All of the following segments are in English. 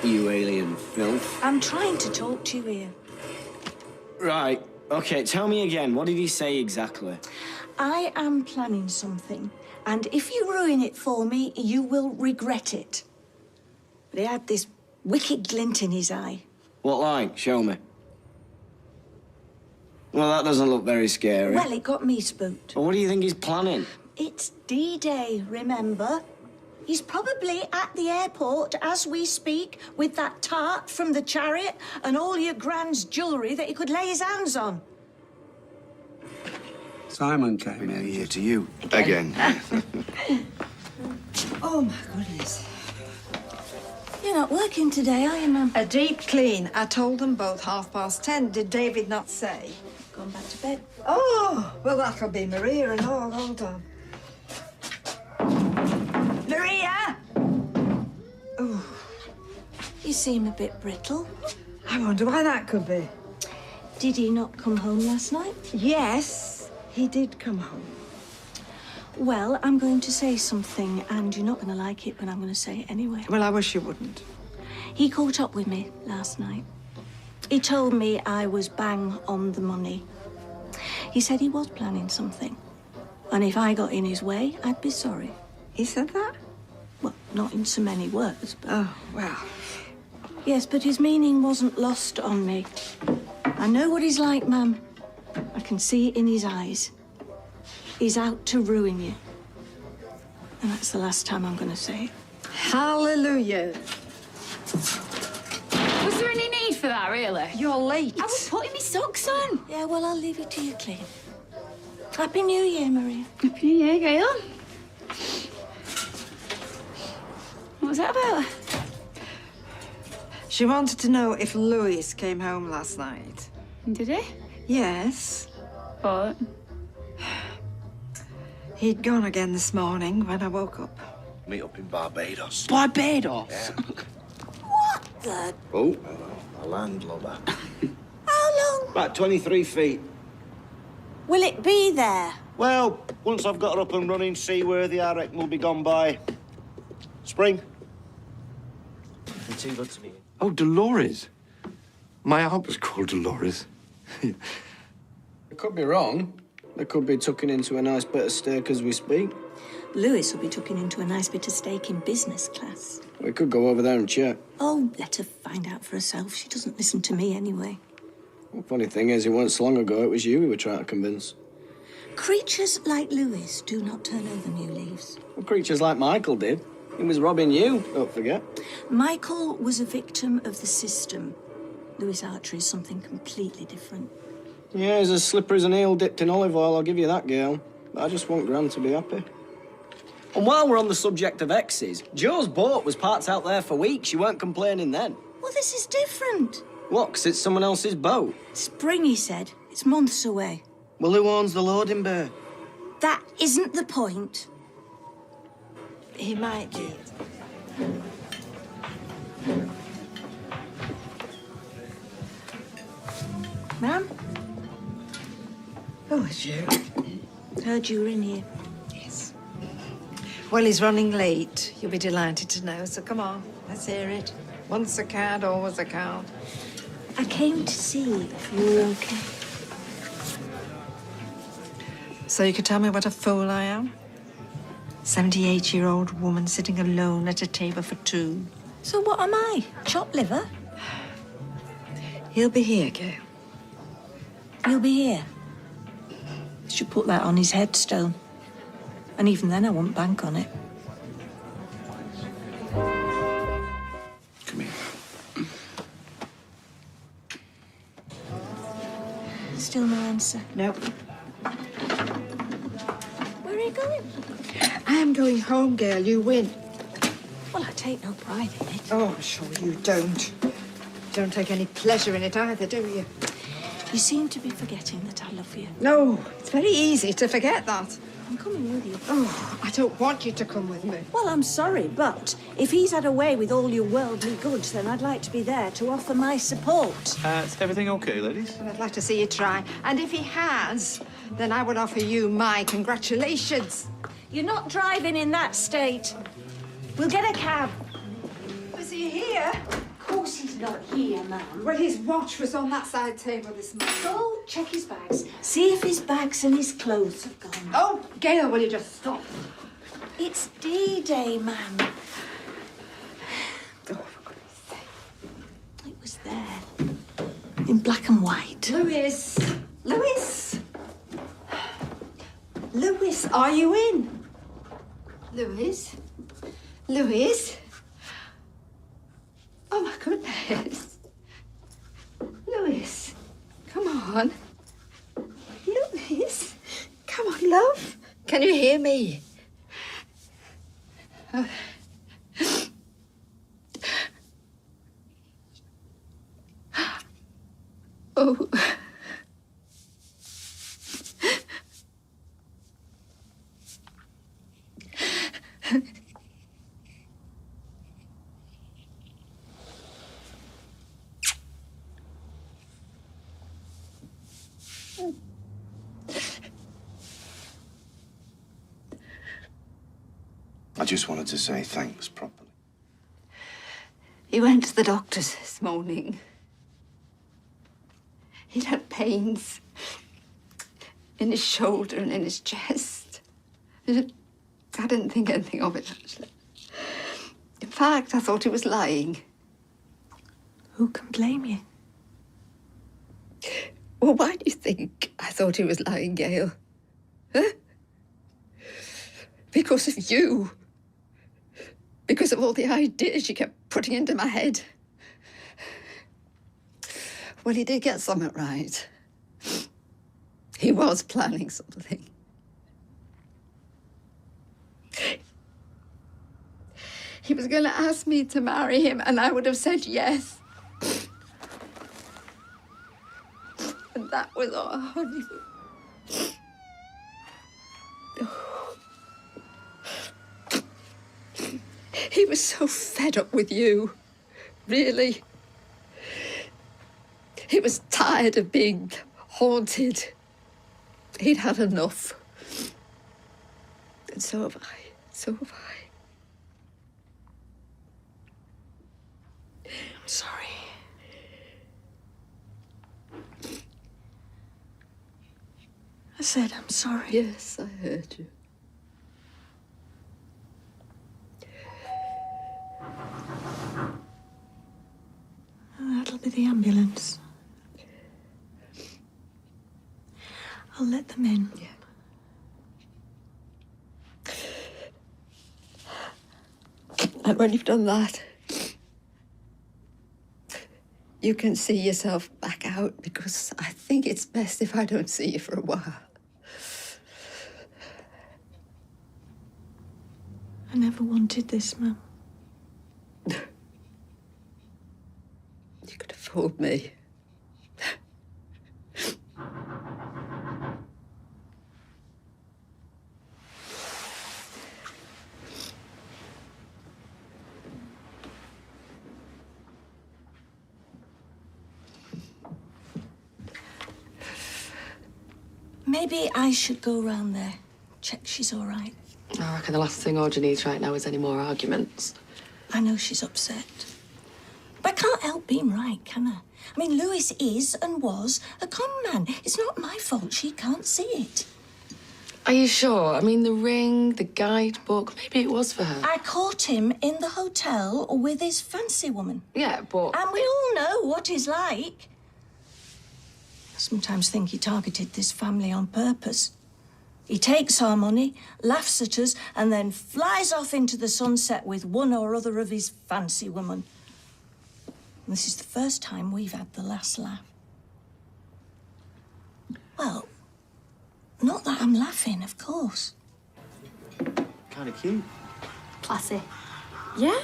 You alien filth. I'm trying to talk to you here. Right, okay, tell me again. What did he say exactly? I am planning something, and if you ruin it for me, you will regret it. But he had this wicked glint in his eye. What like? Show me. Well, that doesn't look very scary. Well, it got me spooked. Well, what do you think he's planning? It's D-Day, remember? He's probably at the airport as we speak with that tart from the Chariot and all your grand's jewellery that he could lay his hands on. Simon came New in. Year to you. Again. Oh, my goodness. You're not working today, are you, Mum? A deep clean. I told them both 10:30. Did David not say? Gone back to bed. Oh, well, that'll be Maria and all. Hold on. Maria! Oh, You seem a bit brittle. I wonder why that could be. Did he not come home last night? Yes, he did come home. Well, I'm going to say something, and you're not going to like it, but I'm going to say it anyway. Well, I wish you wouldn't. He caught up with me last night. He told me I was bang on the money. He said he was planning something. And if I got in his way, I'd be sorry. He said that? Well, not in so many words, but... Oh, well. Yes, but his meaning wasn't lost on me. I know what he's like, Ma'am. I can see it in his eyes. He's out to ruin you. And that's the last time I'm going to say it. Hallelujah. Was there any need for that, really? You're late. I was putting my socks on. Yeah, well, I'll leave it to you clean. Happy New Year, Maria. Happy New Year, Gail. What was that about? She wanted to know if Louis came home last night. Did he? Yes. But He'd gone again this morning when I woke up. Meet up in Barbados. Barbados? Yeah. What the... Oh, a landlubber. How long About 23 feet. will it be there? Well, once I've got her up and running seaworthy, I reckon we'll be gone by spring. You're too good to me. Oh, Dolores. My aunt was called Dolores. I could be wrong. They could be tucking into a nice bit of steak as we speak. Louis will be tucking into a nice bit of steak in business class. We could go over there and check. Oh, let her find out for herself. She doesn't listen to me anyway. The funny thing is, it wasn't so long ago it was you we were trying to convince. Creatures like Louis do not turn over new leaves. Well, creatures like Michael did. He was robbing you, don't forget. Michael was a victim of the system. Louis Archer is something completely different. Yeah, he's as slippery as an eel dipped in olive oil, I'll give you that, Gail. But I just want Gran to be happy. And while we're on the subject of exes, Joe's boat was parked out there for weeks. You weren't complaining then. Well, this is different. What, 'cause it's someone else's boat? Spring, he said. It's months away. Well, who owns the loading bay? That isn't the point. He might be. Ma'am, Oh, it's you. heard you were in here. Yes. Well, he's running late. You'll be delighted to know, so come on, let's hear it. Once a card, always a card. I came to see if you were okay. So you could tell me what a fool I am? 78-year-old woman sitting alone at a table for two. So what am I? Chopped liver? He'll be here, Gail. You'll be here. Should put that on his headstone. And even then, I won't bank on it. Come here. Still no answer. Nope. Where are you going? I'm going home, Gail. You win. Well, I take no pride in it. Oh, I'm sure you don't. Don't take any pleasure in it either, do you? You seem to be forgetting that I love you. No, it's very easy to forget that. I'm coming with you. Oh, I don't want you to come with me. Well, I'm sorry, but if he's had a way with all your worldly goods, then I'd like to be there to offer my support. Is everything okay, ladies? Well, I'd like to see you try. And if he has, then I would offer you my congratulations. You're not driving in that state. We'll get a cab. Was he here? Of course he's not here, ma'am. Well, his watch was on that side table this morning. Go check his bags. See if his bags and his clothes have gone. Oh, Gail, will you just stop? It's D-Day, ma'am. Oh, for goodness sake. It was there. In black and white. Lewis! Lewis! Lewis, are you in? Lewis? Lewis? Oh, my goodness. Lewis, come on. Lewis, come on, love. Can you hear me? Oh. I just wanted to say thanks properly. He went to the doctor's this morning. He'd had pains in his shoulder and in his chest. I didn't think anything of it, actually. In fact, I thought he was lying. Who can blame you? Well, why do you think I thought he was lying, Gail? Huh? Because of you. Because of all the ideas you kept putting into my head. Well, he did get something right. He was planning something. He was going to ask me to marry him, and I would have said yes. And that was our honeymoon. He was so fed up with you, really. He was tired of being haunted. He'd had enough. And so have I. So have I. I'm sorry. I said I'm sorry. Yes, I heard you. That'll be the ambulance. I'll let them in. Yeah. And when you've done that, you can see yourself back out, because I think it's best if I don't see you for a while. I never wanted this, Mum. You could have fooled me. Maybe I should go round there, check she's all right. I reckon the last thing Audrey needs right now is any more arguments. I know she's upset. But I can't help being right, can I? I mean, Lewis is and was a con man. It's not my fault she can't see it. Are you sure? I mean, the ring, the guidebook, maybe it was for her. I caught him in the hotel with his fancy woman. Yeah, but... And we all know what he's like. I sometimes think he targeted this family on purpose. He takes our money, laughs at us, and then flies off into the sunset with one or other of his fancy women. And this is the first time we've had the last laugh. Well, not that I'm laughing, of course. Kind of cute. Classy. Yeah?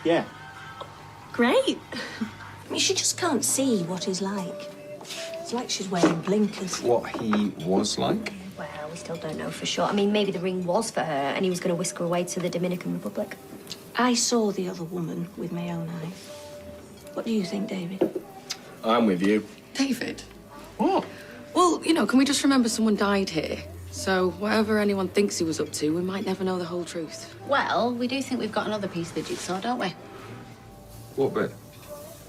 Yeah. Great. I mean, she just can't see what he's like. It's like she's wearing blinkers. What he was like? Well, we still don't know for sure. I mean, maybe the ring was for her and he was going to whisk her away to the Dominican Republic. I saw the other woman with my own eyes. What do you think, David? I'm with you. David? What? Well, you know, can we just remember someone died here? So whatever anyone thinks he was up to, we might never know the whole truth. Well, we do think we've got another piece of the jigsaw, don't we? What bit?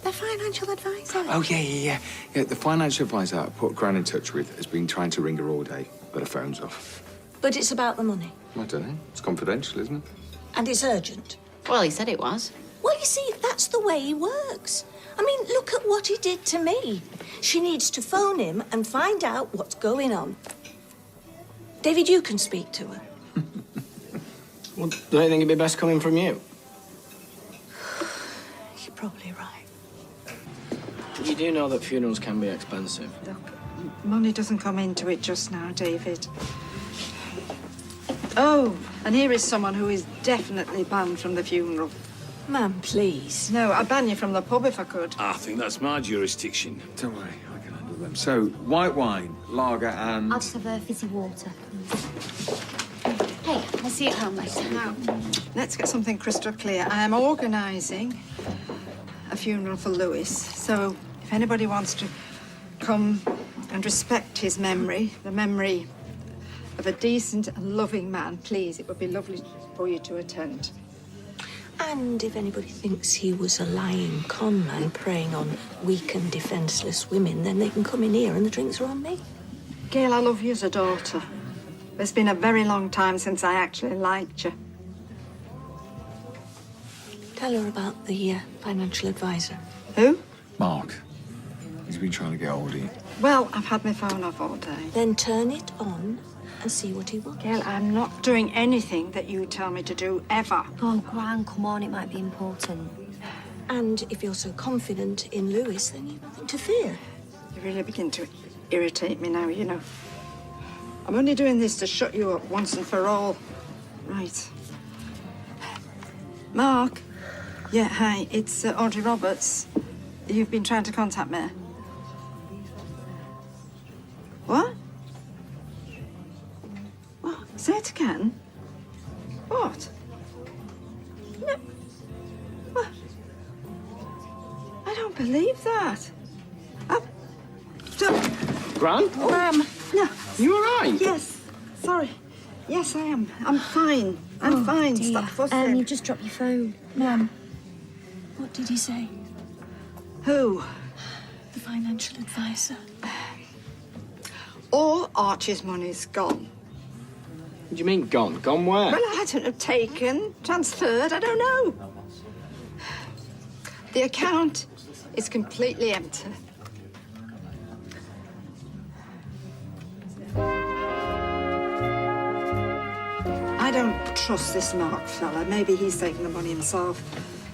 The financial advisor. Oh, yeah. The financial advisor I put Gran in touch with has been trying to ring her all day, but her phone's off. But it's about the money. I don't know. It's confidential, isn't it? And it's urgent. Well, he said it was. Well, you see, that's the way he works. I mean, look at what he did to me. She needs to phone him and find out what's going on. David, you can speak to her. Well, don't you think it'd be best coming from you? You're probably right. You do know that funerals can be expensive. Look, money doesn't come into it just now, David. Oh, and here is someone who is definitely banned from the funeral. Ma'am, please. No, I'd ban you from the pub if I could. I think that's my jurisdiction. Don't worry, I can handle them. So, white wine, lager, and... I'll just have a fizzy water. Hey, I'll see you at home later. Now, let's get something crystal clear. I am organising a funeral for Lewis, so if anybody wants to come and respect his memory, the memory of a decent and loving man, please, it would be lovely for you to attend. And if anybody thinks he was a lying con man preying on weak and defenceless women, then they can come in here and the drinks are on me. Gail, I love you as a daughter. It's been a very long time since I actually liked you. Tell her about the financial advisor. Who? Mark. He's been trying to get hold of you. Well, I've had my phone off all day. Then turn it on and see what he wants. Gail, I'm not doing anything that you tell me to do, ever. Oh, Gran, come on, it might be important. And if you're so confident in Lewis, then you've nothing to fear. You really begin to irritate me now, you know. I'm only doing this to shut you up once and for all. Right. Mark? Yeah, hi, it's Audrey Roberts. You've been trying to contact me. What? What? Say it again. What? No. What? I don't believe that. Gran? Ma'am, no. You all right? Yes. Sorry. Yes, I am. I'm fine. I'm fine. Dear. Stop fussing. You just dropped your phone. Ma'am, what did he say? Who? The financial advisor. All Archie's money's gone. What do you mean gone? Gone where? Well, I don't know, taken, transferred, I don't know. The account is completely empty. I don't trust this Mark fella. Maybe he's taken the money himself.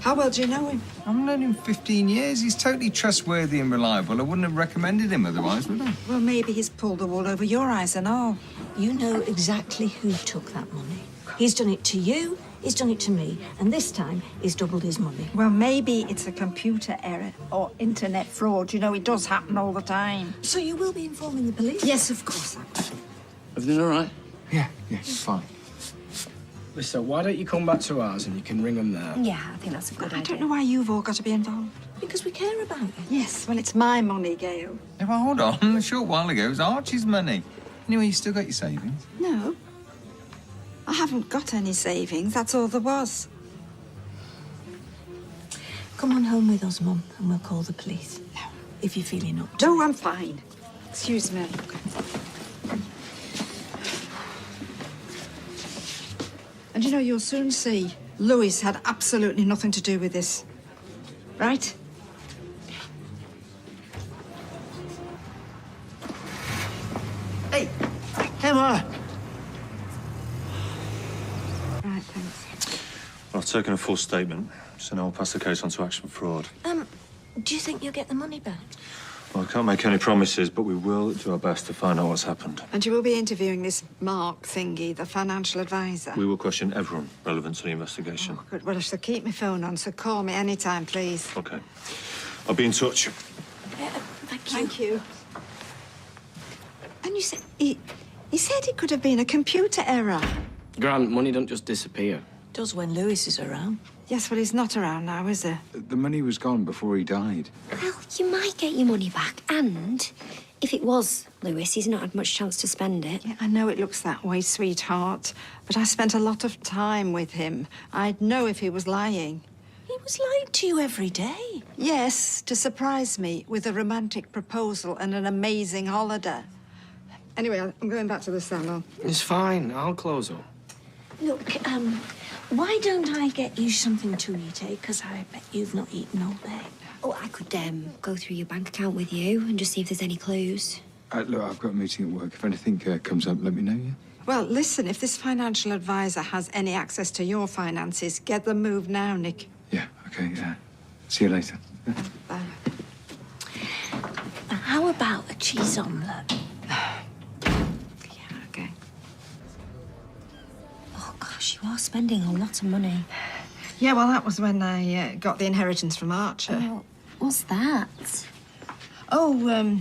How well do you know him? I've known him 15 years. He's totally trustworthy and reliable. I wouldn't have recommended him otherwise, would I? Well, maybe he's pulled the wool over your eyes and all. You know exactly who took that money. He's done it to you, he's done it to me, and this time he's doubled his money. Well, maybe it's a computer error or internet fraud. You know, it does happen all the time. So you will be informing the police? Yes, of course I will. Everything all right? Yeah, it's fine. Listen, why don't you come back to ours and you can ring them there? Yeah, I think that's a good I idea. don't know why you've all got to be involved. Because we care about you. Yes, well, it's my money, Gail. Yeah, well, hold on. A short while ago, it was Archie's money. Anyway, you still got your savings. No. I haven't got any savings. That's all there was. Come on home with us, Mum, and we'll call the police. No. If you're feeling up to No, it. I'm fine. Excuse me. And you know, you'll soon see Lewis had absolutely nothing to do with this. Right? Hey, Emma! Right, thanks. Well, I've taken a full statement, so now I'll pass the case on to Action Fraud. Do you think you'll get the money back? Well, I can't make any promises, but we will do our best to find out what's happened. And you will be interviewing this Mark thingy, the financial advisor. We will question everyone relevant to the investigation. Oh, good. Well, I shall keep my phone on, so call me anytime, please. Okay. I'll be in touch. Thank you. Thank you. And you said he said it could have been a computer error. Gran, money don't just disappear. Does when Lewis is around. Yes, well, he's not around now, is he? The money was gone before he died. Well, you might get your money back, and if it was Lewis, he's not had much chance to spend it. Yeah, I know it looks that way, sweetheart, but I spent a lot of time with him. I'd know if he was lying. He was lying to you every day. Yes, to surprise me with a romantic proposal and an amazing holiday. Anyway, I'm going back to the salon. It's fine. I'll close up. Look, why don't I get you something to eat, eh? Because I bet you've not eaten all day. Oh, I could go through your bank account with you and just see if there's any clues. Look, I've got a meeting at work. If anything comes up, let me know, yeah? Well, listen, if this financial advisor has any access to your finances, get them moved now, Nick. Yeah, okay, see you later. Bye. Now, how about a cheese omelette? Yeah, okay. Oh, gosh, you are spending a lot of money. Yeah, well, that was when I got the inheritance from Archer. Oh, what's that? Oh,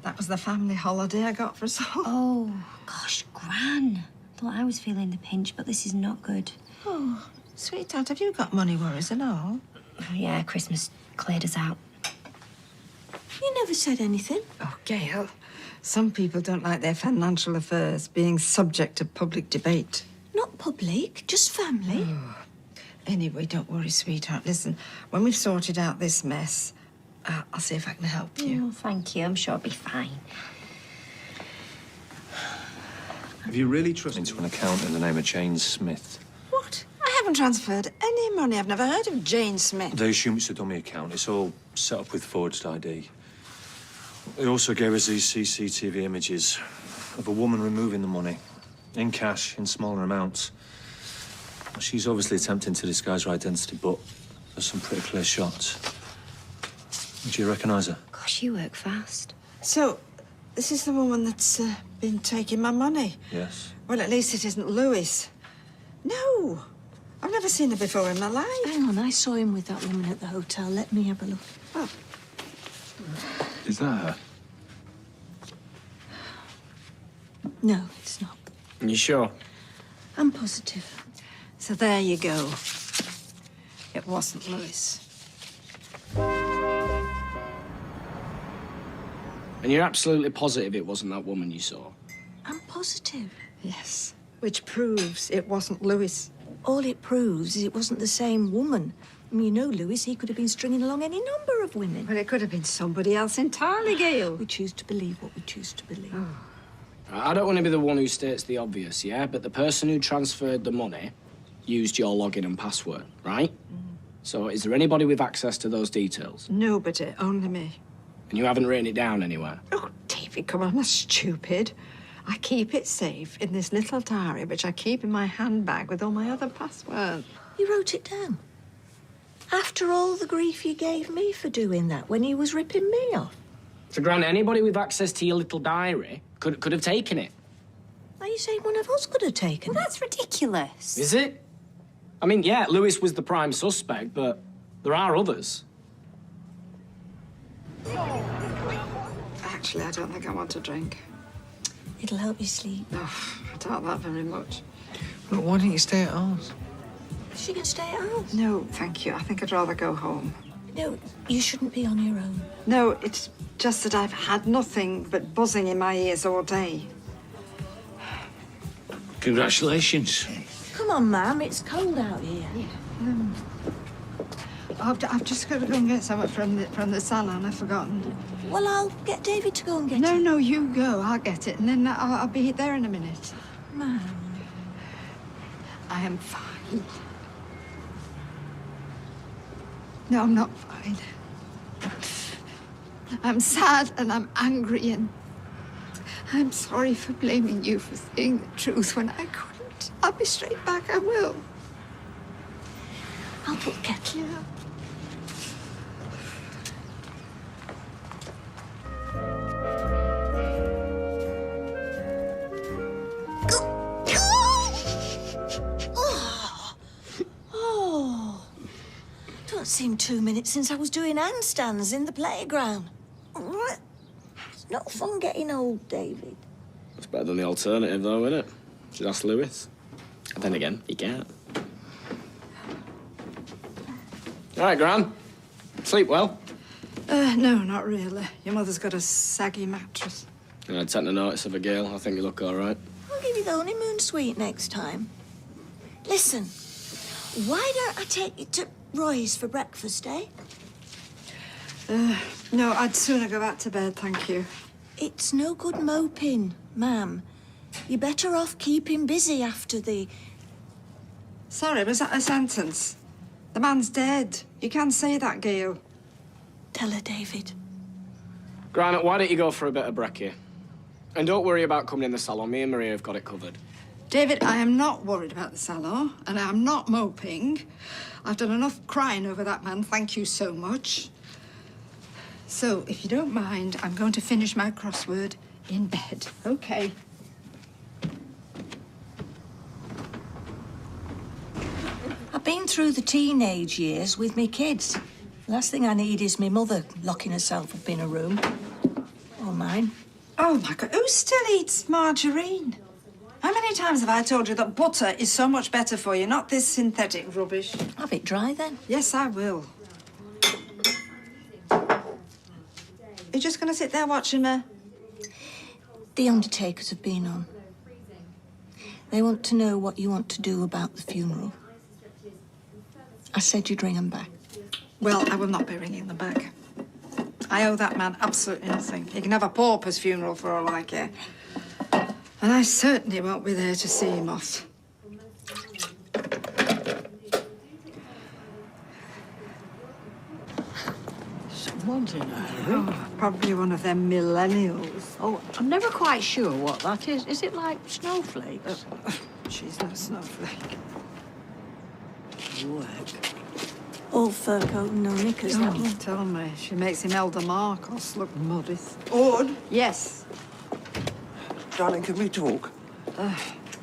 that was the family holiday I got for us all. Oh, gosh, Gran. Thought I was feeling the pinch, but this is not good. Oh, sweetheart, have you got money worries and all? Oh, yeah, Christmas cleared us out. You never said anything. Oh, Gail, some people don't like their financial affairs being subject to public debate. Not public, just family. Anyway, don't worry, sweetheart. Listen, when we've sorted out this mess, I'll see if I can help you. Oh, thank you. I'm sure it'll be fine. Have you really trusted into an account in the name of Jane Smith? What? I haven't transferred any money. I've never heard of Jane Smith. They assume it's a dummy account. It's all set up with forged ID. They also gave us these CCTV images of a woman removing the money in cash in smaller amounts. She's obviously attempting to disguise her identity, but there's some pretty clear shots. Do you recognise her? Gosh, you work fast. So, this is the woman that's been taking my money? Yes. Well, at least it isn't Lewis. No, I've never seen her before in my life. Hang on, I saw him with that woman at the hotel. Let me have a look. Oh, Is that her? No, it's not. You sure? I'm positive. so there you go. It wasn't Lewis. And you're absolutely positive it wasn't that woman you saw? I'm positive. Yes, which proves it wasn't Lewis. All it proves is it wasn't the same woman. I mean, you know, Lewis, he could have been stringing along any number of women. But it could have been somebody else entirely, Gail. We choose to believe what we choose to believe. I don't want to be the one who states the obvious, yeah? But the person who transferred the money used your login and password, right? So is there anybody with access to those details? Nobody, only me. And you haven't written it down anywhere? Oh, David, come on, that's stupid. I keep it safe in this little diary, which I keep in my handbag with all my other passwords. You wrote it down. After all the grief you gave me for doing that when he was ripping me off. So, Gran, anybody with access to your little diary could have taken it. Are you saying one of us could have taken Well, it? that's ridiculous. Is it? I mean, yeah, Lewis was the prime suspect, but there are others. Actually, I don't think I want a drink. It'll help you sleep. Oh, I doubt that very much. Look, why don't you stay at ours? Is she going to stay at ours? No, thank you. I think I'd rather go home. No, you shouldn't be on your own. No, it's just that I've had nothing but buzzing in my ears all day. Congratulations. Come on, ma'am, it's cold out here. I've just got to go and get something from the salon. I've forgotten. Well, I'll get David to go and get it. No, you go. I'll get it, and then I'll be there in a minute. Ma'am. I am fine. No, I'm not fine. I'm sad and I'm angry and I'm sorry for blaming you for saying the truth when I couldn't. I'll be straight back, I will. I'll put the kettle. Yeah. Oh, don't seem 2 minutes since I was doing handstands in the playground. What? It's not fun getting old, David. It's better than the alternative, though, isn't it? Should ask Lewis. And then again, he can't. All right, Gran. Sleep well. No, not really. Your mother's got a saggy mattress. I'd take no notice of a Gail. I think you look all right. I'll give you the honeymoon suite next time. Listen, why don't I take you to Roy's for breakfast, eh? No, I'd sooner go back to bed, thank you. It's no good moping, ma'am. You're better off keeping busy after the... Sorry, was that a sentence? The man's dead. You can't say that, Gail. Tell her, David. Granite, why don't you go for a bit of brekkie? And don't worry about coming in the salon. Me and Maria have got it covered. David, I am not worried about the salon, and I am not moping. I've done enough crying over that man, thank you so much. So, if you don't mind, I'm going to finish my crossword in bed, okay? I've been through the teenage years with me kids. The last thing I need is me mother locking herself up in a room. Or mine. Oh, my God, who still eats margarine? How many times have I told you that butter is so much better for you, not this synthetic rubbish? Have it dry, then. Yes, I will. You're just going to sit there watching me? The undertakers have been on. They want to know what you want to do about the funeral. I said you'd ring them back. Well, I will not be ringing them back. I owe that man absolutely nothing. He can have a pauper's funeral for all I care. And I certainly won't be there to see him off. Someone's in a hurry. Oh, probably one of them millennials. Oh, I'm never quite sure what that is. Is it like snowflakes? She's no snowflake. Work. All fur coat and no knickers, that one. Tell me, she makes him Elder Marcos look modest. Ord? Yes. Darling, can we talk?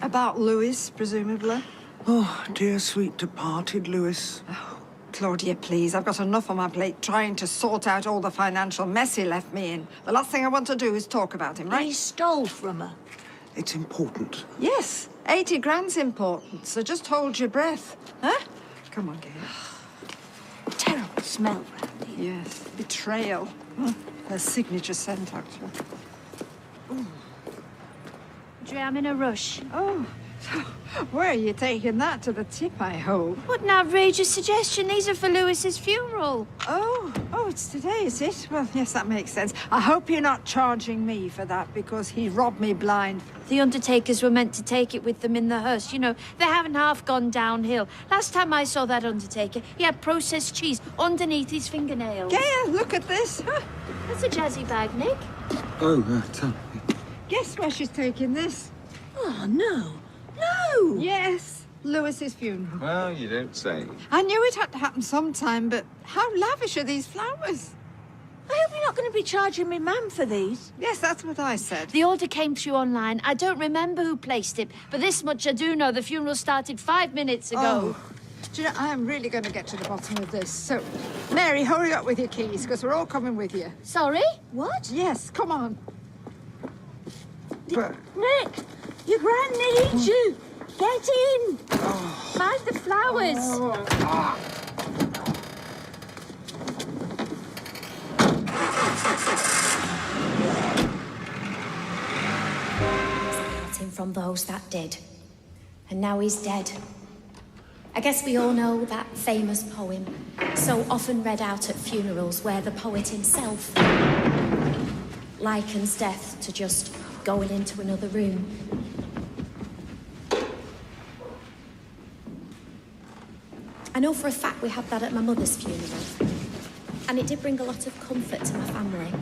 About Louis, presumably. Oh, dear sweet departed Louis. Claudia, please, I've got enough on my plate trying to sort out all the financial mess he left me in. The last thing I want to do is talk about him, right? He stole from her. It's important. Yes, 80 grand's important, so just hold your breath. Huh? Come on, Gail. Terrible smell round here. Yes, betrayal. Her signature scent, actually. I'm in a rush. Oh, where are you taking that to the tip, I hope? What an outrageous suggestion. These are for Lewis's funeral. Oh, it's today, is it? Well, yes, that makes sense. I hope you're not charging me for that because he robbed me blind. The undertakers were meant to take it with them in the hearse. You know, they haven't half gone downhill. Last time I saw that undertaker, he had processed cheese underneath his fingernails. Yeah, look at this. Huh? That's a jazzy bag, Nick. Oh, tell me. Guess where she's taking this? Oh, no. No! Yes, Lewis's funeral. Well, you don't say. I knew it had to happen sometime, but how lavish are these flowers? I hope you're not going to be charging me man for these. Yes, that's what I said. The order came through online. I don't remember who placed it, but this much I do know. The funeral started 5 minutes ago. Oh. Do you know, I am really going to get to the bottom of this. So, Mary, hurry up with your keys, because we're all coming with you. Sorry? What? Yes, come on. Nick, your gran needs you. Get in. Mind the flowers. Him from those that did. And now he's dead. I guess we all know that famous poem, so often read out at funerals, where the poet himself likens death to just going into another room. I know for a fact we had that at my mother's funeral. And it did bring a lot of comfort to my family,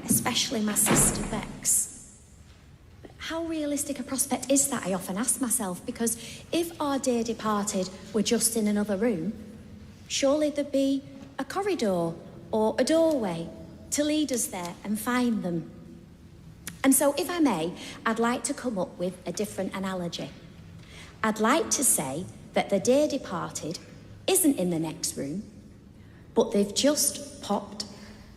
especially my sister Bex. But how realistic a prospect is that, I often ask myself, because if our dear departed were just in another room, surely there'd be a corridor or a doorway to lead us there and find them. And so, if I may, I'd like to come up with a different analogy. I'd like to say that the dear departed isn't in the next room, but they've just popped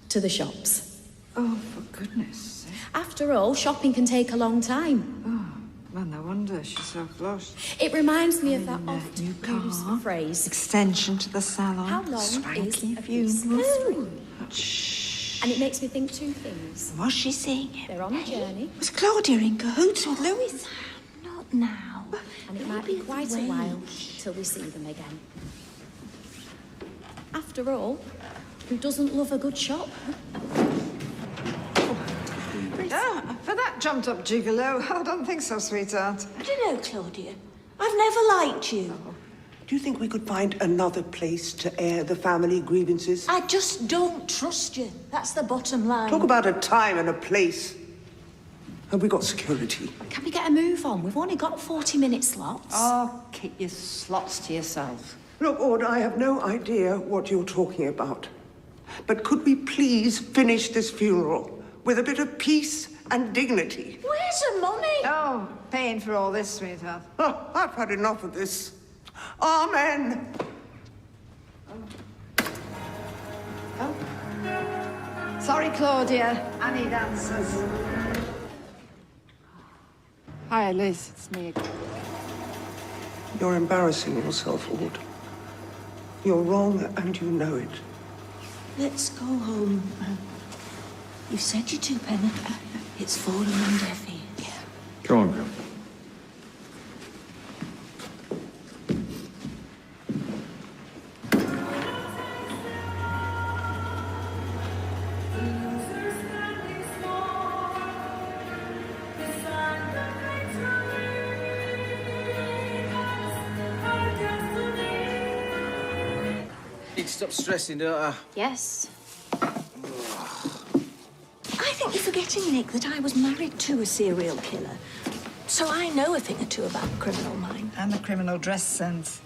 to the shops. Oh, for goodness sake. After all, shopping can take a long time. Oh, well, no wonder she's so flush. It reminds me of that new oft car, used phrase. Extension to the salon. How long Swanky is a piece of funeral. string? Shh. And it makes me think two things. Was she seeing him? They're on a journey. Was Claudia in cahoots with Louis? Not now. And it might be quite a while till we see them again. After all, who doesn't love a good shop? For that jumped-up gigolo, I don't think so, sweetheart. Do you know, Claudia, I've never liked you. Do you think we could find another place to air the family grievances? I just don't trust you. That's the bottom line. Talk about a time and a place. Have we got security? Can we get a move on? We've only got 40-minute slots. Oh, keep your slots to yourself. Look, Ord, I have no idea what you're talking about. But could we please finish this funeral with a bit of peace and dignity? Where's the money? Oh, paying for all this, sweetheart. Oh, I've had enough of this. Amen. Oh. Sorry, Claudia. I need answers. Hi, Liz. It's me again. You're embarrassing yourself, Ord. You're wrong and you know it. Let's go home. You've said your two penny. It's fallen on deaf ears. Go on, Gail. Need to stop stressing, don't I? Yes. I think you're forgetting, Nick, that I was married to a serial killer. So I know a thing or two about the criminal mind. And the criminal dress sense.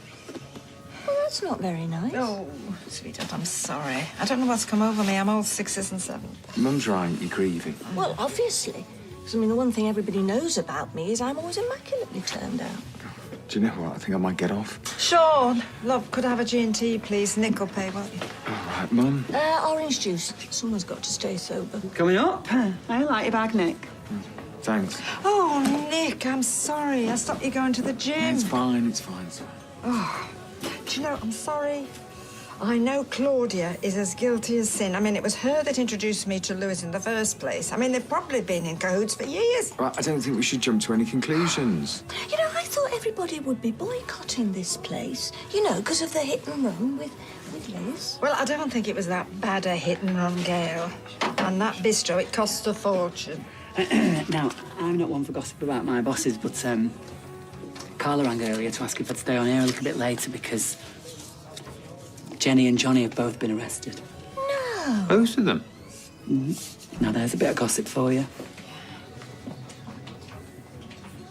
Well, that's not very nice. Oh, sweetheart, I'm sorry. I don't know what's come over me. I'm all sixes and sevens. Mum's right, you're grieving. Well, obviously. Because, I mean, the one thing everybody knows about me is I'm always immaculately turned out. Do you know what? I think I might get off. Sean, love, could I have a G&T, please? Nick will pay, won't you? All right, Mum. Orange juice. Someone's got to stay sober. Coming up. I like your bag, Nick. Thanks. Oh, Nick, I'm sorry. I stopped you going to the gym. It's fine, it's fine, it's fine. Oh, do you know, I'm sorry. I know Claudia is as guilty as sin. I mean, it was her that introduced me to Lewis in the first place. I mean, they've probably been in cahoots for years. Right, I don't think we should jump to any conclusions. You know, I thought everybody would be boycotting this place. You know, because of the hit and run with Liz. Well, I don't think it was that bad a hit and run, Gail. And that bistro, it cost a fortune. Now, I'm not one for gossip about my bosses, but Carla rang earlier to ask if I'd stay on here a little bit later because Jenny and Johnny have both been arrested. No. Both of them? Mm-hmm. Now, there's a bit of gossip for you.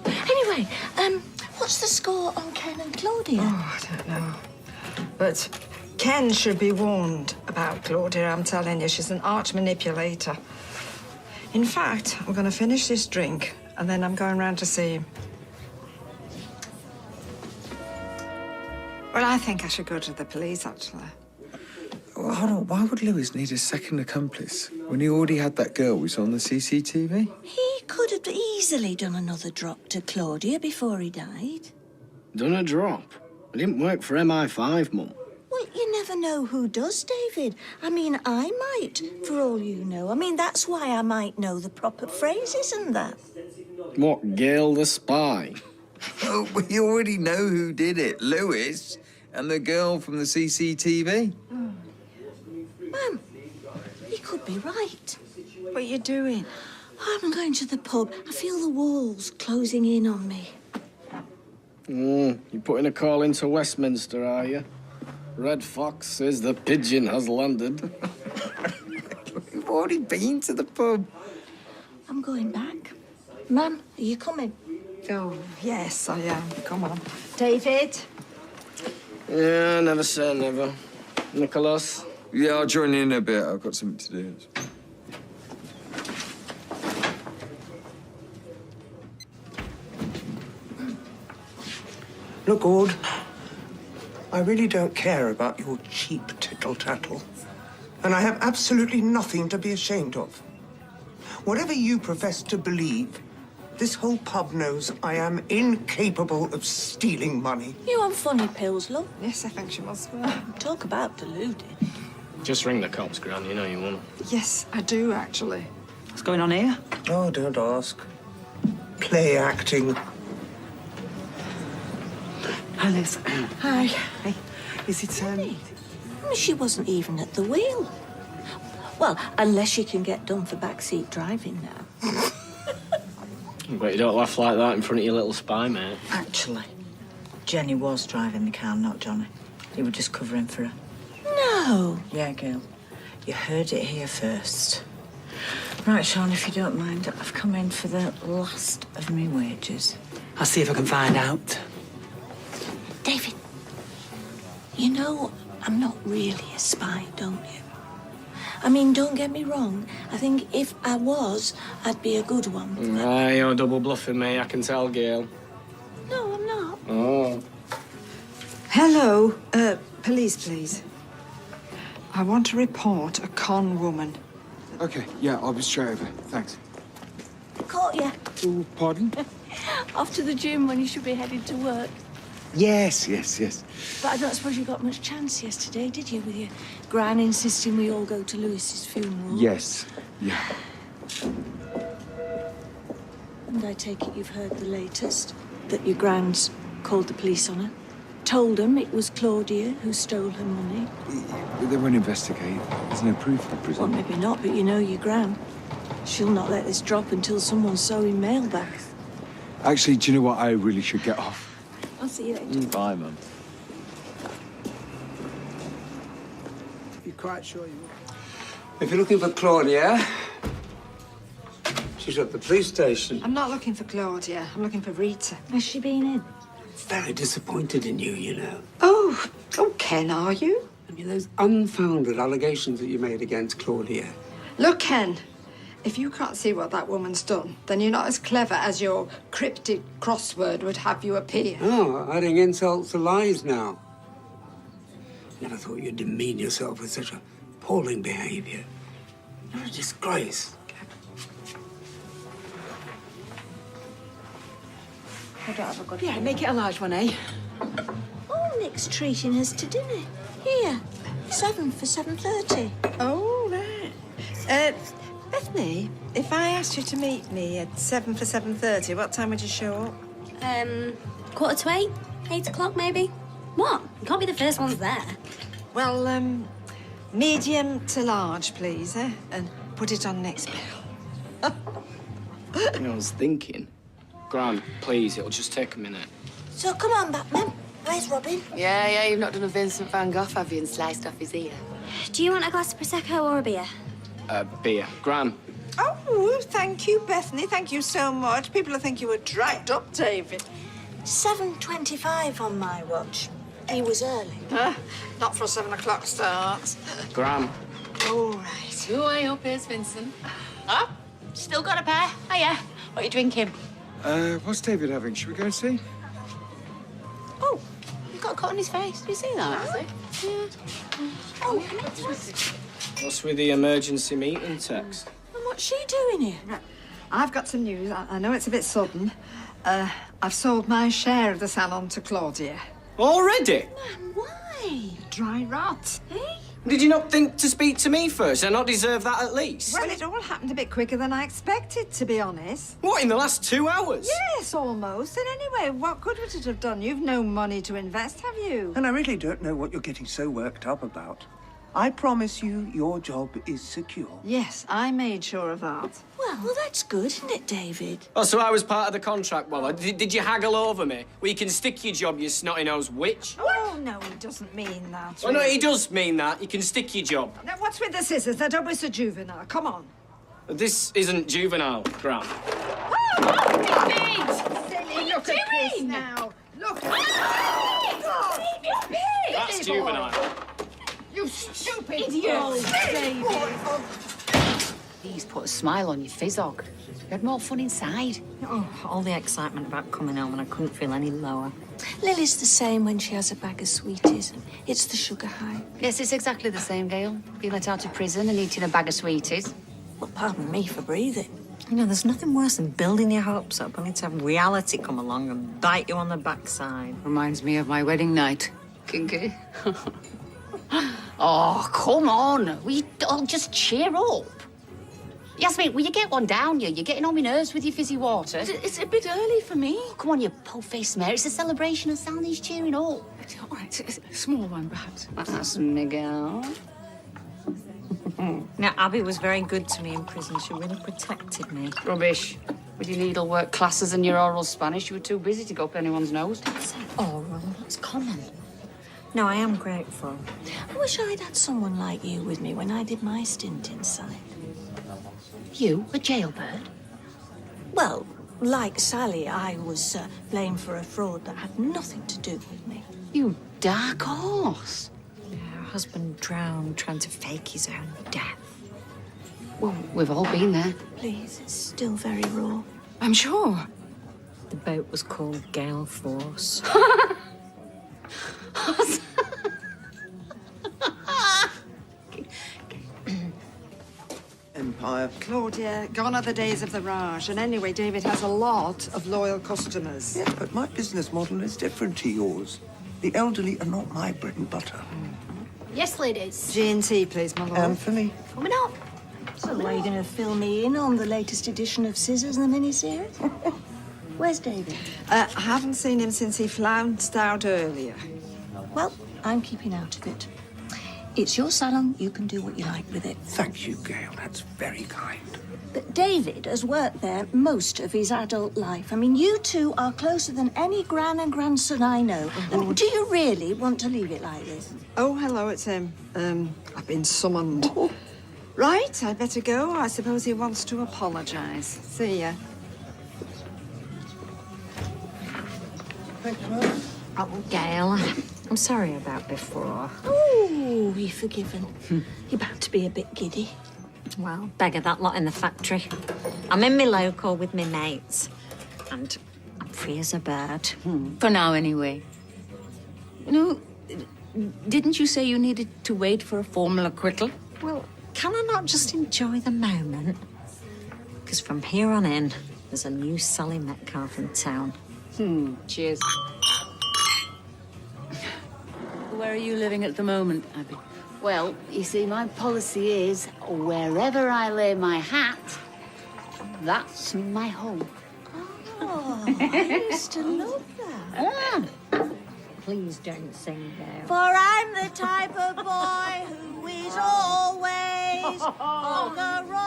Anyway, what's the score on Ken and Claudia? Oh, I don't know. But Ken should be warned about Claudia, I'm telling you. She's an arch manipulator. In fact, I'm going to finish this drink, and then I'm going round to see him. Well, I think I should go to the police, actually. Well, hold on. Why would Lewis need a second accomplice when he already had that girl we saw on the CCTV? He could have easily done another drop to Claudia before he died. Done a drop? It didn't work for MI5, Mum. Well, you never know who does, David. I mean, I might, for all you know. I mean, that's why I might know the proper phrases and that. What, Gail the spy? Oh, we already know who did it. Lewis and the girl from the CCTV. Mum, you could be right. What are you doing? I'm going to the pub. I feel the walls closing in on me. You're putting a call into Westminster, are you? Red Fox says the pigeon has landed. We've already been to the pub. I'm going back. Mum, are you coming? Oh, yes, I am. Come on. David? Yeah, never say never. Nicholas? Yeah, I'll join you in a bit. I've got something to do. Look, Ord, I really don't care about your cheap tittle-tattle. And I have absolutely nothing to be ashamed of. Whatever you profess to believe, this whole pub knows I am incapable of stealing money. You on funny pills, love? Yes, I think she must be. Talk about deluded. Just ring the cops, Gran. You know you want. Yes, I do, actually. What's going on here? Oh, don't ask. Play acting. Hi, Liz. Hi. Hey, is it, She wasn't even at the wheel. Well, unless she can get done for backseat driving now. But you don't laugh like that in front of your little spy, mate. Actually, Jenny was driving the car, not Johnny. You were just covering for her. No. Yeah, Gail. You heard it here first. Right, Sean, if you don't mind, I've come in for the last of me wages. I'll see if I can find out. David, you know I'm not really a spy, don't you? I mean, don't get me wrong. I think if I was, I'd be a good one. You're double bluffing me, I can tell, Gail. No, I'm not. Oh. Hello. Police, please. I want to report a con woman. OK, yeah, I'll be straight over. Thanks. Caught ya. Oh, pardon? Off to the gym when you should be headed to work. Yes. But I don't suppose you got much chance yesterday, did you, with your gran insisting we all go to Lewis's funeral? Yes, yeah. And I take it you've heard the latest, that your gran's called the police on her, told them it was Claudia who stole her money. They won't investigate. There's no proof, I Well, presume. maybe not, but you know your gran. She'll not let this drop until someone's sewing mailbags. Actually, do you know what? I really should get off. I'll see you later. Bye, Mum. You're quite sure you will? If you're looking for Claudia, she's at the police station. I'm not looking for Claudia. I'm looking for Rita. Has she been in? Very disappointed in you, you know. Oh, Ken, are you? I mean, those unfounded allegations that you made against Claudia. Look, Ken, if you can't see what that woman's done, then you're not as clever as your cryptic crossword would have you appear. Oh, adding insults to lies now. Never thought you'd demean yourself with such appalling behaviour. You're a disgrace. I don't have a good Yeah, make it a large one, eh? Oh, Nick's treating us to dinner. Here, 7 for 7:30. Oh, right. Bethany, if I asked you to meet me at 7 for 7:30, what time would you show up? 7:45, 8 o'clock maybe. What? You can't be the first ones there. Well, medium to large, please, eh? And put it on next bill. I was thinking. Gran, please, it'll just take a minute. So come on, Batman. Where's Robin? Yeah, you've not done a Vincent van Gogh, have you, and sliced off his ear? Do you want a glass of Prosecco or a beer? Beer. Gran. Oh, thank you, Bethany. Thank you so much. People will think you were dried up, David. 7:25 on my watch. He was early. Not for a 7 o'clock start. Gran. All right. Who I hope is Vincent. Oh, still got a pair. Oh, yeah. What are you drinking? What's David having? Should we go and see? Oh, he's got a cut on his face. Did you see that? Yeah. Oh, What's with the emergency meeting text? and what's she doing here? Right. I've got some news. I know it's a bit sudden. I've sold my share of the salon to Claudia. Already? Why? Dry rot. Eh? Did you not think to speak to me first? I not deserve that at least? Well, it all happened a bit quicker than I expected, to be honest. What, in the last 2 hours? Yes, almost. And anyway, what good would it have done? You've no money to invest, have you? And I really don't know what you're getting so worked up about. I promise you, your job is secure. Yes, I made sure of that. Well, that's good, isn't it, David? Oh, so I was part of the contract, well, did you haggle over me? Well, you can stick your job, you snotty-nosed witch. Oh, no, he doesn't mean that. Oh, no, really. he does mean that. You can stick your job. Now, what's with the scissors? They're always so juvenile. Come on. This isn't juvenile, Gran. Silly, look at this now. Look at That's juvenile. You stupid idiot! Please put a smile on your fizzog. You had more fun inside. Oh, all the excitement about coming home and I couldn't feel any lower. Lily's the same when she has a bag of sweeties. It's the sugar high. Yes, it's exactly the same, Gail. Being let out of prison and eating a bag of sweeties. Well, pardon me for breathing. You know, there's nothing worse than building your hopes up only to have reality come along and bite you on the backside. Reminds me of my wedding night. Kinky. Oh, come on. We all just cheer up. Yasmin, will you get one down, you? You're getting on my nerves with your fizzy water. It's a bit early for me. Oh, come on, you po-faced mare. It's a celebration of Sally's cheering up. All right, a small one, perhaps. That's Miguel. Now, Abby was very good to me in prison. She really protected me. Rubbish. With your needlework classes and your oral Spanish, you were too busy to go up anyone's nose. Oral, that's common. No, I am grateful. I wish I'd had someone like you with me when I did my stint inside. You, a jailbird? Well, like Sally, I was blamed for a fraud that had nothing to do with me. You dark horse. Yeah, her husband drowned trying to fake his own death. Well, we've all been there. Please, it's still very raw. I'm sure. The boat was called Gale Force. Empire. Claudia, gone are the days of the Raj. And anyway, David has a lot of loyal customers. Yeah, but my business model is different to yours. The elderly are not my bread and butter. Yes, ladies. G&T, please, my lord. Anthony. Coming up. So are you going to fill me in on the latest edition of Scissors, the miniseries? Where's David? I haven't seen him since he flounced out earlier. Well, I'm keeping out of it. It's your salon. You can do what you like with it. Thank you, Gail. That's very kind. But David has worked there most of his adult life. I mean, you two are closer than any gran and grandson I know. And do you really want to leave it like this? Oh, hello, it's him. I've been summoned. Right, I'd better go. I suppose he wants to apologise. See ya. Thanks, Mum. Oh, Gail, I'm sorry about before. Oh, you're forgiven. You're about to be a bit giddy. Well, beggar that lot in the factory. I'm in my local with my mates. And I'm free as a bird. For now, anyway. You know, didn't you say you needed to wait for a formal acquittal? Well, can I not just enjoy the moment? Because from here on in, there's a new Sally Metcalf in town. Cheers. Where are you living at the moment, Abby? Well, you see, my policy is wherever I lay my hat, that's my home. Oh, I used to love that. Please don't sing, Gail. For I'm the type of boy who is always on the road.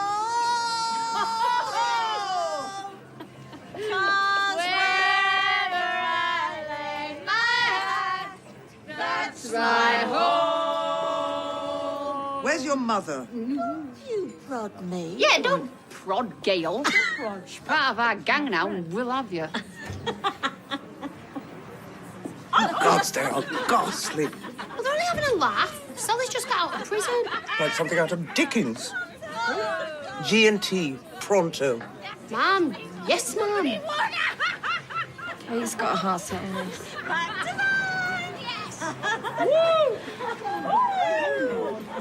'Cause wherever I lay my hat, that's my home. Where's your mother? You prod me. Yeah, don't prod, Gail. She's part of our gang now, and we'll have you. Gods, they are ghastly. Well, they're only having a laugh. Sally's just got out of prison. Like something out of Dickens. G&T, pronto. Ma'am. Yes, ma'am. He's got a heart set on him.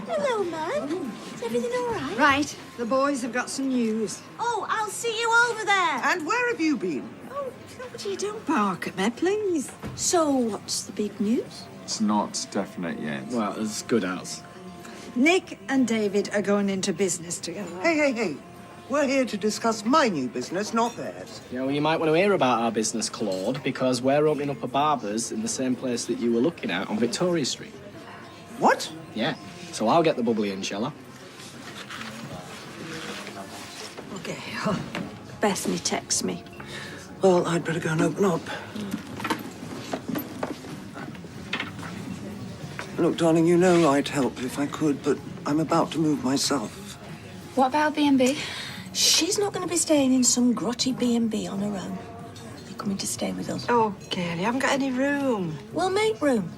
Hello, man. Is everything all right? Right, the boys have got some news. Oh, I'll see you over there. And where have you been? Oh, Claudia, don't Bark at me, please. So, what's the big news? It's not definite yet. Well, it's good as. Nick and David are going into business together. Hey. We're here to discuss my new business, not theirs. Yeah, well, you might want to hear about our business, Claude, because we're opening up a barber's in the same place that you were looking at on Victoria Street. What? Yeah. So I'll get the bubbly in, shall I? Okay. Bethany texts me. Well, I'd better go and open up. Look, darling, you know I'd help if I could, but I'm about to move myself. What about B&B? She's not going to be staying in some grotty B&B on her own. You're coming to stay with us. Oh, Gail, you haven't got any room. We'll make room.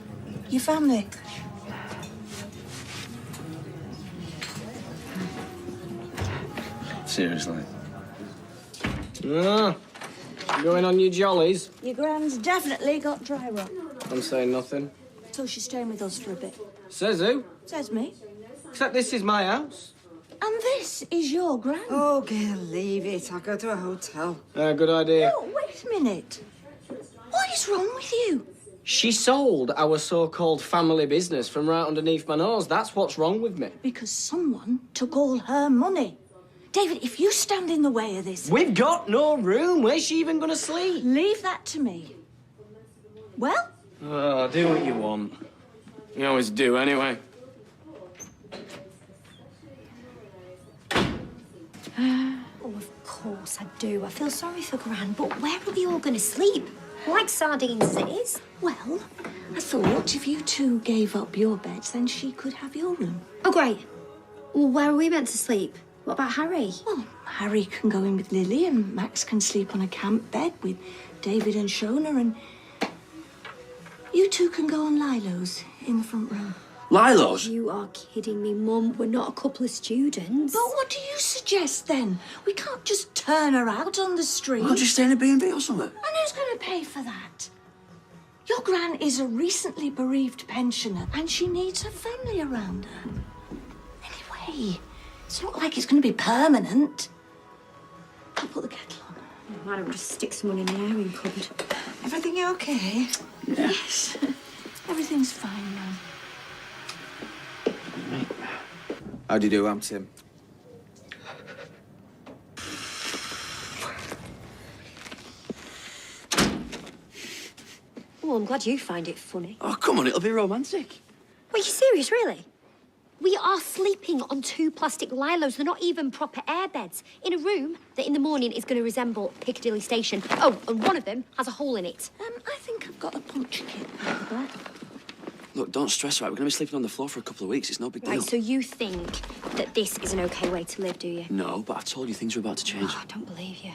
Your family. Seriously. Ah, going on your jollies? Your grand's definitely got dry rot. I'm saying nothing. So she's staying with us for a bit. Says who? Says me. Except this is my house. And this is your grand. Oh, Gail, leave it. I'll go to a hotel. Good idea. Oh, wait a minute. What is wrong with you? She sold our so-called family business from right underneath my nose. That's what's wrong with me. Because someone took all her money. David, if you stand in the way of this... We've got no room. Where's she even going to sleep? Leave that to me. Well? Oh, do what you want. You always do, anyway. Oh, of course I do. I feel sorry for Gran, but where are we all going to sleep? Like sardines as it is. Well, I thought if you two gave up your beds, then she could have your room. Oh, great. Well, where are we meant to sleep? What about Harry? Well, Harry can go in with Lily and Max can sleep on a camp bed with David and Shona, and you two can go on Lilo's in the front room. Lilo's? You are kidding me, Mum. We're not a couple of students. But what do you suggest, then? We can't just turn her out on the street. I'll just stay in a B&B or something. And who's going to pay for that? Your Gran is a recently bereaved pensioner, and she needs her family around her. Anyway, it's not like it's going to be permanent. I'll put the kettle on. Why don't we just stick someone in the airing cupboard? Everything okay? Yeah. Yes. Everything's fine now. How do you do, I'm Tim. Well, I'm glad you find it funny. Oh, come on, it'll be romantic. Wait, you serious, really? We are sleeping on 2 plastic Lilos. They're not even proper airbeds. In a room that in the morning is going to resemble Piccadilly Station. Oh, and one of them has a hole in it. I think I've got a puncture kit over there. Look, don't stress, right? We're going to be sleeping on the floor for a couple of weeks. It's no big deal. Right, so you think that this is an okay way to live, do you? No, but I've told you things are about to change. Oh, I don't believe you.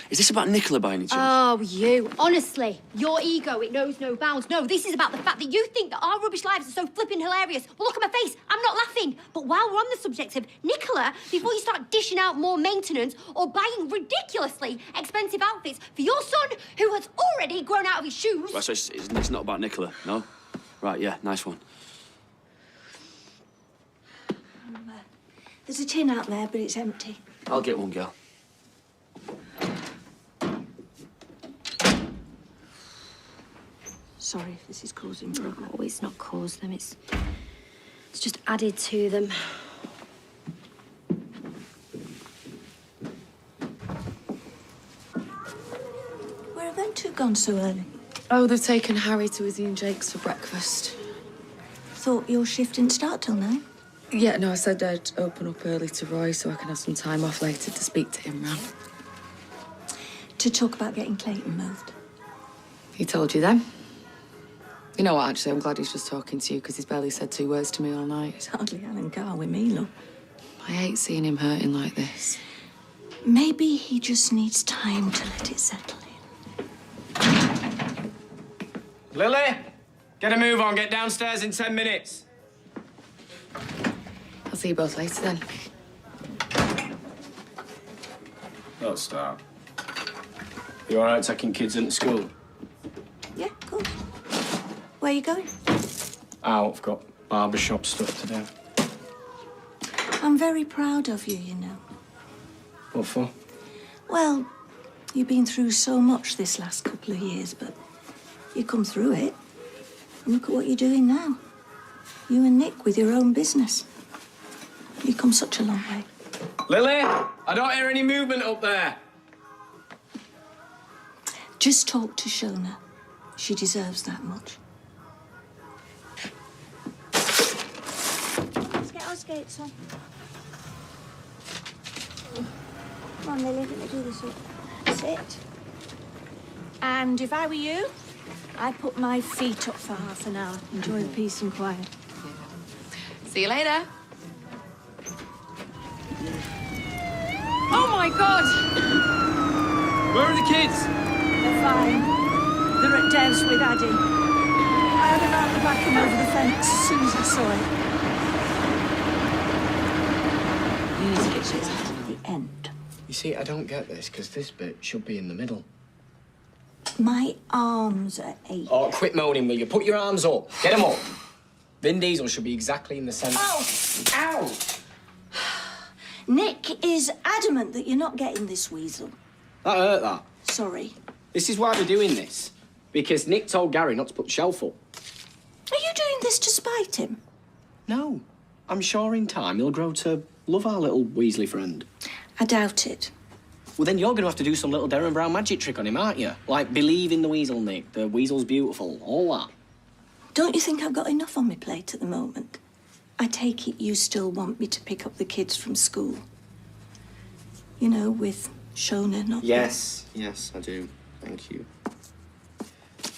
Is this about Nicola by any chance? Oh, you. Honestly, your ego, it knows no bounds. No, this is about the fact that you think that our rubbish lives are so flipping hilarious. Well, look at my face. I'm not laughing. But while we're on the subject of Nicola, before you start dishing out more maintenance or buying ridiculously expensive outfits for your son, who has already grown out of his shoes... Right, so it's not about Nicola, no? Right, yeah, nice one. There's a tin out there, but it's empty. I'll get one, Gail. Sorry if this is causing problems. Oh, it's not caused them. It's just added to them. Where have them two gone so early? Oh, they've taken Harry to Izzy and Jake's for breakfast. Thought your shift didn't start till 9. Yeah, no, I said I'd open up early to Roy so I can have some time off later to speak to him, Ram. To talk about getting Clayton moved. He told you then? You know what, actually, I'm glad he's just talking to you because he's barely said 2 words to me all night. It's hardly Alan Carr with me, look. I hate seeing him hurting like this. Maybe he just needs time to let it settle in. Lily, get a move on. Get downstairs in 10 minutes. I'll see you both later then. Don't start. You all right taking kids into school? Yeah, cool. Where are you going? Out. I've got barbershop stuff to do. I'm very proud of you, you know. What for? Well, you've been through so much this last couple of years, but you come through it. And look at what you're doing now. You and Nick with your own business. You've come such a long way. Lily, I don't hear any movement up there. Just talk to Shona. She deserves that much. Let's get our skates on. Come on, Lily, let me do this up. Sit. And if I were you, I'd put my feet up for half an hour. Enjoy the peace and quiet. See you later. Oh, my God! Where are the kids? They're fine. They're at Dev's with Addy. I had him out the back and over the fence as soon as I saw it. You need to get shit out at the end. You see, I don't get this, because this bit should be in the middle. My arms are aching. Oh, quit moaning, will you? Put your arms up. Get them up. Vin Diesel should be exactly in the centre. Oh! Ow! Nick is adamant that you're not getting this weasel. That hurt, that. Sorry. This is why we're doing this. Because Nick told Gary not to put the shelf up. Are you doing this to spite him? No. I'm sure in time he'll grow to Love our little Weasley friend. I doubt it. Well, then you're going to have to do some little Derren Brown magic trick on him, aren't you? Like, believe in the weasel, Nick. The weasel's beautiful. All that. Don't you think I've got enough on my plate at the moment? I take it you still want me to pick up the kids from school. You know, with Shona not... Yes, I do. Thank you.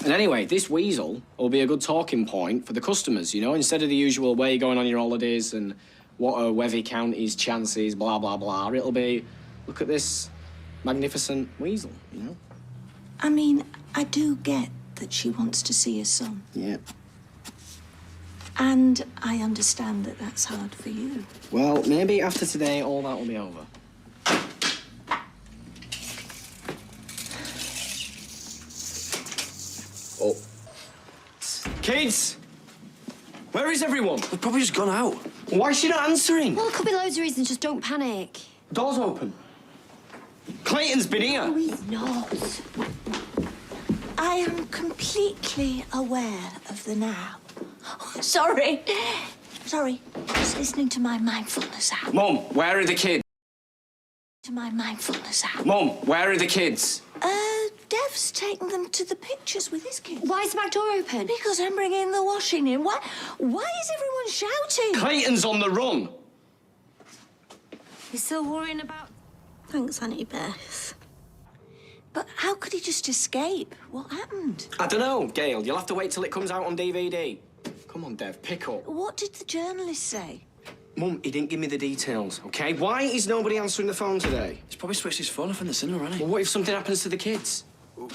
And anyway, this weasel will be a good talking point for the customers, you know, instead of the usual way you're going on your holidays and what are Wethy County's chances, blah, blah, blah. It'll be, look at this magnificent weasel, you know? I mean, I do get that she wants to see her son. Yeah. And I understand that that's hard for you. Well, maybe after today, all that will be over. Oh. Kids! Where is everyone? They've probably just gone out. Why is she not answering? Well, there could be loads of reasons, just don't panic. Door's open. Clayton's been here. No, he's not. I am completely aware of the now. Sorry. Sorry. Just listening to my mindfulness app. Mum, where are the kids? To my mindfulness app. Mum, where are the kids? Dev's taking them to the pictures with his kids. Why is the back door open? Because I'm bringing the washing in. Why is everyone shouting? Clayton's on the run. You're still worrying about... Thanks, Auntie Beth. But how could he just escape? What happened? I don't know, Gail. You'll have to wait till it comes out on DVD. Come on, Dev, pick up. What did the journalist say? Mum, he didn't give me the details, OK? Why is nobody answering the phone today? He's probably switched his phone off in the cinema, hasn't he? Well, what if something happens to the kids?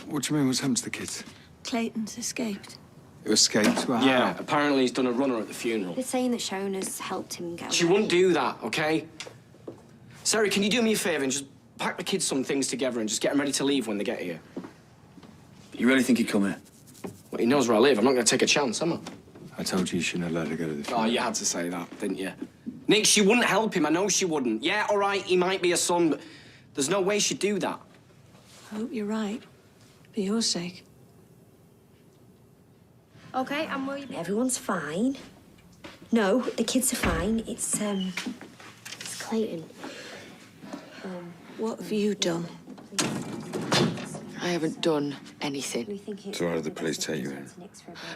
What do you mean, what's happened to the kids? Clayton's escaped. Who escaped? Well, yeah, apparently he's done a runner at the funeral. They're saying that Shona's helped him get She away. wouldn't do that, OK? Sarah, can you do me a favour and just pack the kids some things together and just get them ready to leave when they get here? You really think he'd come here? Well, he knows where I live. I'm not going to take a chance, am I? I told you shouldn't have let her go to the funeral. Oh, you had to say that, didn't you? Nick, she wouldn't help him. I know she wouldn't. Yeah, all right, he might be a son, but there's no way she'd do that. I hope you're right. For your sake. Okay, I'm worried. Everyone's fine. No, the kids are fine. It's Clayton. What have you done? I haven't done anything. So why did the police take you in?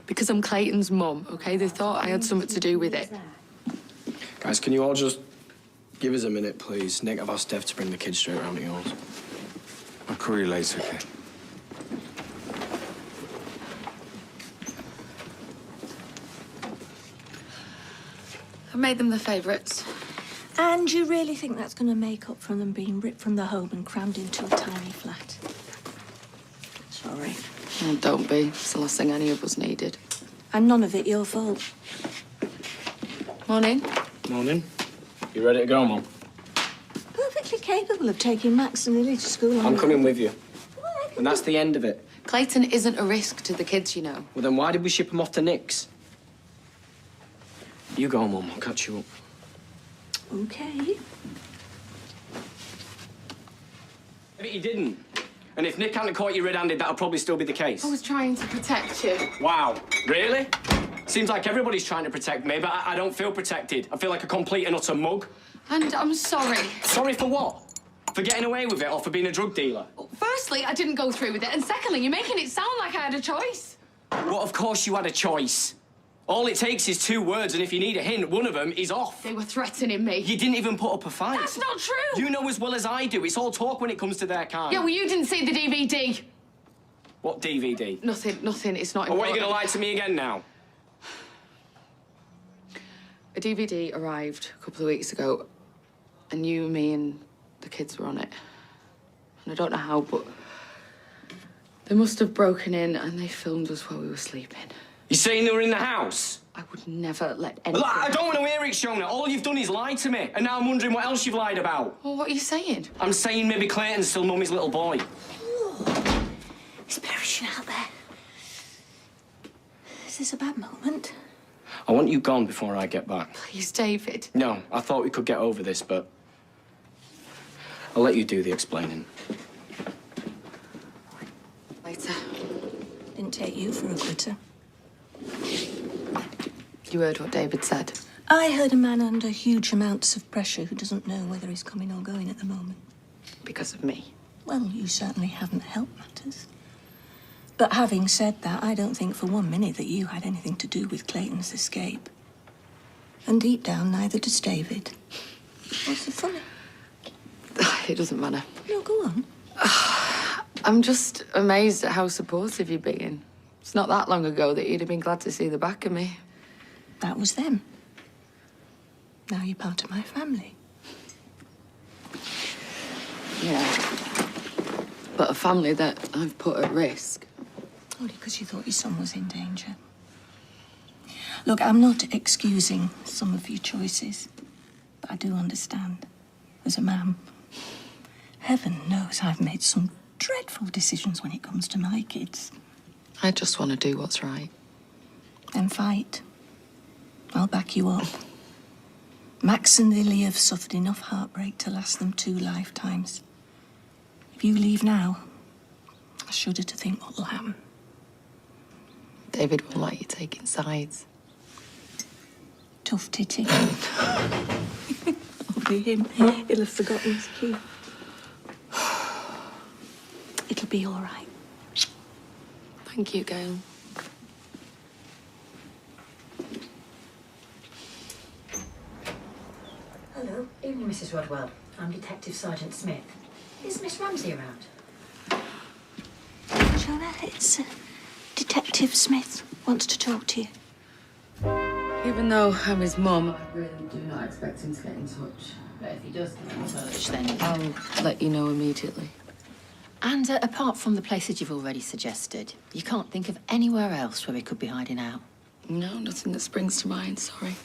Because I'm Clayton's mum, OK? They thought I had something to do with it. Guys, can you all just give us a minute, please? Nick, I've asked Dev to bring the kids straight round to yours. I'll call you later, okay? I made them the favourites. And you really think that's going to make up for them being ripped from the home and crammed into a tiny flat? Sorry. Oh, don't be. It's the last thing any of us needed. And none of it your fault. Morning. Morning. You ready to go, Mum? Perfectly capable of taking Max and Lily to school. I'm coming with you. And that's the end of it. Clayton isn't a risk to the kids, you know. Well, then why did we ship them off to Nick's? You go, Mum. I'll catch you up. Okay. Maybe he didn't. And if Nick hadn't caught you red-handed, that'll probably still be the case. I was trying to protect you. Wow. Really? Seems like everybody's trying to protect me, but I don't feel protected. I feel like a complete and utter mug. And I'm sorry. Sorry for what? For getting away with it or for being a drug dealer? Firstly, I didn't go through with it. And secondly, you're making it sound like I had a choice. Well, of course you had a choice. All it takes is 2 words, and if you need a hint, one of them is off. They were threatening me. You didn't even put up a fight. That's not true. You know as well as I do. It's all talk when it comes to their kind. Yeah, well, you didn't see the DVD. What DVD? Nothing. It's not Oh, what, are important. you going to lie to me again now? A DVD arrived a couple of weeks ago, and you, me, and the kids were on it. And I don't know how, but they must have broken in and they filmed us while we were sleeping. You saying they were in the house? I would never let anything... Look, I don't want to hear it, Shona. All you've done is lie to me. And now I'm wondering what else you've lied about. Well, what are you saying? I'm saying maybe Clayton's still Mummy's little boy. It's perishing out there. Is this a bad moment? I want you gone before I get back. Please, David. No, I thought we could get over this, but I'll let you do the explaining. Later. Didn't take you for a quitter. You heard what David said. I heard a man under huge amounts of pressure who doesn't know whether he's coming or going at the moment. Because of me. Well, you certainly haven't helped matters. But having said that, I don't think for 1 minute that you had anything to do with Clayton's escape. And deep down, neither does David. What's so funny? It doesn't matter. No, go on. I'm just amazed at how supportive you're being. It's not that long ago that you'd have been glad to see the back of me. That was them. Now you're part of my family. Yeah. But a family that I've put at risk. Only because you thought your son was in danger. Look, I'm not excusing some of your choices, but I do understand. As a man, heaven knows I've made some dreadful decisions when it comes to my kids. I just want to do what's right. And fight. I'll back you up. Max and Lily have suffered enough heartbreak to last them 2 lifetimes. If you leave now, I shudder to think what'll happen. David won't like you taking sides. Tough titty. It'll be him. He'll have forgotten his key. It'll be all right. Thank you, Gail. Hello. Evening, Mrs. Rodwell. I'm Detective Sergeant Smith. Is Miss Ramsey around? Jonah, it's Detective Smith wants to talk to you. Even though I'm his mum, I really do not expect him to get in touch. But if he does get in touch, then I'll let you know immediately. And apart from the places you've already suggested, you can't think of anywhere else where he could be hiding out? No, nothing that springs to mind, sorry.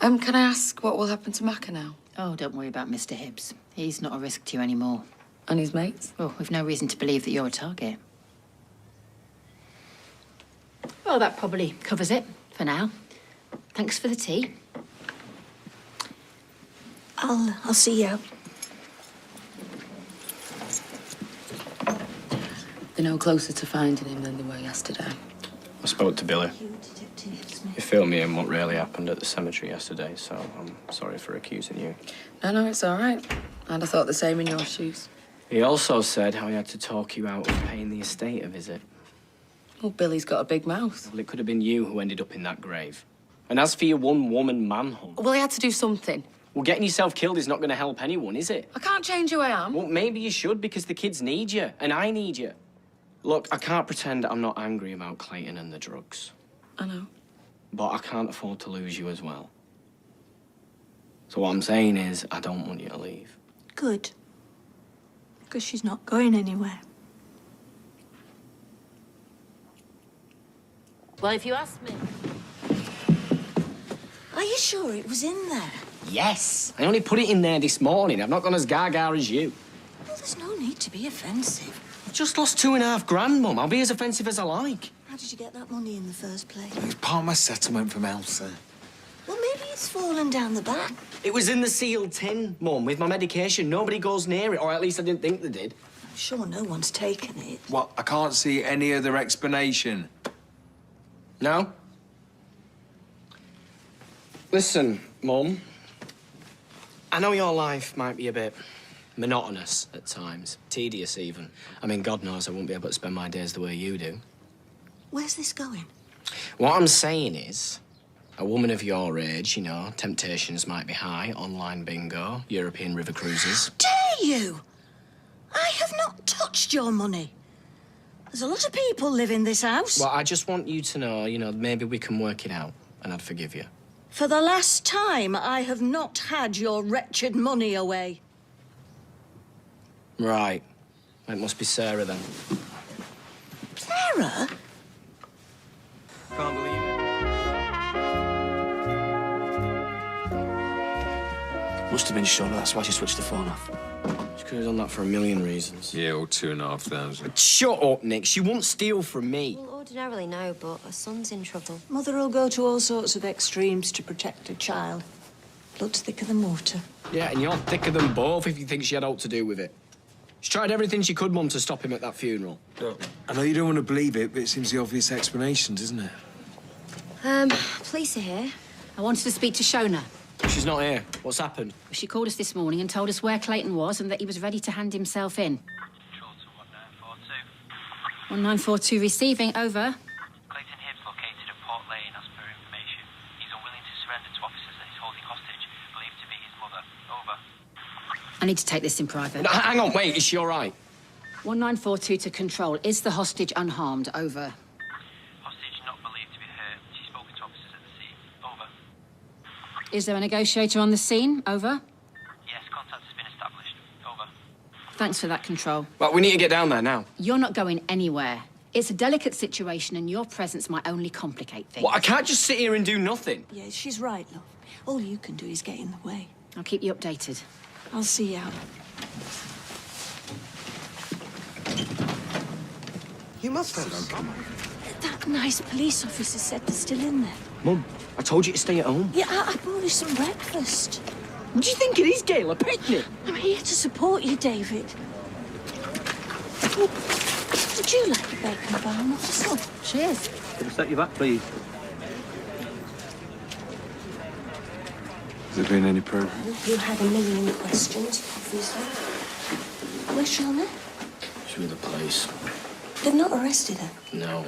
Can I ask what will happen to Macca now? Oh, don't worry about Mr. Hibbs. He's not a risk to you anymore. And his mates? Well, we've no reason to believe that you're a target. Well, that probably covers it for now. Thanks for the tea. I'll see you out. They're no closer to finding him than they were yesterday. I spoke to Billy. He filled me in what really happened at the cemetery yesterday, so I'm sorry for accusing you. No, it's all right. I'd have thought the same in your shoes. He also said how he had to talk you out of paying the estate a visit. Well, Billy's got a big mouth. Well, it could have been you who ended up in that grave. And as for your one-woman manhunt... Well, he had to do something. Well, getting yourself killed is not going to help anyone, is it? I can't change who I am. Well, maybe you should, because the kids need you, and I need you. Look, I can't pretend I'm not angry about Clayton and the drugs. I know. But I can't afford to lose you as well. So what I'm saying is, I don't want you to leave. Good. Because she's not going anywhere. Well, if you ask me... Are you sure it was in there? Yes. I only put it in there this morning. I've not gone as gaga as you. Well, there's no need to be offensive. I've just lost $2.5 Mum. I'll be as offensive as I like. How did you get that money in the first place? It's part of my settlement from Elsa. Well, maybe it's fallen down the back. It was in the sealed tin, Mum, with my medication. Nobody goes near it, or at least I didn't think they did. I'm sure no one's taken it. What? I can't see any other explanation. No? Listen, Mum. I know your life might be a bit monotonous at times, tedious even. I mean, God knows I won't be able to spend my days the way you do. Where's this going? What I'm saying is, a woman of your age, you know, temptations might be high, online bingo, European river cruises. Dare you? I have not touched your money. There's a lot of people live in this house. Well, I just want you to know, you know, maybe we can work it out, and I'd forgive you. For the last time, I have not had your wretched money away. Right. It must be Sarah, then. Sarah? Can't believe it. Must have been Shauna, that's why she switched the phone off. She could have done that for a million reasons. Yeah, or 2,500. Shut up, Nick. She won't steal from me. Well, ordinarily no, but her son's in trouble. Mother will go to all sorts of extremes to protect her child. Blood's thicker than water. Yeah, and you're thicker than both if you think she had aught to do with it. She tried everything she could, Mum, to stop him at that funeral. I know you don't want to believe it, but it seems the obvious explanation, doesn't it? Police are here. I wanted to speak to Shona. She's not here. What's happened? She called us this morning and told us where Clayton was and that he was ready to hand himself in. Control to 1942. 1942 receiving, over. Clayton Hibbs located at Port Lane as per information. He's unwilling to surrender to officers that he's holding hostage, believed to be his mother. Over. I need to take this in private. No, hang on, wait, is she all right? 1942 to control. Is the hostage unharmed? Over. Hostage not believed to be hurt. She's spoken to officers at the scene. Over. Is there a negotiator on the scene? Over. Yes, contact has been established. Over. Thanks for that, control. Well, we need to get down there now. You're not going anywhere. It's a delicate situation and your presence might only complicate things. Well, I can't just sit here and do nothing. Yeah, she's right, love. All you can do is get in the way. I'll keep you updated. I'll see you out. You must have some. That nice police officer said they're still in there. Mum, I told you to stay at home. Yeah, I brought you some breakfast. What do you think it is, Gail? A picnic? I'm here to support you, David. Oh, would you like a bacon bone, officer? Cheers. Can I set you back, please? Has there been any progress? You had a million questions, obviously. Where's Shona? She's with the police. They've not arrested her. No,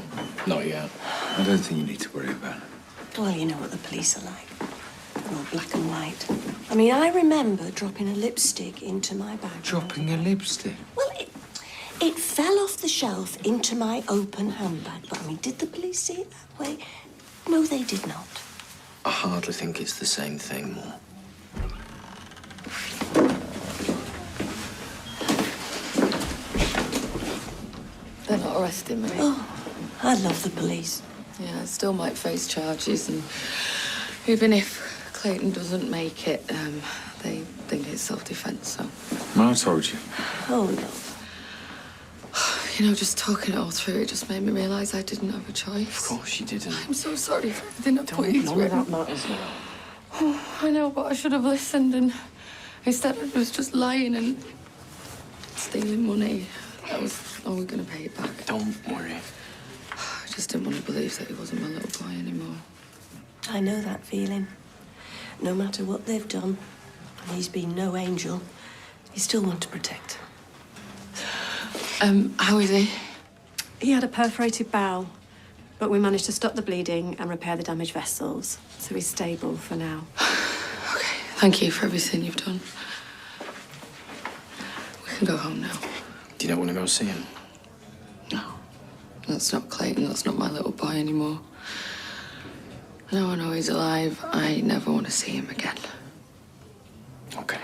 not yet. I don't think you need to worry about it. Well, you know what the police are like. They're all black and white. I mean, I remember dropping a lipstick into my bag. Dropping a lipstick? Well, it fell off the shelf into my open handbag. But, I mean, did the police see it that way? No, they did not. I hardly think it's the same thing, Mum. They're not arresting me. Oh, I love the police. Yeah, I still might face charges, and even if Clayton doesn't make it, they think it's self-defense, so... I told you. Oh, no. You know, just talking it all through, it just made me realise I didn't have a choice. Of course you didn't. I'm so sorry for everything I put you None through. of that matters now. Oh, I know, but I should have listened, and instead I was just lying and stealing money. That was always going to pay it back. Don't worry. I just didn't want to believe that he wasn't my little boy anymore. I know that feeling. No matter what they've done, and he's been no angel, you still want to protect him. How is he? He had a perforated bowel, but we managed to stop the bleeding and repair the damaged vessels, so he's stable for now. Okay, thank you for everything you've done. We can go home now. Do you not want to go see him? No. That's not Clayton, that's not my little boy anymore. Now I know he's alive, I never want to see him again. Okay.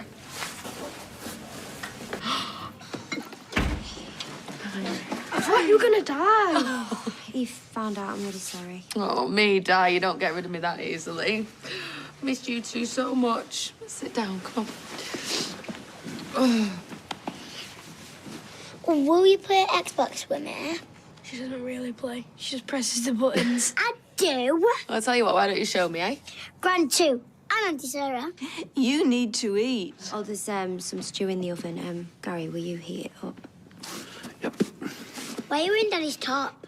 I thought you were gonna die. He found out. I'm really sorry. Oh, me die, you don't get rid of me that easily. Missed you two so much. Sit down, come on. Will you play Xbox with me? She doesn't really play. She just presses the buttons. I do. I'll tell you what, why don't you show me, eh? Grand 2. I'm Auntie Sarah. You need to eat. Oh, there's some stew in the oven. Gary, will you heat it up? Why are you in Daddy's top?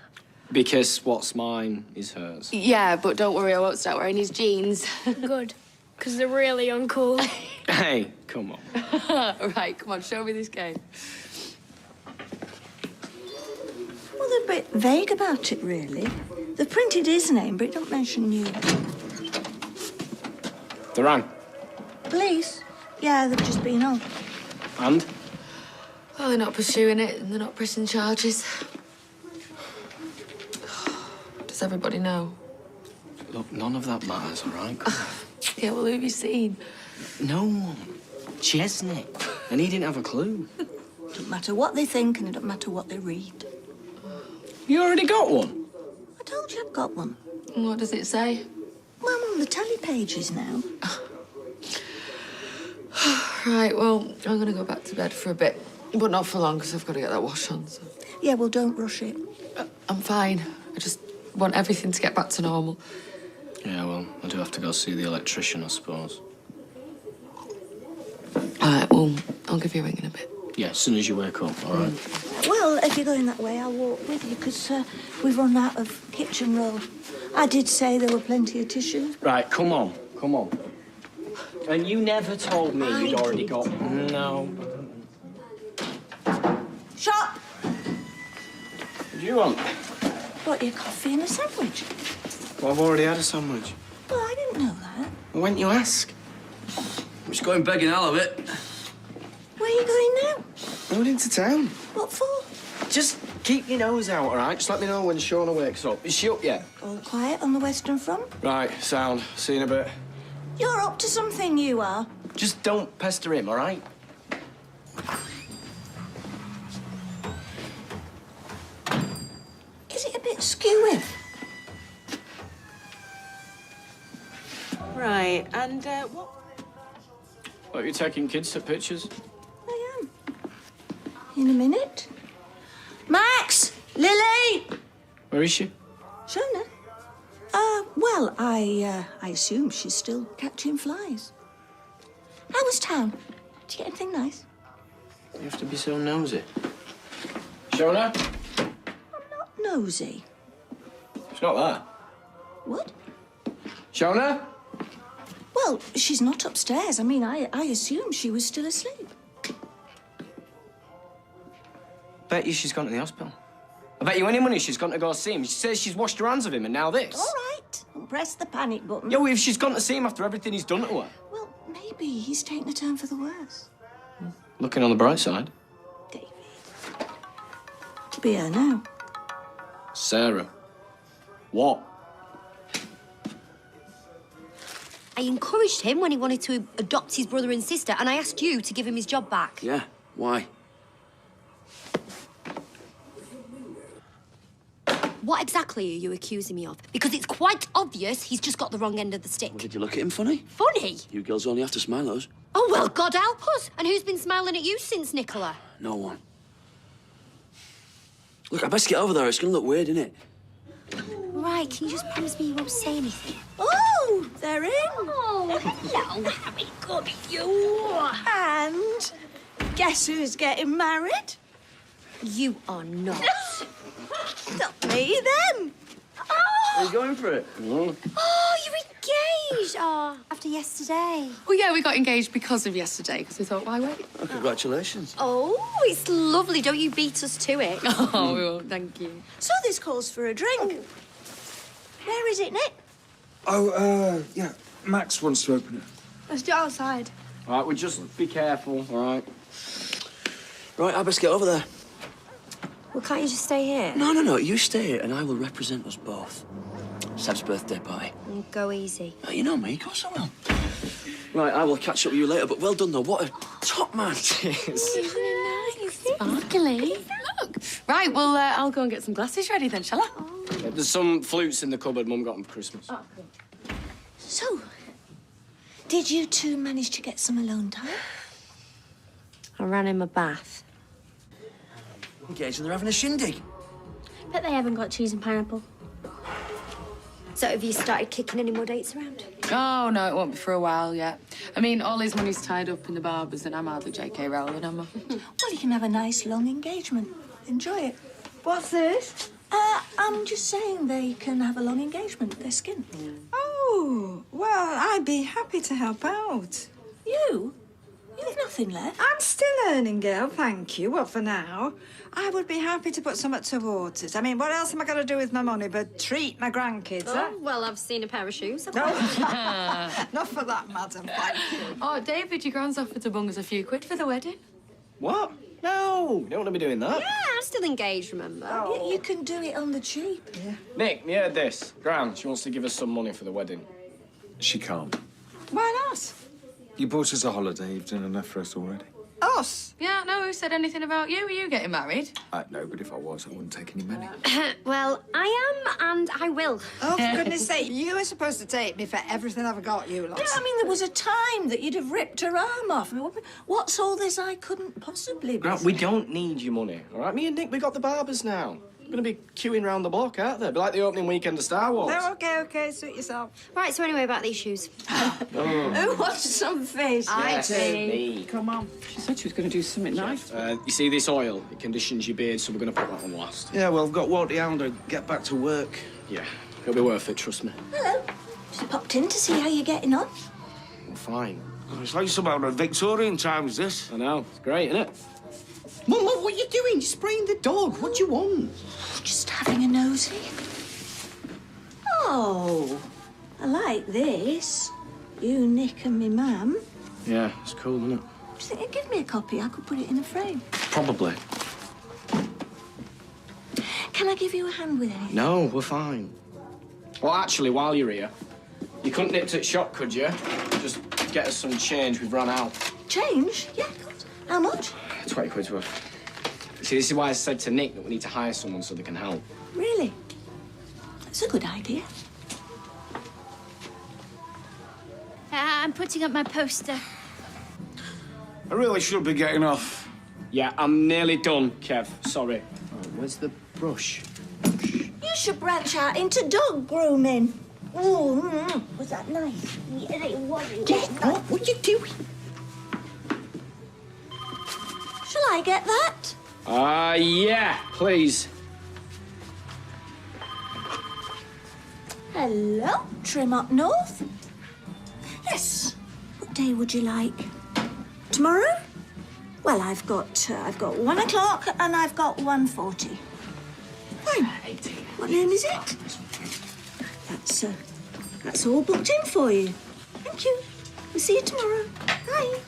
Because what's mine is hers. Yeah, but don't worry, I won't start wearing his jeans. Good, because they're really uncool. Hey, come on. Right, come on, show me this game. Well, they're a bit vague about it, really. They've printed his name, but it don't mention you. They rang. Police? Yeah, they've just been on. And? Well, they're not pursuing it and they're not pressing charges. Does everybody know? Look, none of that matters, all right? Yeah, well, who have you seen? No one. Chesney. And he didn't have a clue. Don't matter what they think and it don't matter what they read. You already got one? I told you I've got one. What does it say? Well, I'm on the telly pages now. Right, well, I'm going to go back to bed for a bit. But not for long, because I've got to get that wash on, so... Yeah, well, don't rush it. I'm fine. I just want everything to get back to normal. Yeah, well, I do have to go see the electrician, I suppose. All right, well, I'll give you a ring in a bit. Yeah, as soon as you wake up, all right? Well, if you're going that way, I'll walk with you, because we've run out of kitchen roll. I did say there were plenty of tissues. Right, come on. And you never told me you'd already got... No. Shop! What do you want? Got your coffee and a sandwich. Well, I've already had a sandwich. Well, I didn't know that. Why didn't you ask? I'm just going begging, I'll have it. Where are you going now? Going into town. What for? Just keep your nose out, all right? Just let me know when Shauna wakes up. Is she up yet? All quiet on the Western Front? Right, sound. See you in a bit. You're up to something, you are. Just don't pester him, all right? Is it a bit skewy? Right, and what? Are you taking kids to pictures? I am. In a minute. Max! Lily! Where is she? Shona? Well, I assume she's still catching flies. How was town? Did you get anything nice? You have to be so nosy. Shauna? Not nosy. She's not there. What? Shauna? Well, she's not upstairs. I mean, I assumed she was still asleep. Bet you she's gone to the hospital. I bet you any money she's gone to go see him. She says she's washed her hands of him, and now this. All right. Don't press the panic button. Yeah, well, if she's gone to see him after everything he's done to her. Well, maybe he's taken a turn for the worse. Looking on the bright side. To be her now. Sarah. What? I encouraged him when he wanted to adopt his brother and sister, and I asked you to give him his job back. Yeah, why? What exactly are you accusing me of? Because it's quite obvious he's just got the wrong end of the stick. Did you look at him funny? Funny? You girls only have to smile at us. Oh, well, God help us. And who's been smiling at you since, Nicola? No one. Look, I best get over there. It's going to look weird, innit? Right, can you just promise me you won't say anything? Oh, they're in. Oh, hello, Harry. Good you. And guess who's getting married? You are not. Not me, them. Are you going for it? Oh, you're engaged. Oh, after yesterday. Well, yeah, we got engaged because of yesterday, because we thought, why wait? Oh, congratulations. Oh, it's lovely. Don't you beat us to it. Oh, we won't, thank you. So this calls for a drink. Where is it, Nick? Oh, yeah. Max wants to open it. Let's do it outside. All right, well, just be careful, all right? Right, I best get over there. Well, can't you just stay here? No. You stay here and I will represent us both. Seb's birthday party. Go easy. Oh, you know me, of course I will. Right, I will catch up with you later, but well done, though. What a top man. Cheers. Sparkly. Look. Right, well, I'll go and get some glasses ready then, shall I? Yeah, there's some flutes in the cupboard Mum got them for Christmas. Oh, cool. So, did you two manage to get some alone time? I ran him a bath. Engaged and they're having a shindig. Bet they haven't got cheese and pineapple. So have you started kicking any more dates around? Oh, no, it won't be for a while yet. I mean, all his money's tied up in the barbers and I'm hardly J.K. Rowling, am I? Well, you can have a nice long engagement. Enjoy it. What's this? I'm just saying they can have a long engagement with their skin. Oh, well, I'd be happy to help out. You? You've nothing left. I'm still earning, Gail, thank you. Well, for now. I would be happy to put something towards it. I mean, what else am I going to do with my money but treat my grandkids, huh? Oh, well, I've seen a pair of shoes. No, not for that, madam, thank you. Oh, David, your grand's offered to bung us a few quid for the wedding. What? No, you don't want to be doing that. Yeah, I'm still engaged, remember? You can do it on the cheap. Yeah. Nick, you heard this. Gran, she wants to give us some money for the wedding. She can't. Why not? You bought us a holiday. You've done enough for us already. Us? Yeah, no, who said anything about you? Are you getting married? No, but if I was, I wouldn't take any money. Well, I am, and I will. Oh, for goodness sake, you were supposed to take me for everything I've got, you lot. Yeah, I mean, there was a time that you'd have ripped her arm off. I mean, what's all this I couldn't possibly be? Gran, we don't need your money, all right? Me and Nick, we got the barbers now. We're going to be queuing round the block, aren't they? Be like the opening weekend of Star Wars. No, okay, suit yourself. Right, so anyway, about these shoes. Who wants some fish? I do. Me. Come on. She said she was going to do something nice. You see this oil? It conditions your beard, so we're going to put that on last. Yeah, well, I've got Walty Hound to get back to work. Yeah. It'll be worth it, trust me. Hello. Just popped in to see how you're getting on. Well, fine. It's like some out of Victorian times, this. I know. It's great, isn't it? Mum, what are you doing? You're spraying the dog. What do you want? Just having a nosy. Oh, I like this. You, Nick, and me mum. Yeah, it's cool, isn't it? Do you think you'd give me a copy? I could put it in a frame. Probably. Can I give you a hand with anything? No, we're fine. Well, actually, while you're here, you couldn't nip to the shop, could you? Just get us some change. We've run out. Change? Yeah, of course. How much? 20 quid's worth. See, this is why I said to Nick that we need to hire someone so they can help. Really? That's a good idea. I'm putting up my poster. I really should be getting off. Yeah, I'm nearly done, Kev. Sorry. Oh, where's the brush? You should branch out into dog grooming. Oh, was that nice? Yeah, it was. What are you doing? Shall I get that? Yeah, please. Hello, trim up north. Yes. What day would you like? Tomorrow? Well, I've got 1 o'clock and I've got 1:40. Fine. 18. What name is it? That's all booked in for you. Thank you. We'll see you tomorrow. Bye.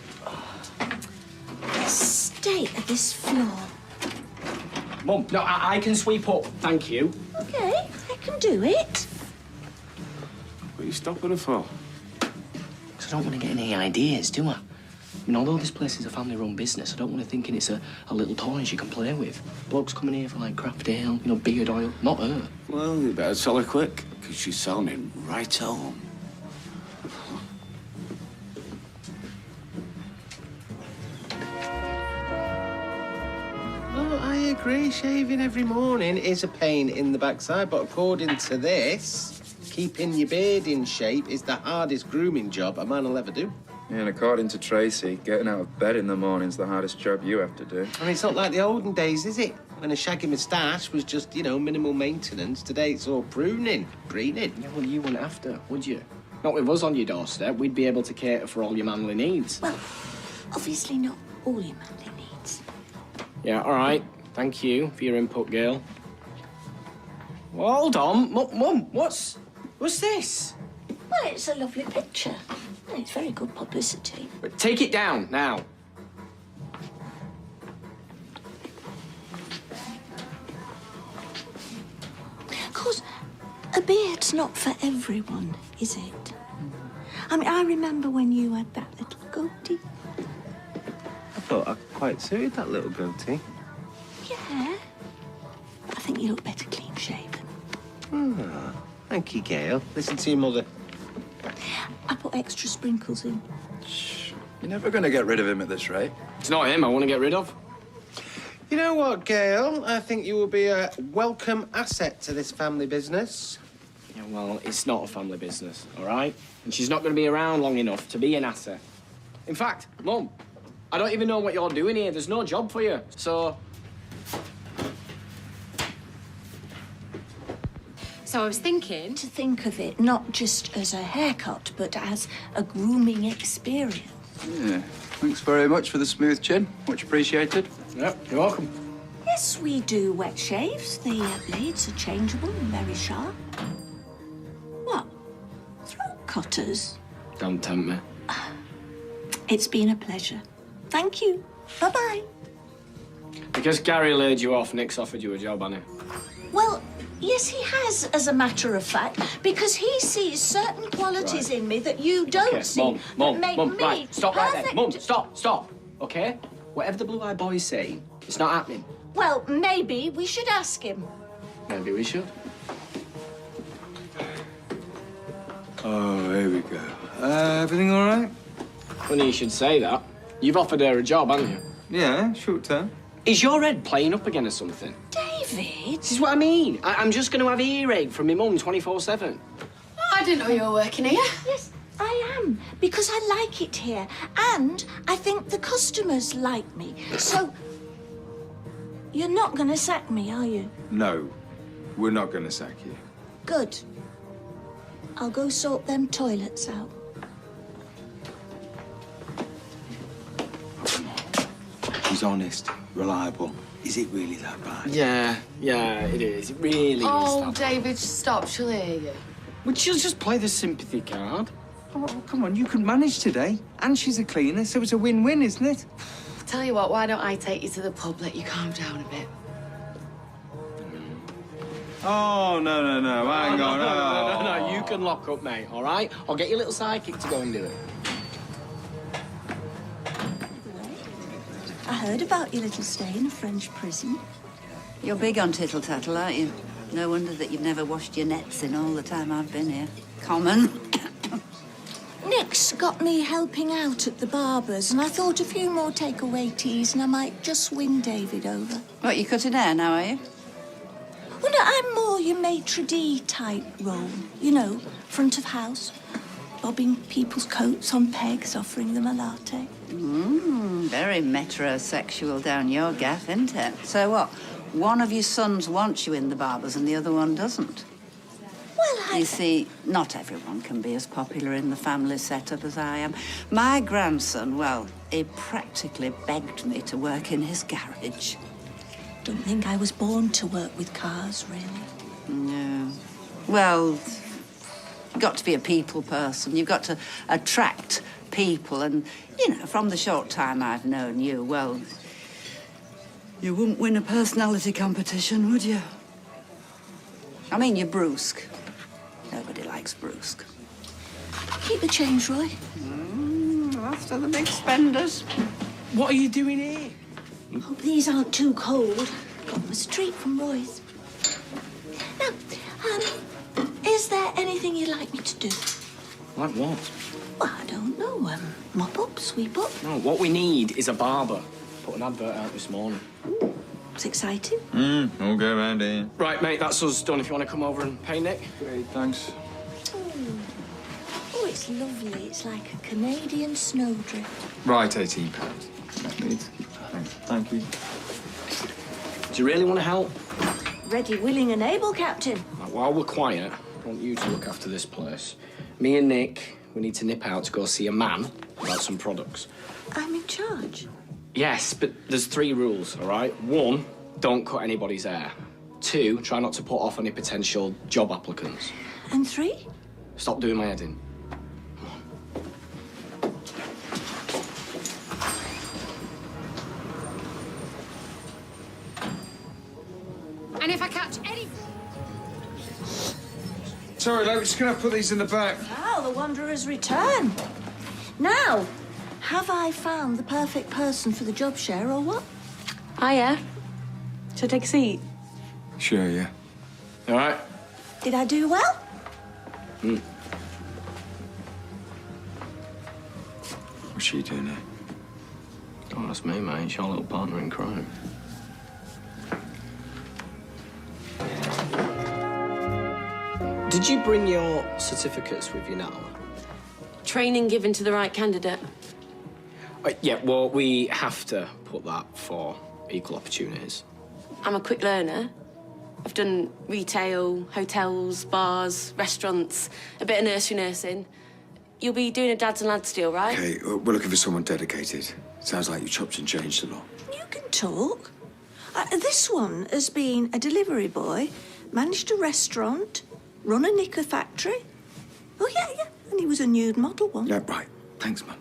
The state of this floor. Mum, no, I can sweep up. Thank you. Okay, I can do it. What are you stopping her for? Because I don't want to get any ideas, do I? I mean, although this place is a family-run business, I don't want her thinking it's a little toy she can play with. Blokes coming here for, like, craft ale, beard oil. Not her. Well, you better tell her quick, because she's selling it right home. Oh, I agree. Shaving every morning is a pain in the backside, but according to this, keeping your beard in shape is the hardest grooming job a man will ever do. Yeah, and according to Tracy, getting out of bed in the morning's the hardest job you have to do. I mean, it's not like the olden days, is it? When a shaggy moustache was just, minimal maintenance. Today it's all pruning, greening. Yeah, well, you wouldn't have to, would you? Not with us on your doorstep. We'd be able to cater for all your manly needs. Well, obviously not all your manly needs. Yeah, all right. Thank you for your input, Gail. Well, hold on. Mum, what's this? Well, it's a lovely picture. And it's very good publicity. But take it down, now. Of course, a beard's not for everyone, is it? I mean, I remember when you had that little goatee. I thought I quite suited that little goatee. Yeah. But I think you look better clean shaven. Ah, thank you, Gail. Listen to your mother. I put extra sprinkles in. You're never going to get rid of him at this rate. It's not him I want to get rid of. You know what, Gail? I think you will be a welcome asset to this family business. Yeah, well, it's not a family business, all right? And she's not going to be around long enough to be an asset. In fact, Mum, I don't even know what you're doing here. There's no job for you, so... So I was thinking... To think of it not just as a haircut, but as a grooming experience. Yeah. Thanks very much for the smooth chin. Much appreciated. Yep, you're welcome. Yes, we do wet shaves. The blades are changeable and very sharp. What? Throat cutters? Don't tempt me. It's been a pleasure. Thank you. Bye-bye. Because Gary laid you off, Nick's offered you a job, hasn't he? Well, yes, he has, as a matter of fact, because he sees certain qualities in me that you don't see that make me right, stop right there. perfect. Mum, stop, okay? Whatever the blue-eyed boy's saying, it's not happening. Well, maybe we should ask him. Maybe we should. Oh, here we go. Everything all right? Funny you should say that. You've offered her a job, haven't you? Yeah, short term. Is your head playing up again or something? David? This is what I mean. I'm just going to have earache from my mum 24/7. I didn't know you were working here. Yes, I am, because I like it here, and I think the customers like me. So, you're not going to sack me, are you? No, we're not going to sack you. Good, I'll go sort them toilets out. She's honest, reliable. Is it really that bad? Yeah, it is. It really is. Oh, that David, stop. She'll hear you. Would she'll just play the sympathy card? Oh, come on, you can manage today. And she's a cleaner, so it's a win-win, isn't it? Tell you what, why don't I take you to the pub, let you calm down a bit? Oh, no, hang on. No, you can lock up, mate, all right? I'll get your little sidekick to go and do it. I heard about your little stay in a French prison. You're big on tittle-tattle, aren't you? No wonder that you've never washed your nets in all the time I've been here. Common. Nick's got me helping out at the barber's, and I thought a few more takeaway teas and I might just win David over. What, you cutting hair now, are you? Well, no, I'm more your maitre d' type role. You know, front of house, bobbing people's coats on pegs, offering them a latte. Very metrosexual down your gaff, isn't it? So what? One of your sons wants you in the barber's and the other one doesn't? Well, You see, not everyone can be as popular in the family setup as I am. My grandson, well, he practically begged me to work in his garage. Don't think I was born to work with cars, really. No. Well, you've got to be a people person. You've got to attract people. And, you know, from the short time I've known you, well, you wouldn't win a personality competition, would you? I mean, you're brusque. Nobody likes brusque. Keep the change, Roy. After the big spenders. What are you doing here? Hope these aren't too cold. Got them as a treat from Roy's. Now, is there anything you'd like me to do? Like what? Well, I don't know. Mop up, sweep up. No, what we need is a barber. Put an advert out this morning. It's exciting. We'll go round here. Right, mate, that's us done. If you want to come over and pay Nick. Great, thanks. Oh, it's lovely. It's like a Canadian snowdrift. Right, £18. Please. Thank you. Do you really want to help? Ready, willing, and able, Captain. Right, while we're quiet, I want you to look after this place. Me and Nick, we need to nip out to go see a man about some products. I'm in charge. Yes, but there's 3 rules, all right? 1, don't cut anybody's hair. 2, try not to put off any potential job applicants. And 3? Stop doing my head in. And if I catch any... Sorry, love, we're just going to put these in the back. Oh, the Wanderer's return. Now, have I found the perfect person for the job share or what? Hiya. Shall I take a seat? Sure, yeah. All right? Did I do well? What's she doing here? Oh, that's me, mate. It's your little partner in crime. Did you bring your certificates with you now? Training given to the right candidate. Yeah, well, we have to put that for equal opportunities. I'm a quick learner. I've done retail, hotels, bars, restaurants, a bit of nursery nursing. You'll be doing a dads and lads deal, right? Okay, we're looking for someone dedicated. Sounds like you chopped and changed a lot. You can talk. This one has been a delivery boy, managed a restaurant, run a knicker factory. Oh, yeah. And he was a nude model once. Yeah, right. Thanks, Mum.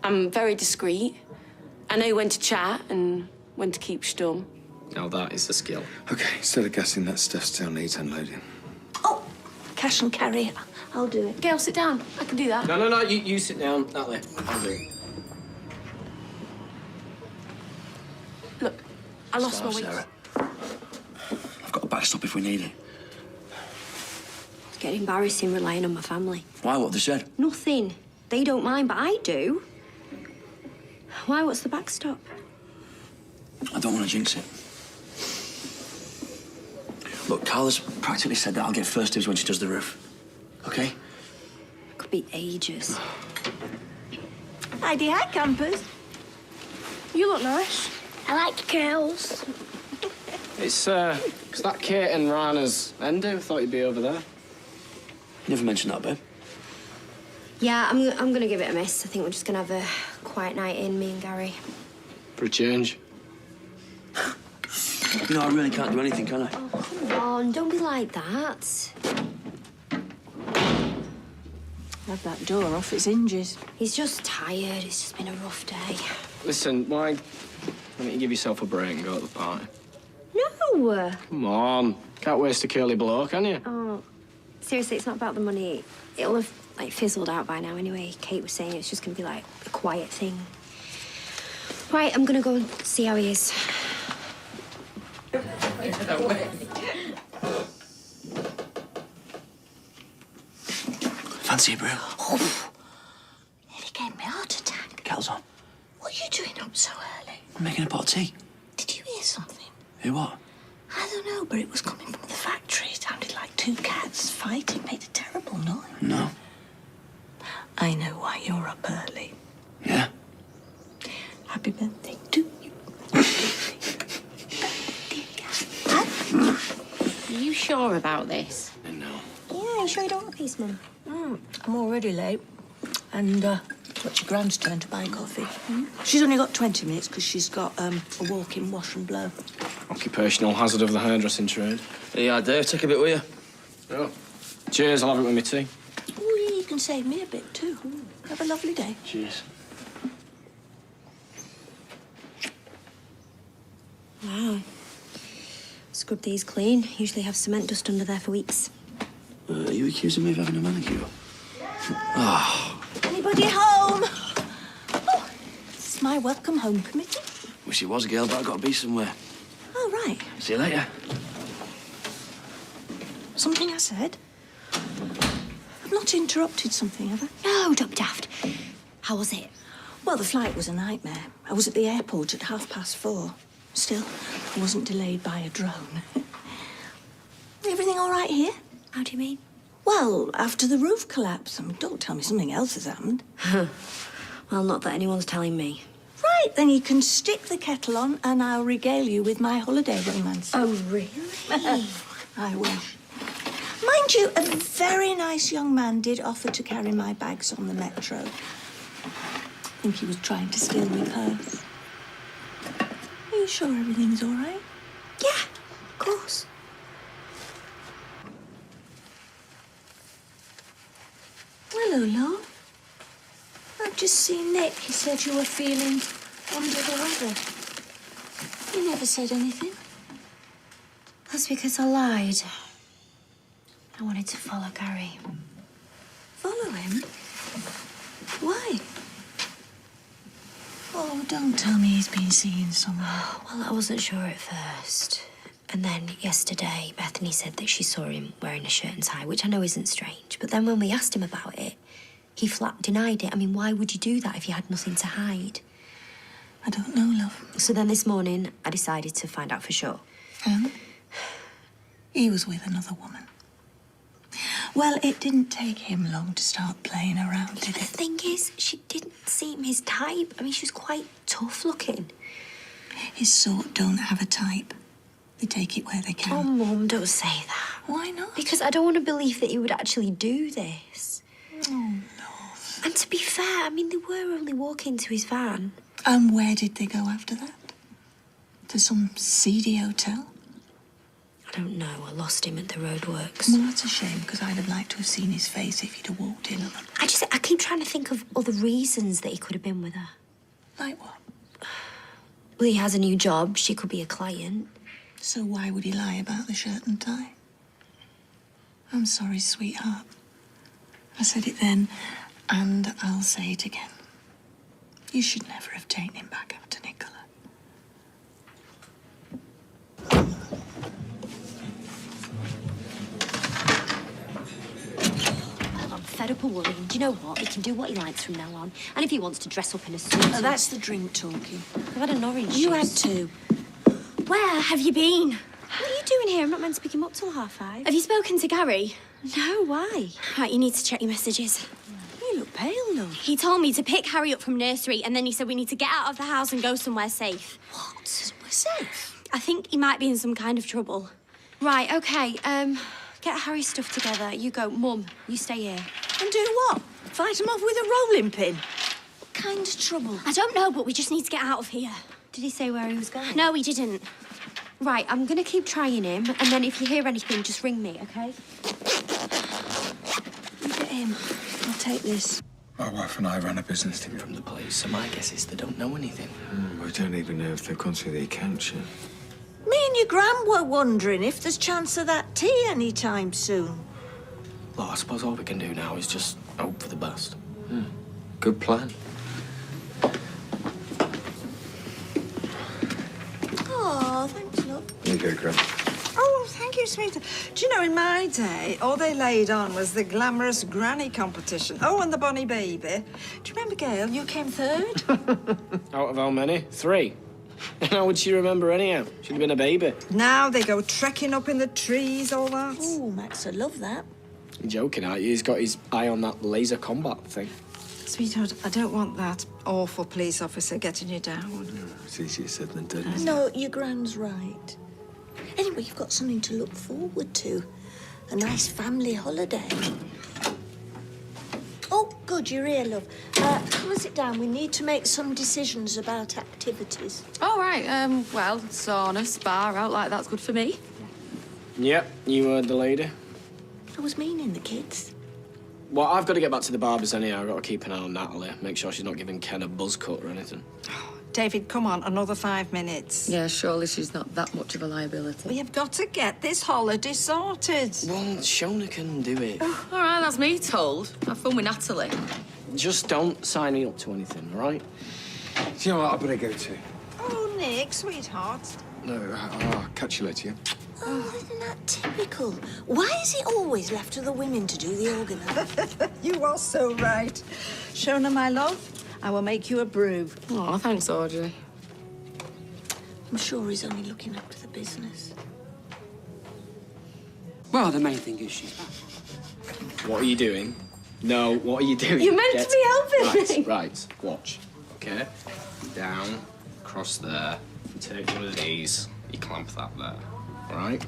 I'm very discreet. I know when to chat and when to keep stum. Now that is a skill. Okay, instead of guessing, that stuff still needs unloading. Oh, cash and carry. I'll do it. Gail, sit down. I can do that. No, you sit down, Natalie. I'll do it. Look, I lost my Stop, wig. Sarah. I've got a backstop if we need it. It's getting embarrassing relying on my family. Why? What they said? Nothing. They don't mind, but I do. Why? What's the backstop? I don't want to jinx it. Look, Carla's practically said that I'll get first dibs when she does the roof. Okay? It could be ages. Hi, campers. You look nice. I like girls. It's that Kate and Rana's endo. Thought you'd be over there. Never mentioned that, babe. Yeah, I'm gonna give it a miss. I think we're just gonna have a quiet night in, me and Gary. For a change. You know, I really can't do anything, can I? Oh, come on, don't be like that. Have that door off its hinges. He's just tired. It's just been a rough day. Listen, why don't you give yourself a break and go to the party? No! Come on. Can't waste a curly blow, can you? Oh, seriously, it's not about the money. It'll have, like, fizzled out by now anyway. Kate was saying it's just gonna be, like, a quiet thing. Right, I'm gonna go and see how he is. Fancy a brew? Oh, nearly gave me a heart attack. Kettle's on. What are you doing up so early? I'm making a pot of tea. Did you hear something? Hear what? I don't know, but it was coming from the factory. It sounded like two cats fighting. Made a terrible noise. No. I know why you're up early. Yeah? Happy birthday to you. Are you sure about this? No. Yeah, you sure you don't want a piece, Mum? I'm already late. And it's your Grand's turn to buy coffee. She's only got 20 minutes because she's got a walk-in wash and blow. Occupational hazard of the hairdressing trade. Yeah, Dave, take a bit with you. Oh. Cheers, I'll have it with me tea. Oh, yeah, you can save me a bit too. Have a lovely day. Cheers. Wow. Scrub these clean. Usually have cement dust under there for weeks. Are you accusing me of having a manicure? Oh, Anybody home? Oh, this is my welcome home committee. wish it was, Gail, but I've got to be somewhere. Oh, right. See you later. Something I said? I've not interrupted something, have I? No, don't be daft. How was it? Well, the flight was a nightmare. I was at the airport at 4:30. Still, I wasn't delayed by a drone. Everything all right here? How do you mean? Well, after the roof collapse. Don't tell me something else has happened. Well, not that anyone's telling me. Right, then you can stick the kettle on and I'll regale you with my holiday romance. Oh, really? I wish. Mind you, a very nice young man did offer to carry my bags on the metro. I think he was trying to steal my purse. Are you sure everything's all right? Yeah, of course. Hello, love. I've just seen Nick. He said you were feeling under the weather. You never said anything. That's because I lied. I wanted to follow Gary. Follow him? Why? Oh, don't tell me he's been seeing someone. Well, I wasn't sure at first. And then yesterday, Bethany said that she saw him wearing a shirt and tie, which I know isn't strange. But then when we asked him about it, he flat denied it. I mean, why would you do that if you had nothing to hide? I don't know, love. So then this morning, I decided to find out for sure. He was with another woman. Well, it didn't take him long to start playing around, did The it? thing is, she didn't seem his type. I mean, she was quite tough looking. His sort don't have a type. They take it where they can. Oh, Mum, don't say that. Why not? Because I don't want to believe that he would actually do this. Oh, love. And to be fair, I mean, they were only walking to his van. And where did they go after that? To some seedy hotel? I don't know. I lost him at the roadworks. Well, that's a shame, because I'd have liked to have seen his face if he'd have walked in on them. I keep trying to think of other reasons that he could have been with her. Like what? Well, he has a new job. She could be a client. So why would he lie about the shirt and tie? I'm sorry, sweetheart. I said it then, and I'll say it again. You should never have taken him back after Nicola. I'm fed up of worrying. Do you know what? He can do what he likes from now on. And if he wants to dress up in a suit... Oh, that's the drink talking. I've had an orange You juice. had two. Where have you been? What are you doing here? I'm not meant to pick him up till 5:30. Have you spoken to Gary? No, why? Right, you need to check your messages. You look pale, love. He told me to pick Harry up from nursery, and then he said we need to get out of the house and go somewhere safe. What? We're safe. I think he might be in some kind of trouble. Right, okay. Get Harry's stuff together. You go. Mum, you stay here. And do what? Fight him off with a rolling pin? What kind of trouble? I don't know, but we just need to get out of here. Did he say where he was going? No, he didn't. Right, I'm going to keep trying him, and then if you hear anything, just ring me, OK? Look at him. I'll take this. My wife and I ran a business together. From the police, so my guess is they don't know anything. We don't even know if they've gone through the accounts yet. Me and your gran were wondering if there's chance of that tea any time soon. Look, I suppose all we can do now is just hope for the best. Good plan. Oh, thanks, love. Here you go, Gran. Oh, thank you, sweetheart. Do you know, in my day, all they laid on was the glamorous granny competition. Oh, and the bonny baby. Do you remember, Gail? You came third. Out of how many? 3. And how would she remember anyhow? She'd have been a baby. Now they go trekking up in the trees, all that. Oh, Max, I love that. You're joking, aren't you? He's got his eye on that laser combat thing. Sweetheart, I don't want that awful police officer getting you down. It's easier said than done, isn't No, your gran's right. Anyway, you've got something to look forward to. A nice family holiday. Oh, good, you're here, love. Come and sit down. We need to make some decisions about activities. All right, well, sauna, spa, out like that's good for me. Yep, you heard the lady. I was meaning the kids. Well, I've got to get back to the barbers anyhow. I've got to keep an eye on Natalie. Make sure she's not giving Ken a buzz cut or anything. David, come on, another 5 minutes. Yeah, surely she's not that much of a liability. We have got to get this holiday sorted. Well, Shona can do it. All right, that's me told. Have fun with Natalie. Just don't sign me up to anything, all right? Do you know what? I better go too. Oh, Nick, sweetheart. No, I'll catch you later, yeah? Oh, isn't that typical? Why is it always left to the women to do the organising? You are so right. Shona, my love, I will make you a brew. Oh, thanks, Audrey. I'm sure he's only looking after the business. Well, the main thing is she's back. What are you doing? No, what are you doing? You're meant to be helping me. Right, watch. Okay? Down, across there, take one of these, you clamp that there, all right?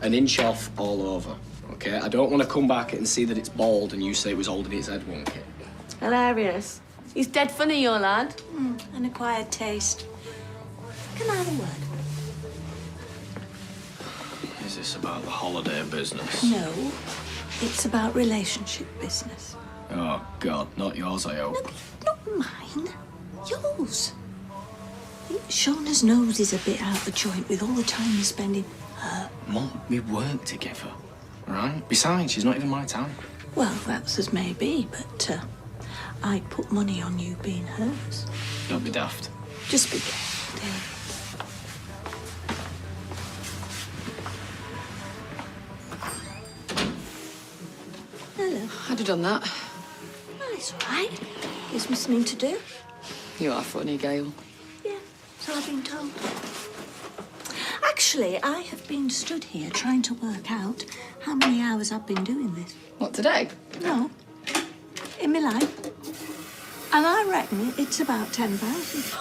An inch off all over, okay? I don't want to come back and see that it's bald and you say it was holding its head wonky. Hilarious. He's dead funny, your lad. An acquired taste. Can I have a word? Is this about the holiday business? No, it's about relationship business. Oh, God, not yours, I hope. Not mine. Yours. Shauna's nose is a bit out of joint with all the time you're spending her. Mum, we work together, all right? Besides, she's not even my type. Well, that's as may be, but I'd put money on you being hers. Don't be daft. Just be careful, Dave. Hello. I'd have done that. Nice, right? Gives me something to do. You are funny, Gail. Yeah, so I've been told. Actually, I have been stood here trying to work out how many hours I've been doing this. What, today? No, in my life. And I reckon it's about 10,000.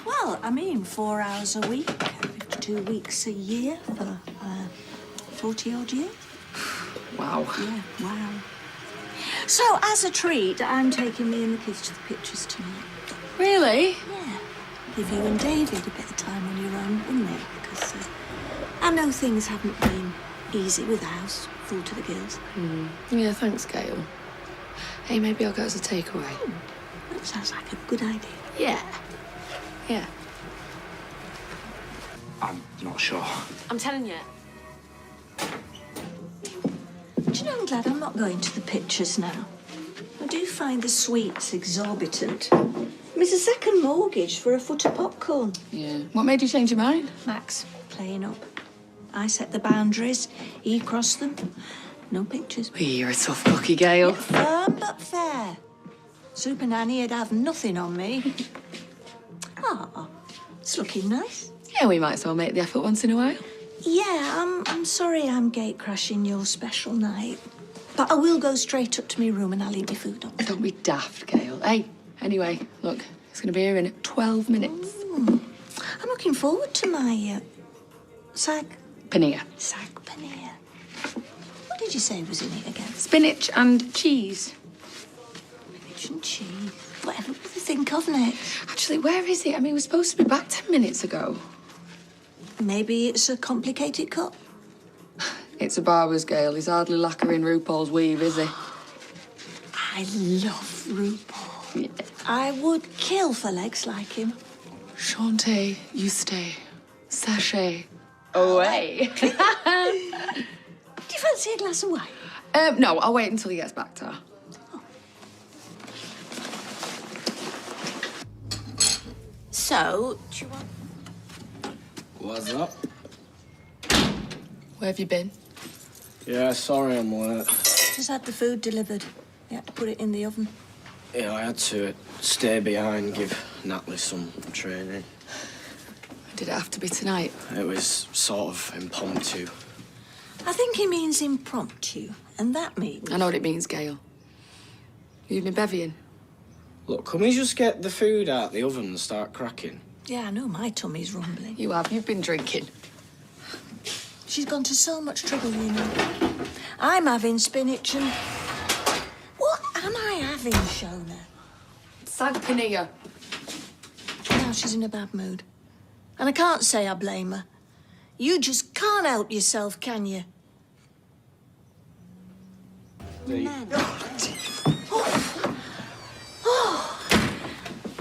Well, I mean, 4 hours a week, 52 weeks a year for 40-odd years. Wow. Yeah, wow. So, as a treat, I'm taking me and the kids to the pictures tonight. Really? Yeah. Give you and David a bit of time on your own, wouldn't it? Because I know things haven't been easy with the house full to the gills. Yeah, thanks, Gail. Hey, maybe I'll go as a takeaway. That sounds like a good idea. Yeah. Yeah. I'm not sure. I'm telling you. Do you know, I'm glad I'm not going to the pictures now. I do find the sweets exorbitant. It's a second mortgage for a foot of popcorn. Yeah. What made you change your mind? Max, playing up. I set the boundaries, he crossed them. No pictures. You're a tough cookie, Gail. Firm but fair. Super Nanny would have nothing on me. Ah, it's looking nice. Yeah, we might as well make the effort once in a while. Yeah, I'm sorry I'm gate crashing your special night. But I will go straight up to my room and I'll eat my food up. Don't be daft, Gail. Hey, anyway, look, it's going to be here in 12 minutes. I'm looking forward to my sag paneer. Sag paneer. did you say was in it again? Spinach and cheese. Spinach and cheese. Whatever will they think of it? Actually, where is he? I mean, he was supposed to be back 10 minutes ago. Maybe it's a complicated cut. It's a barber's, Gail. He's hardly lacquering RuPaul's weave, is he? I love RuPaul. Yeah. I would kill for legs like him. Chantez, you stay. Sachet. Away. Do you fancy a glass of wine? No, I'll wait until he gets back to her. So, do you want... What's up? Where have you been? Yeah, sorry I'm late. Just had the food delivered. You had to put it in the oven. Yeah, I had to stay behind, give Natalie some training. Did it have to be tonight? It was sort of impromptu. I think he means impromptu, and that means... I know what it means, Gail. You've been bevying. Look, can we just get the food out the oven and start cracking? Yeah, I know my tummy's rumbling. You have. You've been drinking. She's gone to so much trouble, you know. I'm having spinach and... What am I having, Shona? Sag paneer. Now she's in a bad mood. And I can't say I blame her. You just can't help yourself, can you? Oh,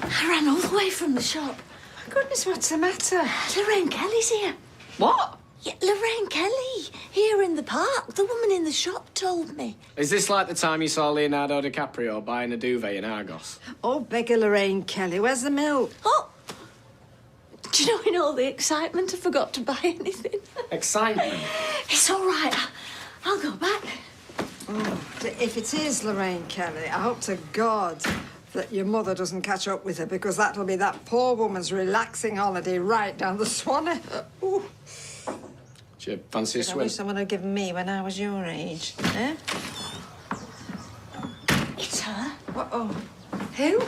I ran all the way from the shop. My goodness, what's the matter? Lorraine Kelly's here. What? Yeah, Lorraine Kelly, here in the park. The woman in the shop told me. Is this like the time you saw Leonardo DiCaprio buying a duvet in Argos? Oh, beggar Lorraine Kelly, where's the milk? Oh! Do you know, in all the excitement, I forgot to buy anything. Excitement? It's all right. I'll go back. Oh, if it is Lorraine Kelly, I hope to God that your mother doesn't catch up with her, because that'll be that poor woman's relaxing holiday right down the Swanee. Ooh. Do you fancy a I swim? wish someone had given me when I was your age. Eh? It's her. Uh-oh. Who?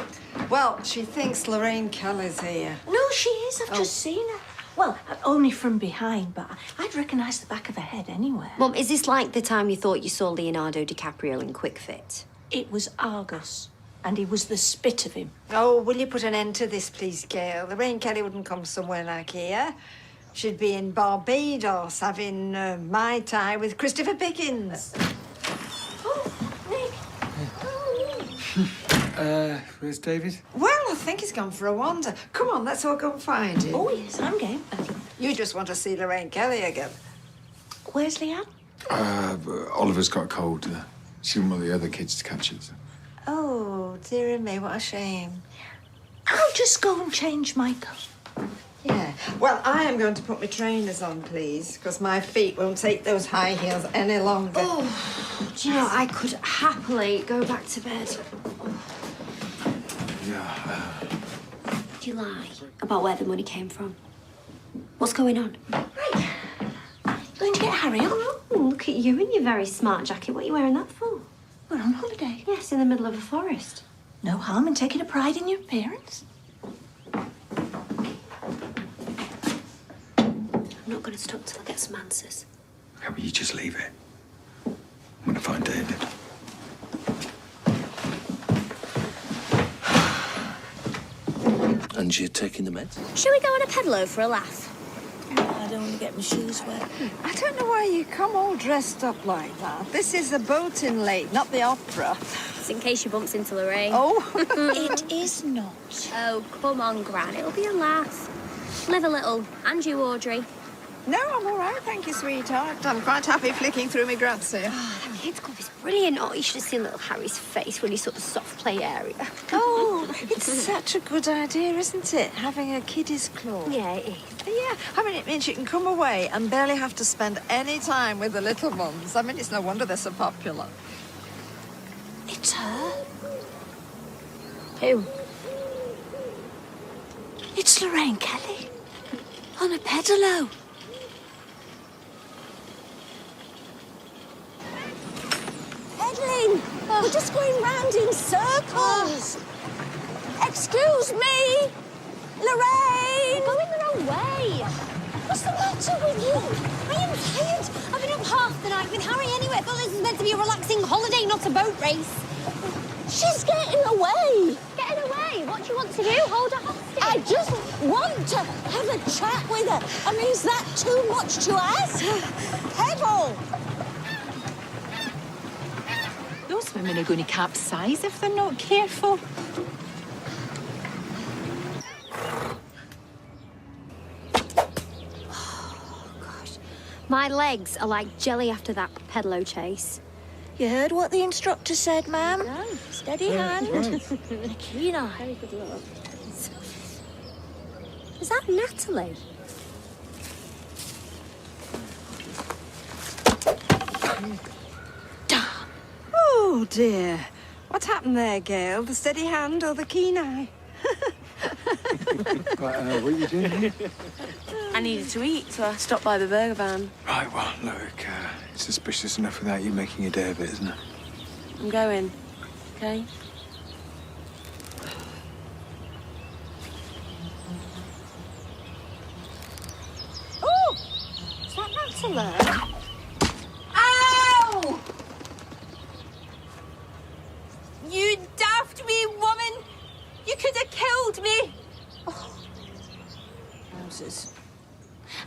Well, she thinks Lorraine Kelly's here. No, she is. I've just seen her. Well, only from behind, but I'd recognise the back of her head anywhere. Mum, is this like the time you thought you saw Leonardo DiCaprio in Quick Fit? It was Argos, and he was the spit of him. Oh, will you put an end to this, please, Gail? Lorraine Kelly wouldn't come somewhere like here. She'd be in Barbados having Mai Tai with Christopher Pickens. Oh, Nick. Where's David? Well, I think he's gone for a wander. Come on, let's all go and find him. Oh, yes, I'm game. You just want to see Lorraine Kelly again. Where's Leanne? Oliver's got a cold. She didn't want the other kids to catch it. Oh, dear me, what a shame. I'll just go and change my coat. Yeah. Well, I am going to put my trainers on, please, because my feet won't take those high heels any longer. Oh, do you know, I could happily go back to bed. Yeah. Do you lie about where the money came from? What's going on? Right. Going to get Harry on? Oh, look at you in your very smart jacket. What are you wearing that for? We're on holiday. Yes, in the middle of a forest. No harm in taking a pride in your appearance. I'm not going to stop till I get some answers. Okay, well, you just leave it. I'm gonna find David. And you're taking the meds? Shall we go on a pedalo for a laugh? I don't want to get my shoes wet. I don't know why you come all dressed up like that. This is the boating lake, not the opera. It's in case she bumps into Lorraine. Oh. It is not. Oh, come on, Gran. It'll be a laugh. Live a little. And you, Audrey. No, I'm all right, thank you, sweetheart. I'm quite happy flicking through my grazia. The kids' club is brilliant. Oh, you should have seen little Harry's face when he saw the soft play area. Oh, it's such a good idea, isn't it? Having a kiddies club. Yeah, it is. Yeah, I mean, it means you can come away and barely have to spend any time with the little ones. I mean, it's no wonder they're so popular. It's her. Who? It's Lorraine Kelly. On a pedalo. Evelyn, we're just going round in circles. Excuse me, Lorraine. We're going the wrong way. What's the matter with you? I am tired. I've been up half the night with Harry anyway. I thought this was meant to be a relaxing holiday, not a boat race. She's getting away. Getting away? What do you want to do? Hold her hostage? I just want to have a chat with her. I mean, is that too much to ask? Pebble! Those women are going to capsize if they're not careful. My legs are like jelly after that pedalo chase. You heard what the instructor said, ma'am? No. Steady hand. A keen eye. Very good look. Is that Natalie? Oh, dear. What happened there, Gail? The steady hand or the keen eye? What are you doing here? I needed to eat, so I stopped by the burger van. Right, well, look, it's suspicious enough without you making a day of it, isn't it? I'm going, okay? Oh! Is that Natalie? Ow! You daft wee woman! You could have killed me! Wowzers.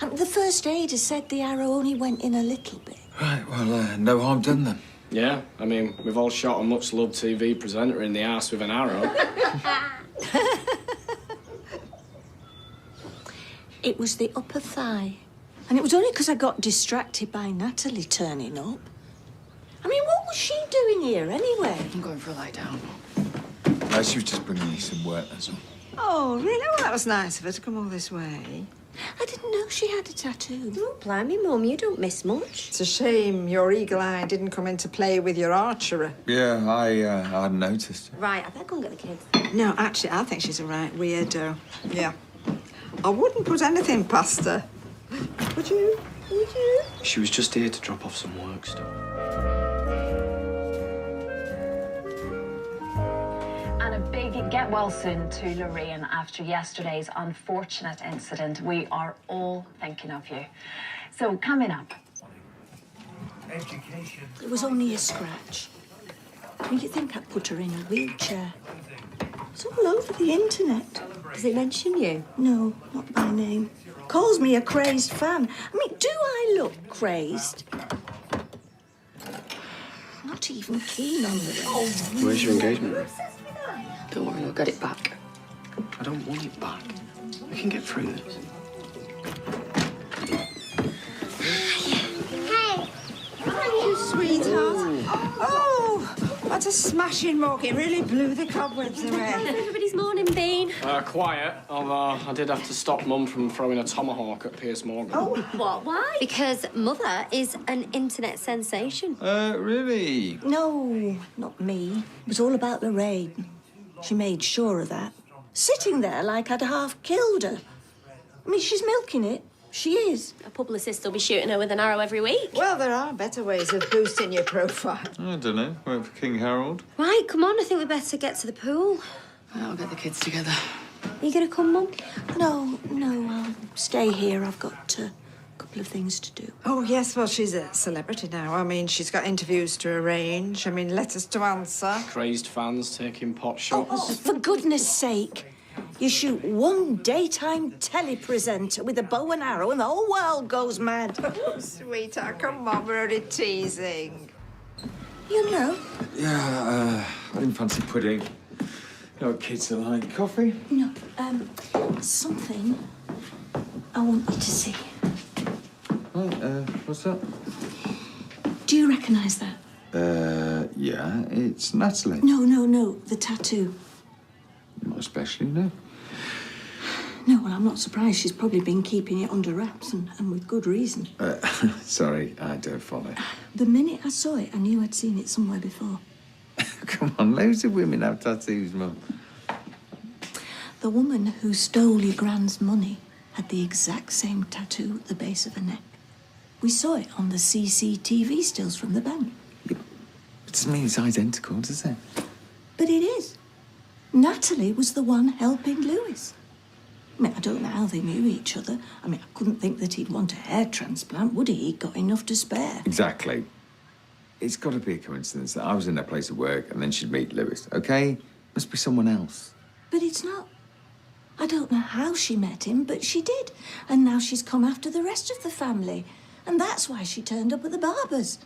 The first aider said the arrow only went in a little bit. Right, well, no harm done then. Yeah, I mean, we've all shot a much-loved TV presenter in the ass with an arrow. It was the upper thigh. And it was only because I got distracted by Natalie turning up. I mean, what was she doing here anyway? I'm going for a lie down. She was just bringing you some work, that's all. Oh, really? Well, that was nice of her to come all this way. I didn't know she had a tattoo. Oh, blimey, Mum, you don't miss much. It's a shame your eagle eye didn't come into play with your archery. Yeah, I hadn't noticed. Right, I better go and get the kids. No, actually, I think she's a right weirdo. Yeah. I wouldn't put anything past her. Would you? Would you? She was just here to drop off some work stuff. And a big get well soon to Lorraine after yesterday's unfortunate incident. We are all thinking of you. So, coming up. It was only a scratch. I mean, you think I'd put her in a wheelchair? It's all over the internet. Does it mention you? No, not by name. Calls me a crazed fan. I mean, do I look crazed? Not even keen on the Where's your engagement ring? Don't worry, I'll get it back. I don't want it back. We can get through this. Hey! You sweetheart. Oh, what a smashing mug. It really blew the cobwebs away. How's everybody's morning been? Quiet, although I did have to stop Mum from throwing a tomahawk at Piers Morgan. Oh, what? Why? Because Mother is an internet sensation. Really? No, not me. It was all about Lorraine. She made sure of that. Sitting there like I'd half killed her. I mean, she's milking it. She is. A publicist will be shooting her with an arrow every week. Well, there are better ways of boosting your profile. I don't know. Wait for King Harold. Right, come on, I think we better get to the pool. I'll get the kids together. Are you going to come, Mum? No, I'll stay here. I've got a couple of things to do. Oh, yes, well, she's a celebrity now. I mean, she's got interviews to arrange. I mean, letters to answer. Crazed fans taking pot shots. Oh, for goodness sake. You shoot one daytime telepresenter with a bow and arrow and the whole world goes mad. Oh, sweetheart, come on, we're only teasing. You know? Yeah, I didn't fancy pudding. You know what kids are like. Coffee? No, something I want you to see. Right, what's that? Do you recognise that? Yeah, it's Natalie. No, the tattoo. Not especially, no. No, well, I'm not surprised. She's probably been keeping it under wraps and with good reason. Sorry, I don't follow. The minute I saw it, I knew I'd seen it somewhere before. Come on, loads of women have tattoos, Mum. The woman who stole your grand's money had the exact same tattoo at the base of her neck. We saw it on the CCTV stills from the bank. It doesn't mean it's identical, does it? But it is. Natalie was the one helping Lewis. I mean, I don't know how they knew each other. I mean, I couldn't think that he'd want a hair transplant, would he? He'd got enough to spare. Exactly. It's got to be a coincidence that I was in that place of work and then she'd meet Lewis, okay? Must be someone else. But it's not. I don't know how she met him, but she did. And now she's come after the rest of the family. And that's why she turned up at the barber's.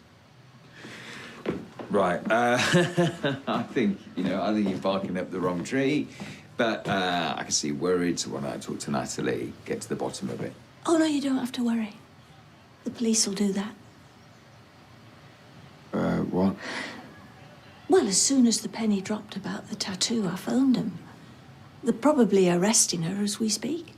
Right, I think you're barking up the wrong tree. But I can see worried, so why don't I talk to Natalie, get to the bottom of it? Oh, no, you don't have to worry. The police will do that. What? Well, as soon as the penny dropped about the tattoo, I phoned them. They're probably arresting her as we speak.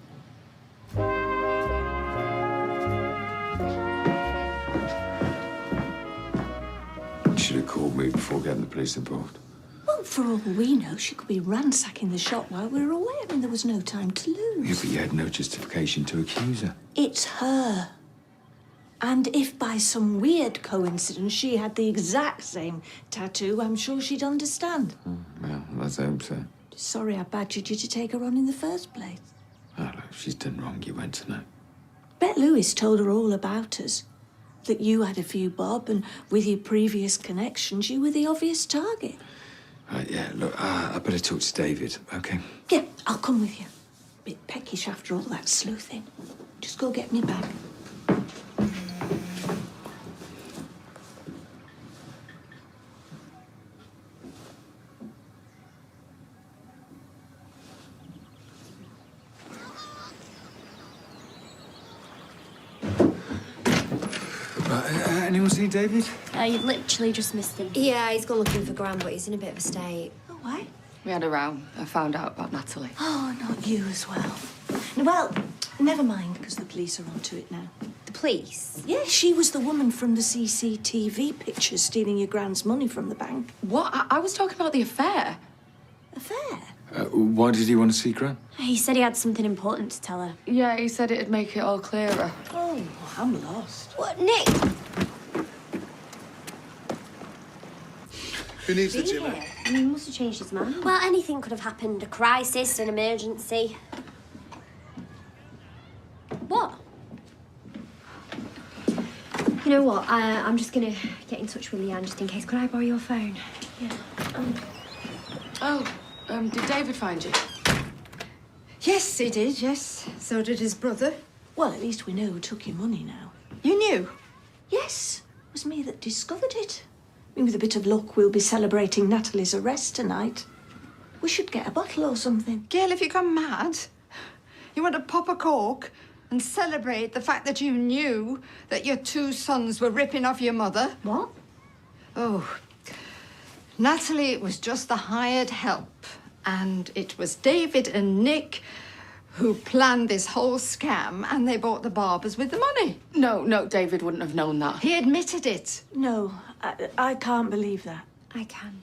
You should have called me before getting the police involved. Well, for all we know, she could be ransacking the shop while we were away. I mean, there was no time to lose. Yeah, but you had no justification to accuse her. It's her. And if by some weird coincidence she had the exact same tattoo, I'm sure she'd understand. Well, let's hope so. Sorry I badgered you to take her on in the first place. Oh, look, if she's done wrong, you went to know. Bet Lewis told her all about us. That you had a few bob, and with your previous connections, you were the obvious target. Right, yeah, look, I better talk to David, okay? Yeah, I'll come with you. Bit peckish after all that sleuthing. Just go get me back. Anyone seen David? You literally just missed him. Yeah, he's gone looking for Gran, but he's in a bit of a state. Oh, why? We had a row. I found out about Natalie. Oh, not you as well. Well, never mind, because the police are onto it now. The police? Yeah, she was the woman from the CCTV pictures stealing your Gran's money from the bank. What? I was talking about the affair. Affair? Why did he want to see Gran? He said he had something important to tell her. Yeah, he said it'd make it all clearer. Oh, I'm lost. What, Nick? Who needs the Really? gym? I mean, he must have changed his mind. Well, anything could have happened. A crisis, an emergency. What? You know what? I'm just gonna get in touch with Leanne just in case. Could I borrow your phone? Yeah. Did David find you? Yes, he did, yes. So did his brother. Well, at least we know who took your money now. You knew? Yes, it was me that discovered it. I mean, with a bit of luck, we'll be celebrating Natalie's arrest tonight. We should get a bottle or something. Gail, have you gone mad? You want to pop a cork and celebrate the fact that you knew that your two sons were ripping off your mother? What? Oh, Natalie was just the hired help. And it was David and Nick who planned this whole scam, and they bought the barbers with the money. No, David wouldn't have known that. He admitted it. No, I can't believe that. I can.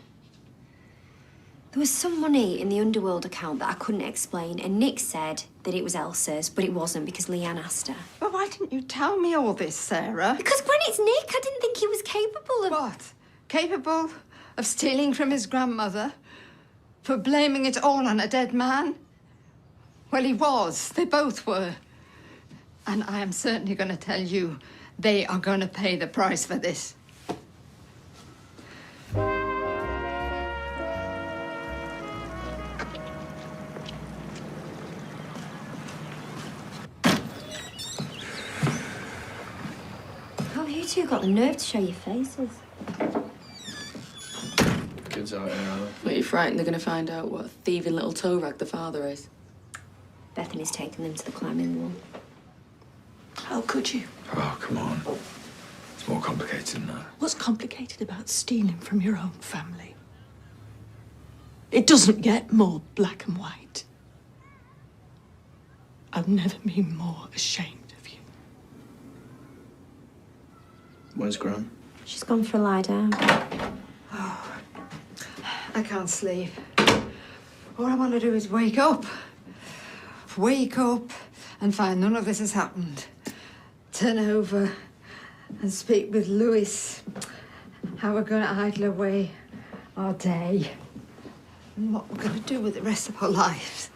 There was some money in the Underworld account that I couldn't explain, and Nick said that it was Elsa's, but it wasn't because Leanne asked her. Well, why didn't you tell me all this, Sarah? Because Granite's Nick. I didn't think he was capable of... What? Capable of stealing from his grandmother? For blaming it all on a dead man? Well, he was. They both were. And I am certainly going to tell you they are going to pay the price for this. How you two got the nerve to show your faces? Kids out here, Are you frightened they're going to find out what a thieving little toe rag the father is? Bethany's taken them to the climbing wall. How could you? Oh, come on. It's more complicated than that. What's complicated about stealing from your own family? It doesn't get more black and white. I've never been more ashamed of you. Where's Gran? She's gone for a lie down. Oh, I can't sleep. All I want to do is wake up. Wake up and find none of this has happened. Turn over and speak with Lewis. How we're going to idle away our day. And what we're going to do with the rest of our lives.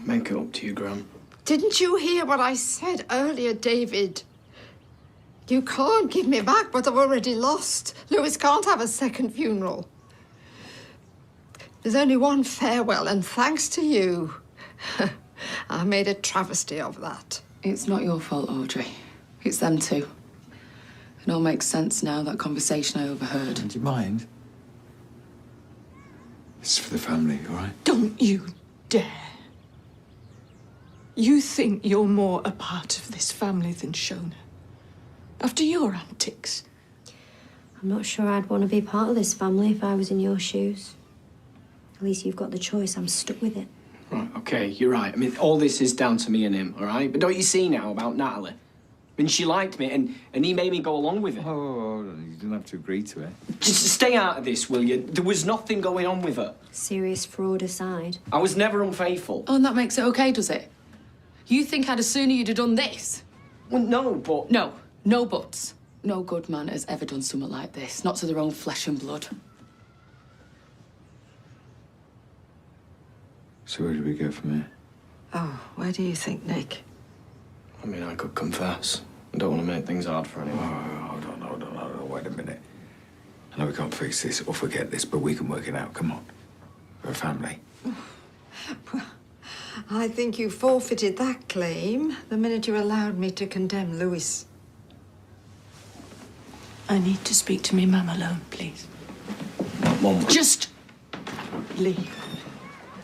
Make it up to you, Gran. Didn't you hear what I said earlier, David? You can't give me back what I've already lost. Lewis can't have a second funeral. There's only one farewell, and thanks to you, I made a travesty of that. It's not your fault, Audrey. It's them two. It all makes sense now, that conversation I overheard. Do you mind? It's for the family, all right? Don't you dare. You think you're more a part of this family than Shona. After your antics. I'm not sure I'd want to be part of this family if I was in your shoes. At least you've got the choice. I'm stuck with it. Right, okay, you're right. I mean, all this is down to me and him, all right? But don't you see now about Natalie? I mean, she liked me, and he made me go along with it. Oh, you didn't have to agree to it. Just stay out of this, will you? There was nothing going on with her. Serious fraud aside. I was never unfaithful. Oh, and that makes it okay, does it? You think I'd have sooner you'd have done this? Well, no, but... No buts. No good man has ever done something like this. Not to their own flesh and blood. So where do we go from here? Oh, where do you think, Nick? I mean, I could confess. I don't want to make things hard for anyone. Oh, hold on, wait a minute. I know we can't fix this or forget this, but we can work it out. Come on. We're a family. I think you forfeited that claim the minute you allowed me to condemn Lewis. I need to speak to me mum alone, please. Mum. Just leave.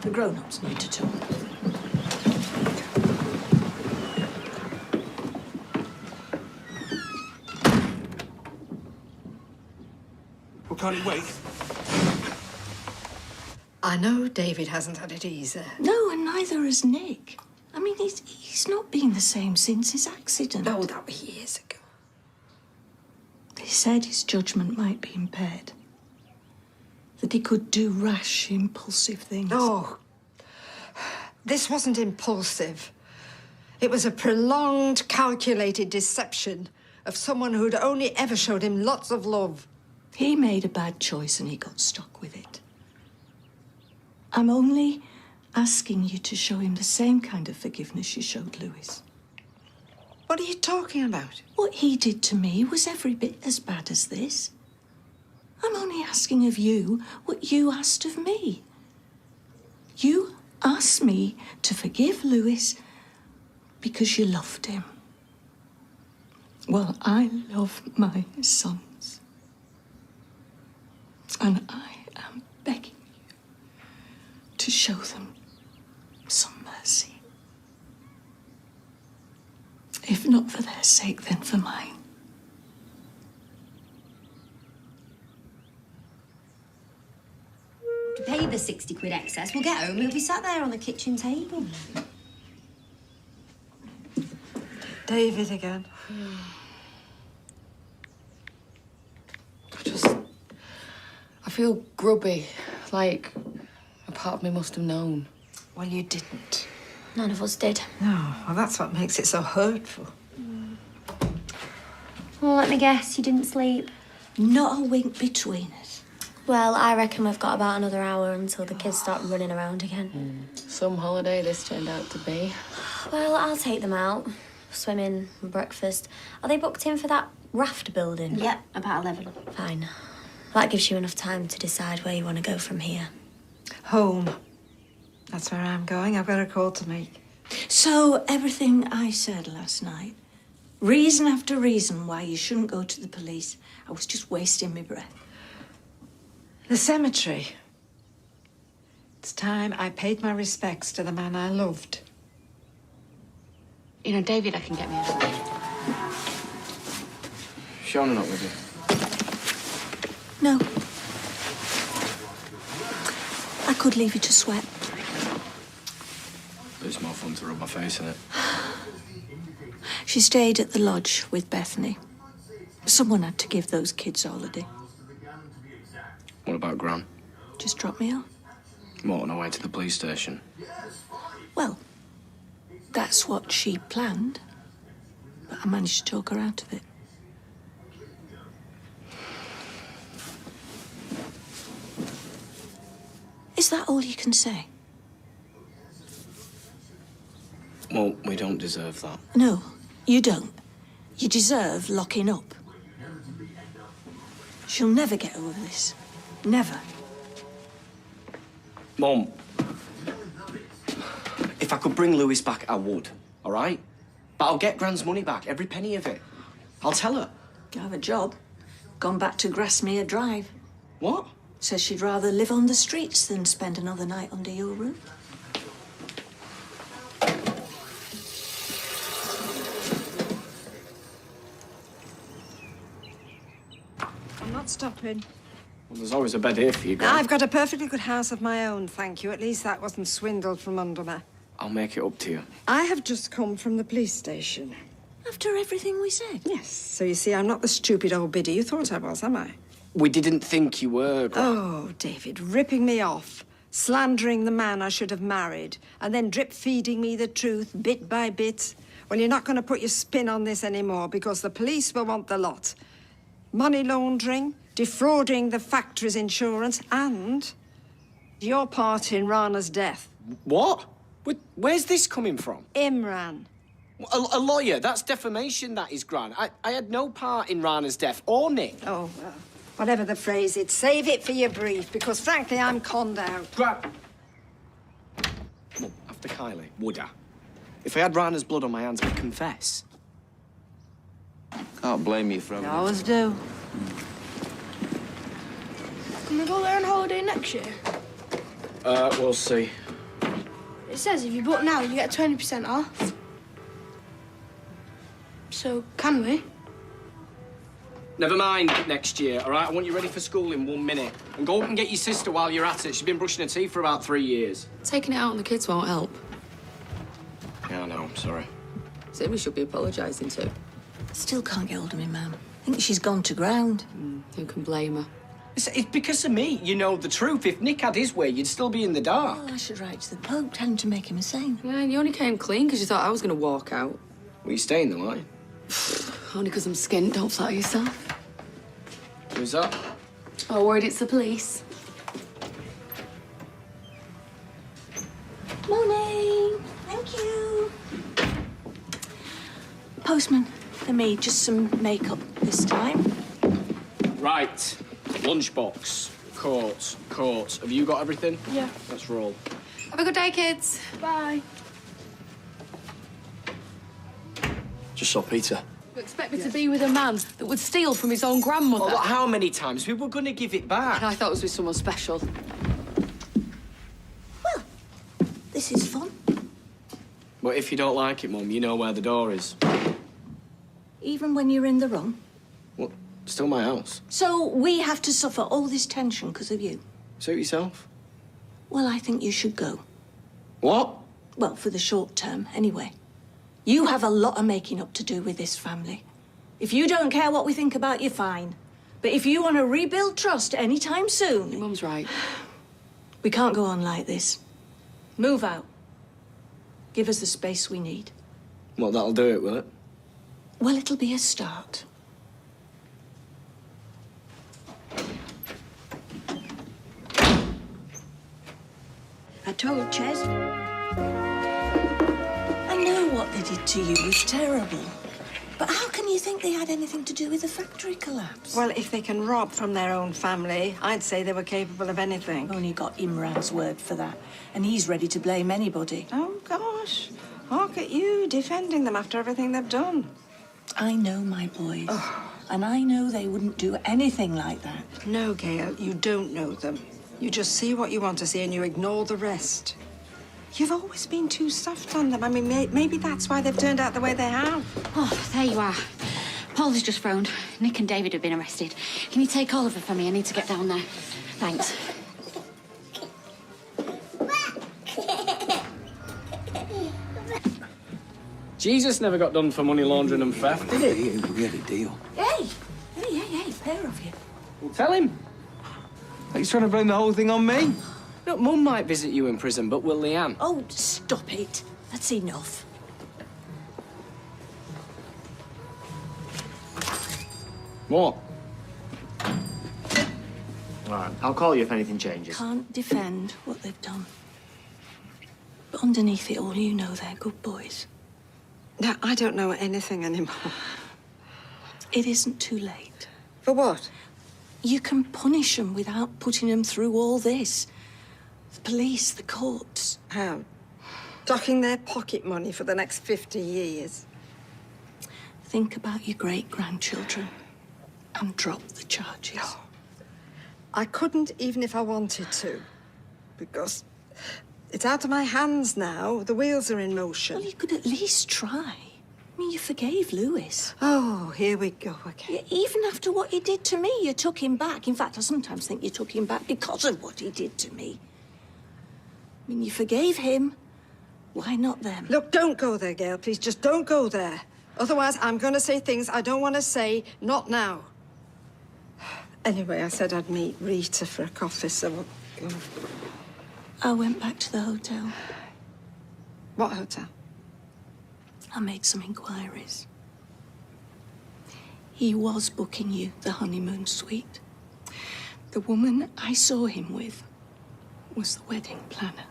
The grown-ups need to talk. Well, can't it wait? I know David hasn't had it easy. No, and neither has Nick. I mean, he's not been the same since his accident. Oh, that was years ago. He said his judgment might be impaired. That he could do rash, impulsive things. Oh, this wasn't impulsive. It was a prolonged, calculated deception of someone who'd only ever showed him lots of love. He made a bad choice and he got stuck with it. I'm only asking you to show him the same kind of forgiveness you showed Lewis. What are you talking about? What he did to me was every bit as bad as this. I'm only asking of you what you asked of me. You asked me to forgive Lewis because you loved him. Well, I love my sons. And I am begging you to show them some mercy. If not for their sake, then for mine. To pay the 60 quid excess, we'll get home, it'll be sat there on the kitchen table. David again. I feel grubby, like a part of me must have known. Well, you didn't. None of us did. No, well, that's what makes it so hurtful. Well, let me guess, you didn't sleep? Not a wink between us. Well, I reckon we've got about another hour until the kids start running around again. Some holiday this turned out to be. Well, I'll take them out. Swimming, breakfast. Are they booked in for that raft building? Yep, about 11. Fine. That gives you enough time to decide where you want to go from here. Home. That's where I'm going. I've got a call to make. So, everything I said last night, reason after reason why you shouldn't go to the police, I was just wasting my breath. The cemetery. It's time I paid my respects to the man I loved. You know, David, I can get me out of there. Shona not with you? No. I could leave you to sweat. But it's more fun to rub my face in it. She stayed at the lodge with Bethany. Someone had to give those kids a holiday. What about Gran? Just drop me off. What, on our way to the police station? Well, that's what she planned. But I managed to talk her out of it. Is that all you can say? Well, we don't deserve that. No, you don't. You deserve locking up. She'll never get over this. Never. Mum, if I could bring Lewis back, I would, all right? But I'll get Gran's money back, every penny of it. I'll tell her. I have a job. Gone back to Grasmere Drive. What? Says she'd rather live on the streets than spend another night under your roof. I'm not stopping. Well, there's always a bed here for you, Gran. I've got a perfectly good house of my own, thank you. At least that wasn't swindled from under me. I'll make it up to you. I have just come from the police station. After everything we said? Yes. So you see, I'm not the stupid old biddy you thought I was, am I? We didn't think you were, Gran. Oh, David, ripping me off, slandering the man I should have married, and then drip-feeding me the truth bit by bit. Well, you're not going to put your spin on this anymore because the police will want the lot. Money laundering, defrauding the factory's insurance, and your part in Rana's death. What? Where's this coming from? Imran. A lawyer. That's defamation, that is, Gran. I had no part in Rana's death or Nick. Oh, well, whatever the phrase is, save it for your brief, because frankly, I'm conned out. Gran! Well, after Kylie, would I? If I had Rana's blood on my hands, I'd confess. Can't blame you for You having... always do. Can we go there on holiday next year? We'll see. It says if you book now, you get 20% off. So, can we? Never mind next year, all right? I want you ready for school in 1 minute. And go up and get your sister while you're at it. She's been brushing her teeth for about 3 years. Taking it out on the kids won't help. Yeah, I know. I'm sorry. Is it we should be apologising to? Still can't get hold of me, ma'am. I think she's gone to ground. Who can blame her? It's because of me. You know the truth. If Nick had his way, you'd still be in the dark. Well, I should write to the Pope, tell him to make him a saint. Yeah, and you only came clean because you thought I was going to walk out. Will you stay in the line? Only because I'm skint, don't flatter yourself. Who's that? Oh, worried it's the police. Morning. Thank you. Postman, for me, just some makeup this time. Right. Lunchbox. Coat. Have you got everything? Yeah. Let's roll. Have a good day, kids. Bye. Just saw Peter. You expect me to be with a man that would steal from his own grandmother? Well, how many times? We were going to give it back. I thought it was with someone special. This is fun. But if you don't like it, Mum, you know where the door is. Even when you're in the wrong. Well, still my house. So we have to suffer all this tension because of you. Suit yourself. Well, I think you should go. What? Well, for the short term, anyway. You have a lot of making up to do with this family. If you don't care what we think about you, fine. But if you want to rebuild trust anytime soon... Your mum's right. We can't go on like this. Move out. Give us the space we need. Well, that'll do it, will it? Well, it'll be a start. I told Ches. I know what they did to you was terrible. But how can you think they had anything to do with the factory collapse? Well, if they can rob from their own family, I'd say they were capable of anything. Only got Imran's word for that. And he's ready to blame anybody. Oh, gosh. Look at you defending them after everything they've done. I know my boys. And I know they wouldn't do anything like that. No, Gail, you don't know them. You just see what you want to see and you ignore the rest. You've always been too soft on them. I mean, maybe that's why they've turned out the way they have. Oh, there you are. Paul has just phoned. Nick and David have been arrested. Can you take Oliver for me? I need to get down there. Thanks. Jesus never got done for money laundering and theft, did he? We had a deal. Hey, pair of you. Well, tell him. He's trying to blame the whole thing on me. Look, Mum might visit you in prison, but will Leanne? Oh, stop it. That's enough. What? All right, I'll call you if anything changes. Can't defend what they've done. But But underneath it all, you know they're good boys. No, I don't know anything anymore. It isn't too late. For what? You can punish them without putting them through all this. The police, the courts. How? Docking their pocket money for the next 50 years. Think about your great-grandchildren and drop the charges. Oh, I couldn't even if I wanted to, because it's out of my hands now. The wheels are in motion. Well, you could at least try. I mean, you forgave Lewis. Oh, here we go again. Even after what he did to me, you took him back. In fact, I sometimes think you took him back because of what he did to me. I mean, you forgave him. Why not them? Look, don't go there, Gail. Please, just don't go there. Otherwise, I'm going to say things I don't want to say, not now. Anyway, I said I'd meet Rita for a coffee, so we'll go. I went back to the hotel. What hotel? I made some inquiries. He was booking you the honeymoon suite. The woman I saw him with was the wedding planner.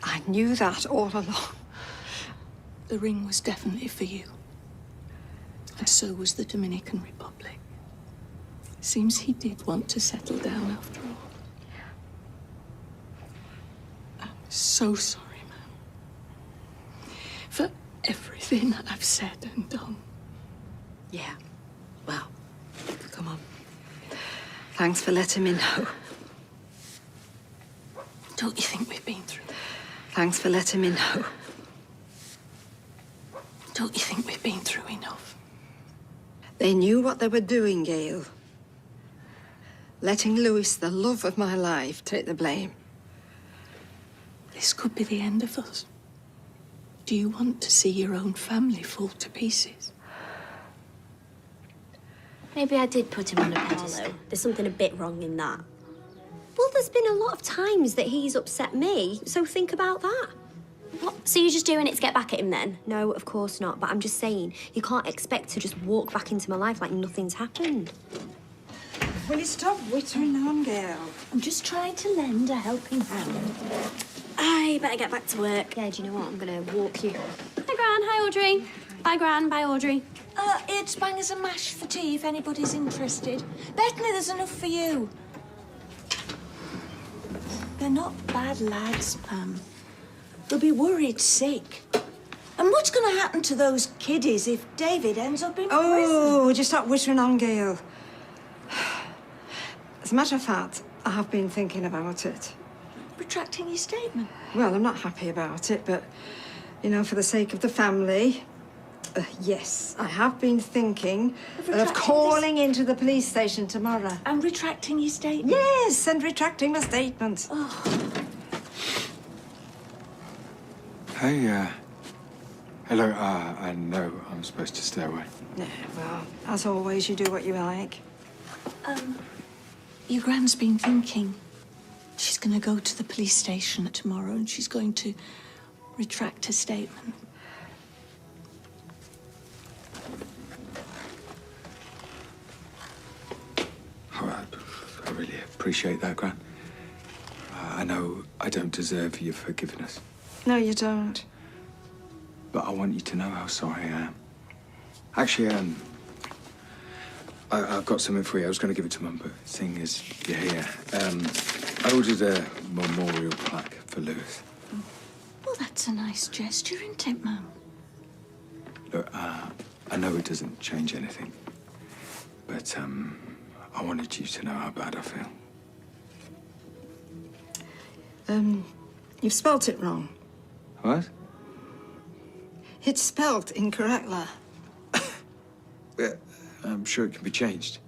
I knew that all along. The ring was definitely for you. And so was the Dominican Republic. Seems he did want to settle down after all. I'm so sorry, ma'am. For everything I've said and done. Yeah. Well, come on. Thanks for letting me know. Don't you think we've been through that? Thanks for letting me know. Don't you think we've been through enough? They knew what they were doing, Gail. Letting Lewis, the love of my life, take the blame. This could be the end of us. Do you want to see your own family fall to pieces? Maybe I did put him on a pedestal. There's something a bit wrong in that. Well, there's been a lot of times that he's upset me, so think about that. What? So you're just doing it to get back at him then? No, of course not, but I'm just saying, you can't expect to just walk back into my life like nothing's happened. Will you stop whittering on, Gail? I'm just trying to lend a helping hand. I better get back to work. Yeah, do you know what? I'm gonna walk you. Hi, Gran. Hi, Audrey. Bye, Gran. Bye, Audrey. It's bangers and mash for tea if anybody's interested. Bethany, there's enough for you. They're not bad lads, Pam. They'll be worried sick. And what's going to happen to those kiddies if David ends up in prison? Oh, just stop whittering on, Gail. As a matter of fact, I have been thinking about it. Retracting your statement? Well, I'm not happy about it, but, you know, for the sake of the family, yes, I have been thinking of calling into the police station tomorrow. And retracting your statement? Yes, and retracting my statement. Oh. Hey, hello, I know I'm supposed to stay away. Yeah, well, as always, you do what you like. Your Gran's been thinking. She's going to go to the police station tomorrow and she's going to retract her statement. I really appreciate that, Gran. I know I don't deserve your forgiveness. No, you don't. But I want you to know how sorry I am. Actually, I've got something for you. I was going to give it to Mum, but seeing as you're here, I ordered a memorial plaque for Lewis. Well, that's a nice gesture, isn't it, Mum? Look, I know it doesn't change anything, but I wanted you to know how bad I feel. You've spelt it wrong. What? It's spelt incorrectly. I'm sure it can be changed.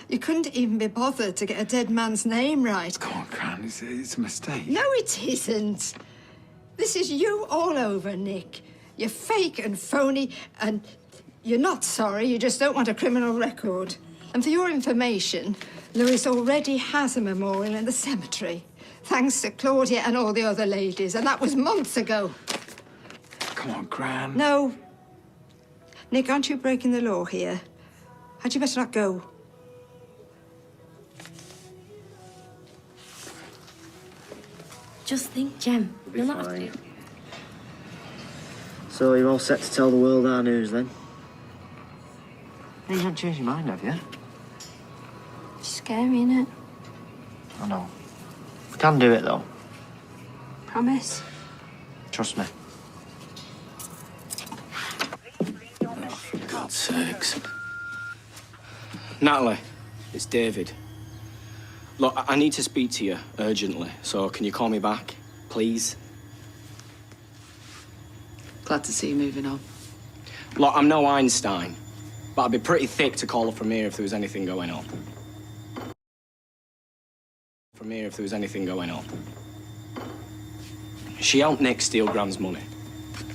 You couldn't even be bothered to get a dead man's name right. Come on, Gran, it's a mistake. No, it isn't. This is you all over, Nick. You're fake and phony, and you're not sorry, you just don't want a criminal record. And for your information, Lewis already has a memorial in the cemetery, thanks to Claudia and all the other ladies, and that was months ago. Come on, Gran. No. Nick, aren't you breaking the law here? Had you better not go? Just think, Jem. It'll be You'll not have to fine. do. So you're all set to tell the world our news, then? You haven't changed your mind, have you? It's scary, innit? I know. We can do it, though. Promise. Trust me. Oh, for God's sakes. Natalie, it's David. Look, I need to speak to you urgently, so can you call me back, please? Glad to see you moving on. Look, I'm no Einstein, but I'd be pretty thick to call her from here if there was anything going on. From here if there was anything going on. She helped Nick steal Gran's money.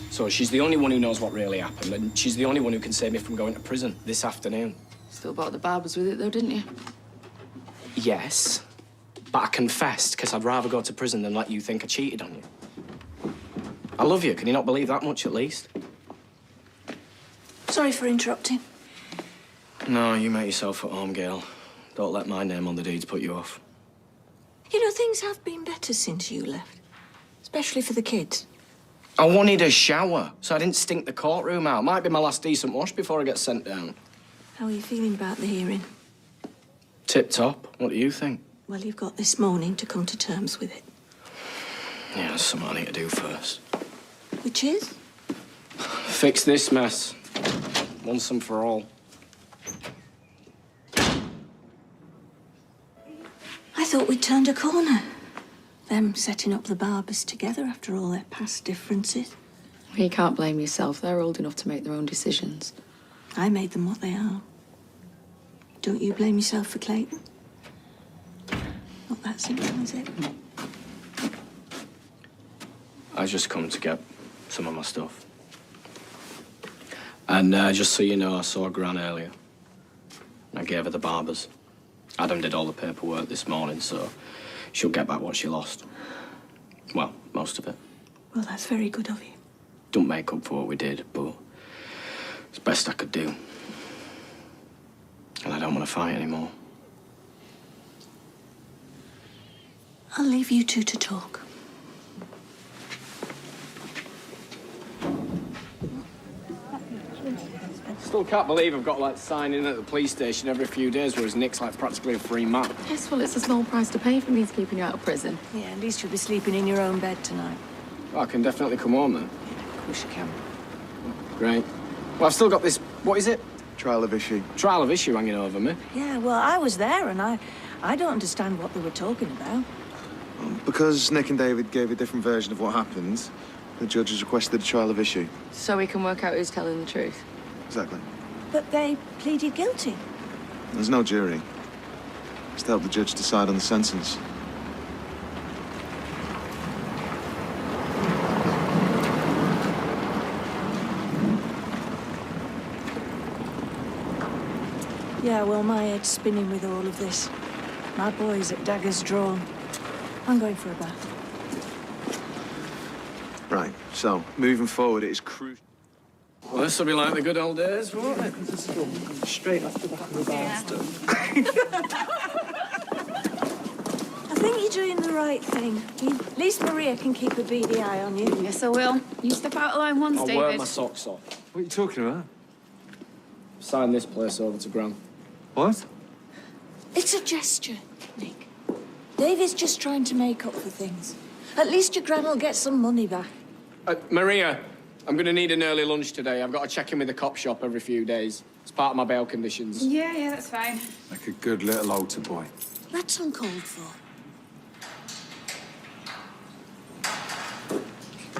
So she's the only one who knows what really happened, and she's the only one who can save me from going to prison this afternoon. Still bought the barbers with it, though, didn't you? Yes, but I confessed because I'd rather go to prison than let you think I cheated on you. I love you. Can you not believe that much, at least? Sorry for interrupting. No, you make yourself at home, Gail. Don't let my name on the deeds put you off. You know, things have been better since you left. Especially for the kids. I wanted a shower, so I didn't stink the courtroom out. Might be my last decent wash before I get sent down. How are you feeling about the hearing? Tip-top. What do you think? Well, you've got this morning to come to terms with it. Yeah, there's something I need to do first. Which is? Fix this mess. Once and for all. I thought we'd turned a corner. Them setting up the barbers together after all their past differences. You can't blame yourself. They're old enough to make their own decisions. I made them what they are. Don't you blame yourself for Clayton? Not that simple, is it? I just come to get some of my stuff. And just so you know, I saw Gran earlier. I gave her the barbers. Adam did all the paperwork this morning, so she'll get back what she lost. Well, most of it. Well, that's very good of you. Don't make up for what we did, but it's best I could do. And I don't want to fight anymore. I'll leave you two to talk. Still can't believe I've got to, like, sign in at the police station every few days, whereas Nick's, like, practically a free man. Yes, well, it's a small price to pay for me keeping you out of prison. Yeah, at least you'll be sleeping in your own bed tonight. Well, I can definitely come home, then. Of course you can. Great. Well, I've still got this... What is it? Trial of issue. Trial of issue hanging over me. Yeah, well, I was there and I don't understand what they were talking about. Because Nick and David gave a different version of what happened, the judge has requested a trial of issue. So we can work out who's telling the truth. Exactly. But they pleaded guilty. There's no jury. It's to help the judge decide on the sentence. Yeah, well, my head's spinning with all of this. My boy's at daggers drawn. I'm going for a bath. Right, so, moving forward, it is crucial. Well, this will be like the good old days, won't it? Straight off the back of the bar. I think you're doing the right thing. At least Maria can keep a beady eye on you. Yes, I will. You step out of line once, I'll David. wear my socks off. What are you talking about? Sign this place over to Gran. What? It's a gesture, Nick. David's just trying to make up for things. At least your gran will get some money back. Maria, I'm going to need an early lunch today. I've got to check in with the cop shop every few days. It's part of my bail conditions. Yeah, that's fine. Like a good little altar boy. That's uncalled for.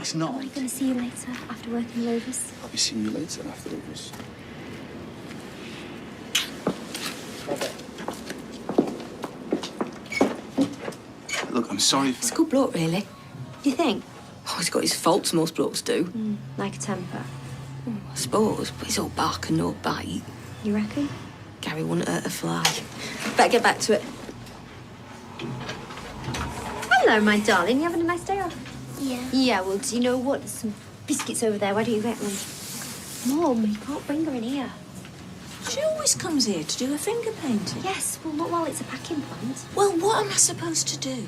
It's not. I'm going to see you later after working Lovis. I'll be seeing you later after this. Look, I'm sorry He's a good bloke, really. Do you think? Oh, he's got his faults, most blokes do. Like a temper. I suppose, but he's all bark and no bite. You reckon? Gary wouldn't hurt a fly. Better get back to it. Hello, my darling. You having a nice day off? Yeah. Yeah, well, do you know what? There's some biscuits over there. Why don't you get one? Mum, you can't bring her in here. She always comes here to do her finger painting. Yes, well, not while it's a packing plant. Well, what am I supposed to do?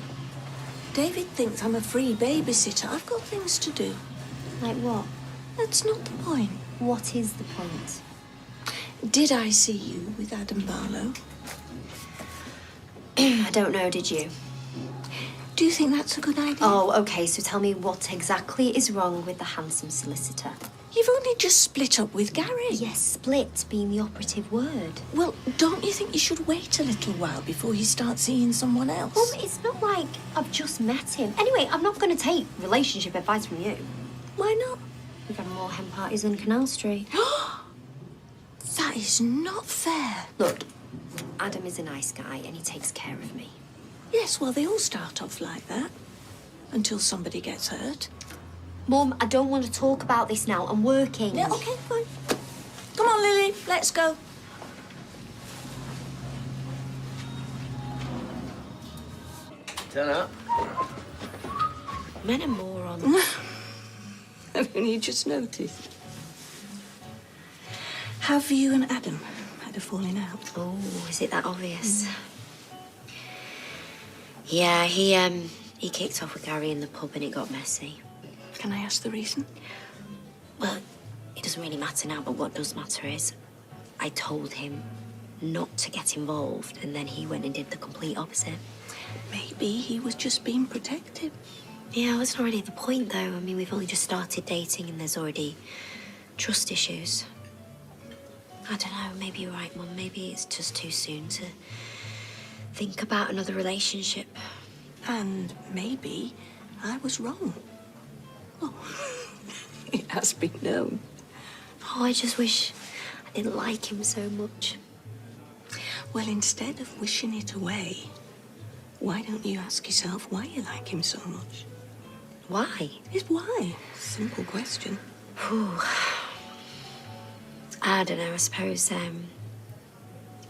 David thinks I'm a free babysitter. I've got things to do. Like what? That's not the point. What is the point? Did I see you with Adam Barlow? I don't know, did you? Do you think that's a good idea? Oh, OK, so tell me what exactly is wrong with the handsome solicitor. You've only just split up with Gary. Yes, split being the operative word. Well, don't you think you should wait a little while before you start seeing someone else? Well, it's not like I've just met him. Anyway, I'm not going to take relationship advice from you. Why not? We've had more hen parties than Canal Street. That is not fair. Look, Adam is a nice guy and he takes care of me. Yes, well, they all start off like that. Until somebody gets hurt. Mum, I don't want to talk about this now. I'm working. Yeah, OK, fine. Come on, Lily, let's go. Turn up. Men are morons. I've only just noticed. Have you and Adam had a falling out? Oh, is it that obvious? Yeah, he kicked off with Gary in the pub and it got messy. Can I ask the reason? Well, it doesn't really matter now, but what does matter is I told him not to get involved and then he went and did the complete opposite. Maybe he was just being protective. Yeah, well, it's not really the point, though. I mean, we've only just started dating and there's already trust issues. I don't know, maybe you're right, Mum. Maybe it's just too soon to think about another relationship. And maybe I was wrong. Oh, it has been known. Oh, I just wish I didn't like him so much. Well, instead of wishing it away, why don't you ask yourself why you like him so much? Why? It's why. Simple question. Whew. I don't know, I suppose,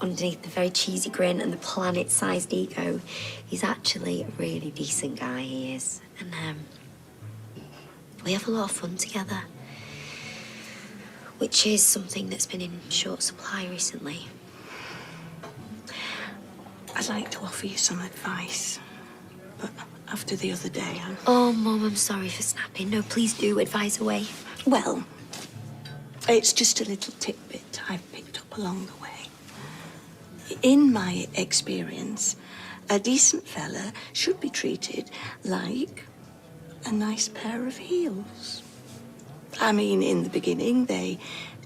underneath the very cheesy grin and the planet-sized ego, he's actually a really decent guy, he is. And, we have a lot of fun together. Which is something that's been in short supply recently. I'd like to offer you some advice, but after the other day, Oh, Mum, I'm sorry for snapping. No, please do advise away. Well, it's just a little tidbit I've picked up along the way. In my experience, a decent fella should be treated like a nice pair of heels. I mean, in the beginning, they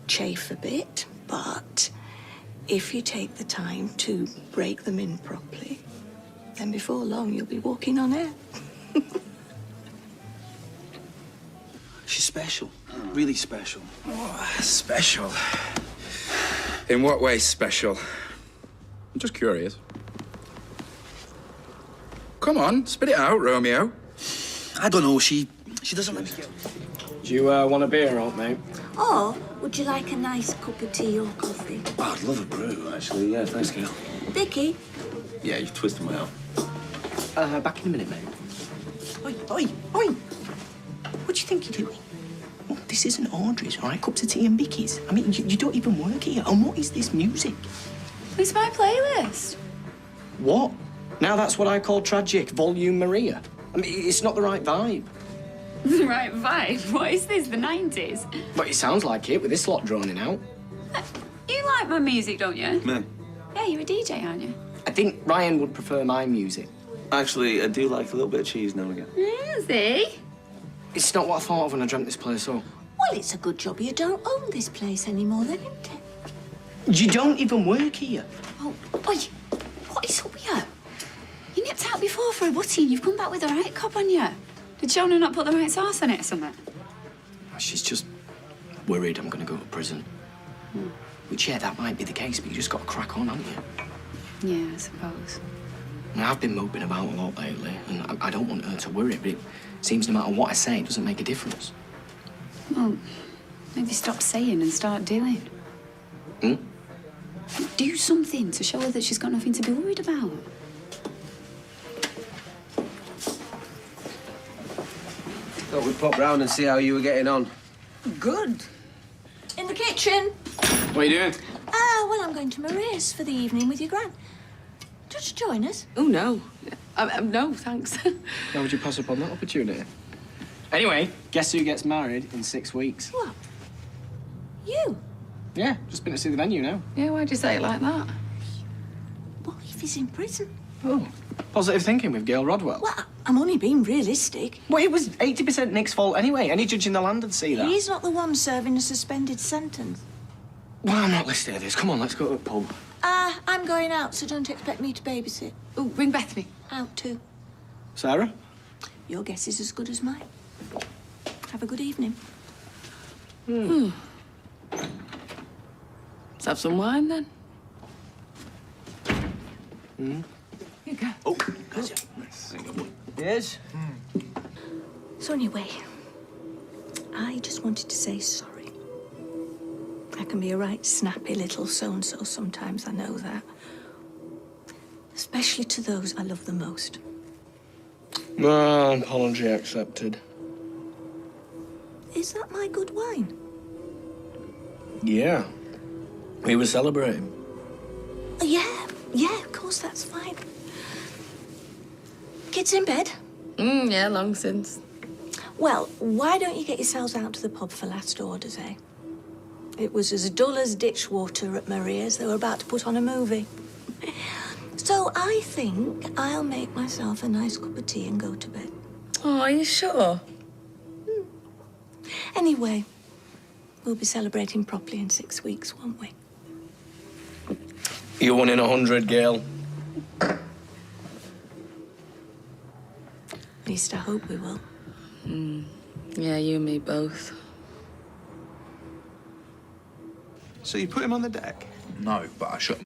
chafe a bit, but if you take the time to break them in properly, then before long you'll be walking on air. She's special. Really special. Oh, special? In what way special? I'm just curious. Come on, spit it out, Romeo. I don't know. She doesn't let me get... Do you want a beer, old mate? Or would you like a nice cup of tea or coffee? Oh, I'd love a brew, actually. Yeah, thanks, Gail. Vicky? Yeah, you've twisted my arm. Back in a minute, mate. Oi! What do you think you're doing? Oh, this isn't Audrey's, all right? Cups of tea and bickies. I mean, you don't even work here. And what is this music? It's my playlist. What? Now that's what I call tragic. Volume Maria. I mean, it's not the right vibe. The right vibe? What is this, the 90s? But it sounds like it with this lot droning out. You like my music, don't you? Me? Yeah, you're a DJ, aren't you? I think Ryan would prefer my music. Actually, I do like a little bit of cheese now and again. Is he? It's not what I thought of when I dreamt this place up. Well, it's a good job you don't own this place anymore, then, isn't it? You don't even work here. Oh, oi, what is up here? You nipped out before for a butty and you've come back with the right cop on you. Did Shona not put the right sauce on it or something? She's just worried I'm going to go to prison. Which, yeah, that might be the case, but you just got to crack on, haven't you? Yeah, I suppose. And I've been moping about a lot lately, and I don't want her to worry, but it seems no matter what I say, it doesn't make a difference. Well, maybe stop saying and start doing. Do something to show her that she's got nothing to be worried about. Thought we'd pop round and see how you were getting on. Good. In the kitchen. What are you doing? Ah, well, I'm going to Maria's for the evening with your gran. Just join us. Oh, no. No, thanks. Why would you pass up on that opportunity? Anyway, guess who gets married in 6 weeks? What? You? Yeah, just been to see the venue now. Yeah, why'd you say it like that? What if he's in prison? Oh, positive thinking with Gail Rodwell. Well, I'm only being realistic. Well, it was 80% Nick's fault anyway. Any judge in the land would see that. He's not the one serving a suspended sentence. Well, I'm not listening to this. Come on, let's go to a pub. I'm going out, so don't expect me to babysit. Oh, bring Bethany. Out too. Sarah? Your guess is as good as mine. Have a good evening. Let's have some wine then. Mm. Here you go. Oh, gotcha. Yes? So anyway, I just wanted to say sorry. I can be a right snappy little so-and-so sometimes, I know that. Especially to those I love the most. No, apology accepted. Is that my good wine? Yeah. We were celebrating. Yeah, of course, that's fine. Kids in bed? Yeah, long since. Well, why don't you get yourselves out to the pub for last orders, eh? It was as dull as ditch water at Maria's. They were about to put on a movie. So I think I'll make myself a nice cup of tea and go to bed. Oh, are you sure? Anyway, we'll be celebrating properly in 6 weeks, won't we? You're 1 in 100, Gail. At least I hope we will. Yeah, you and me both. So you put him on the deck? No, but I shut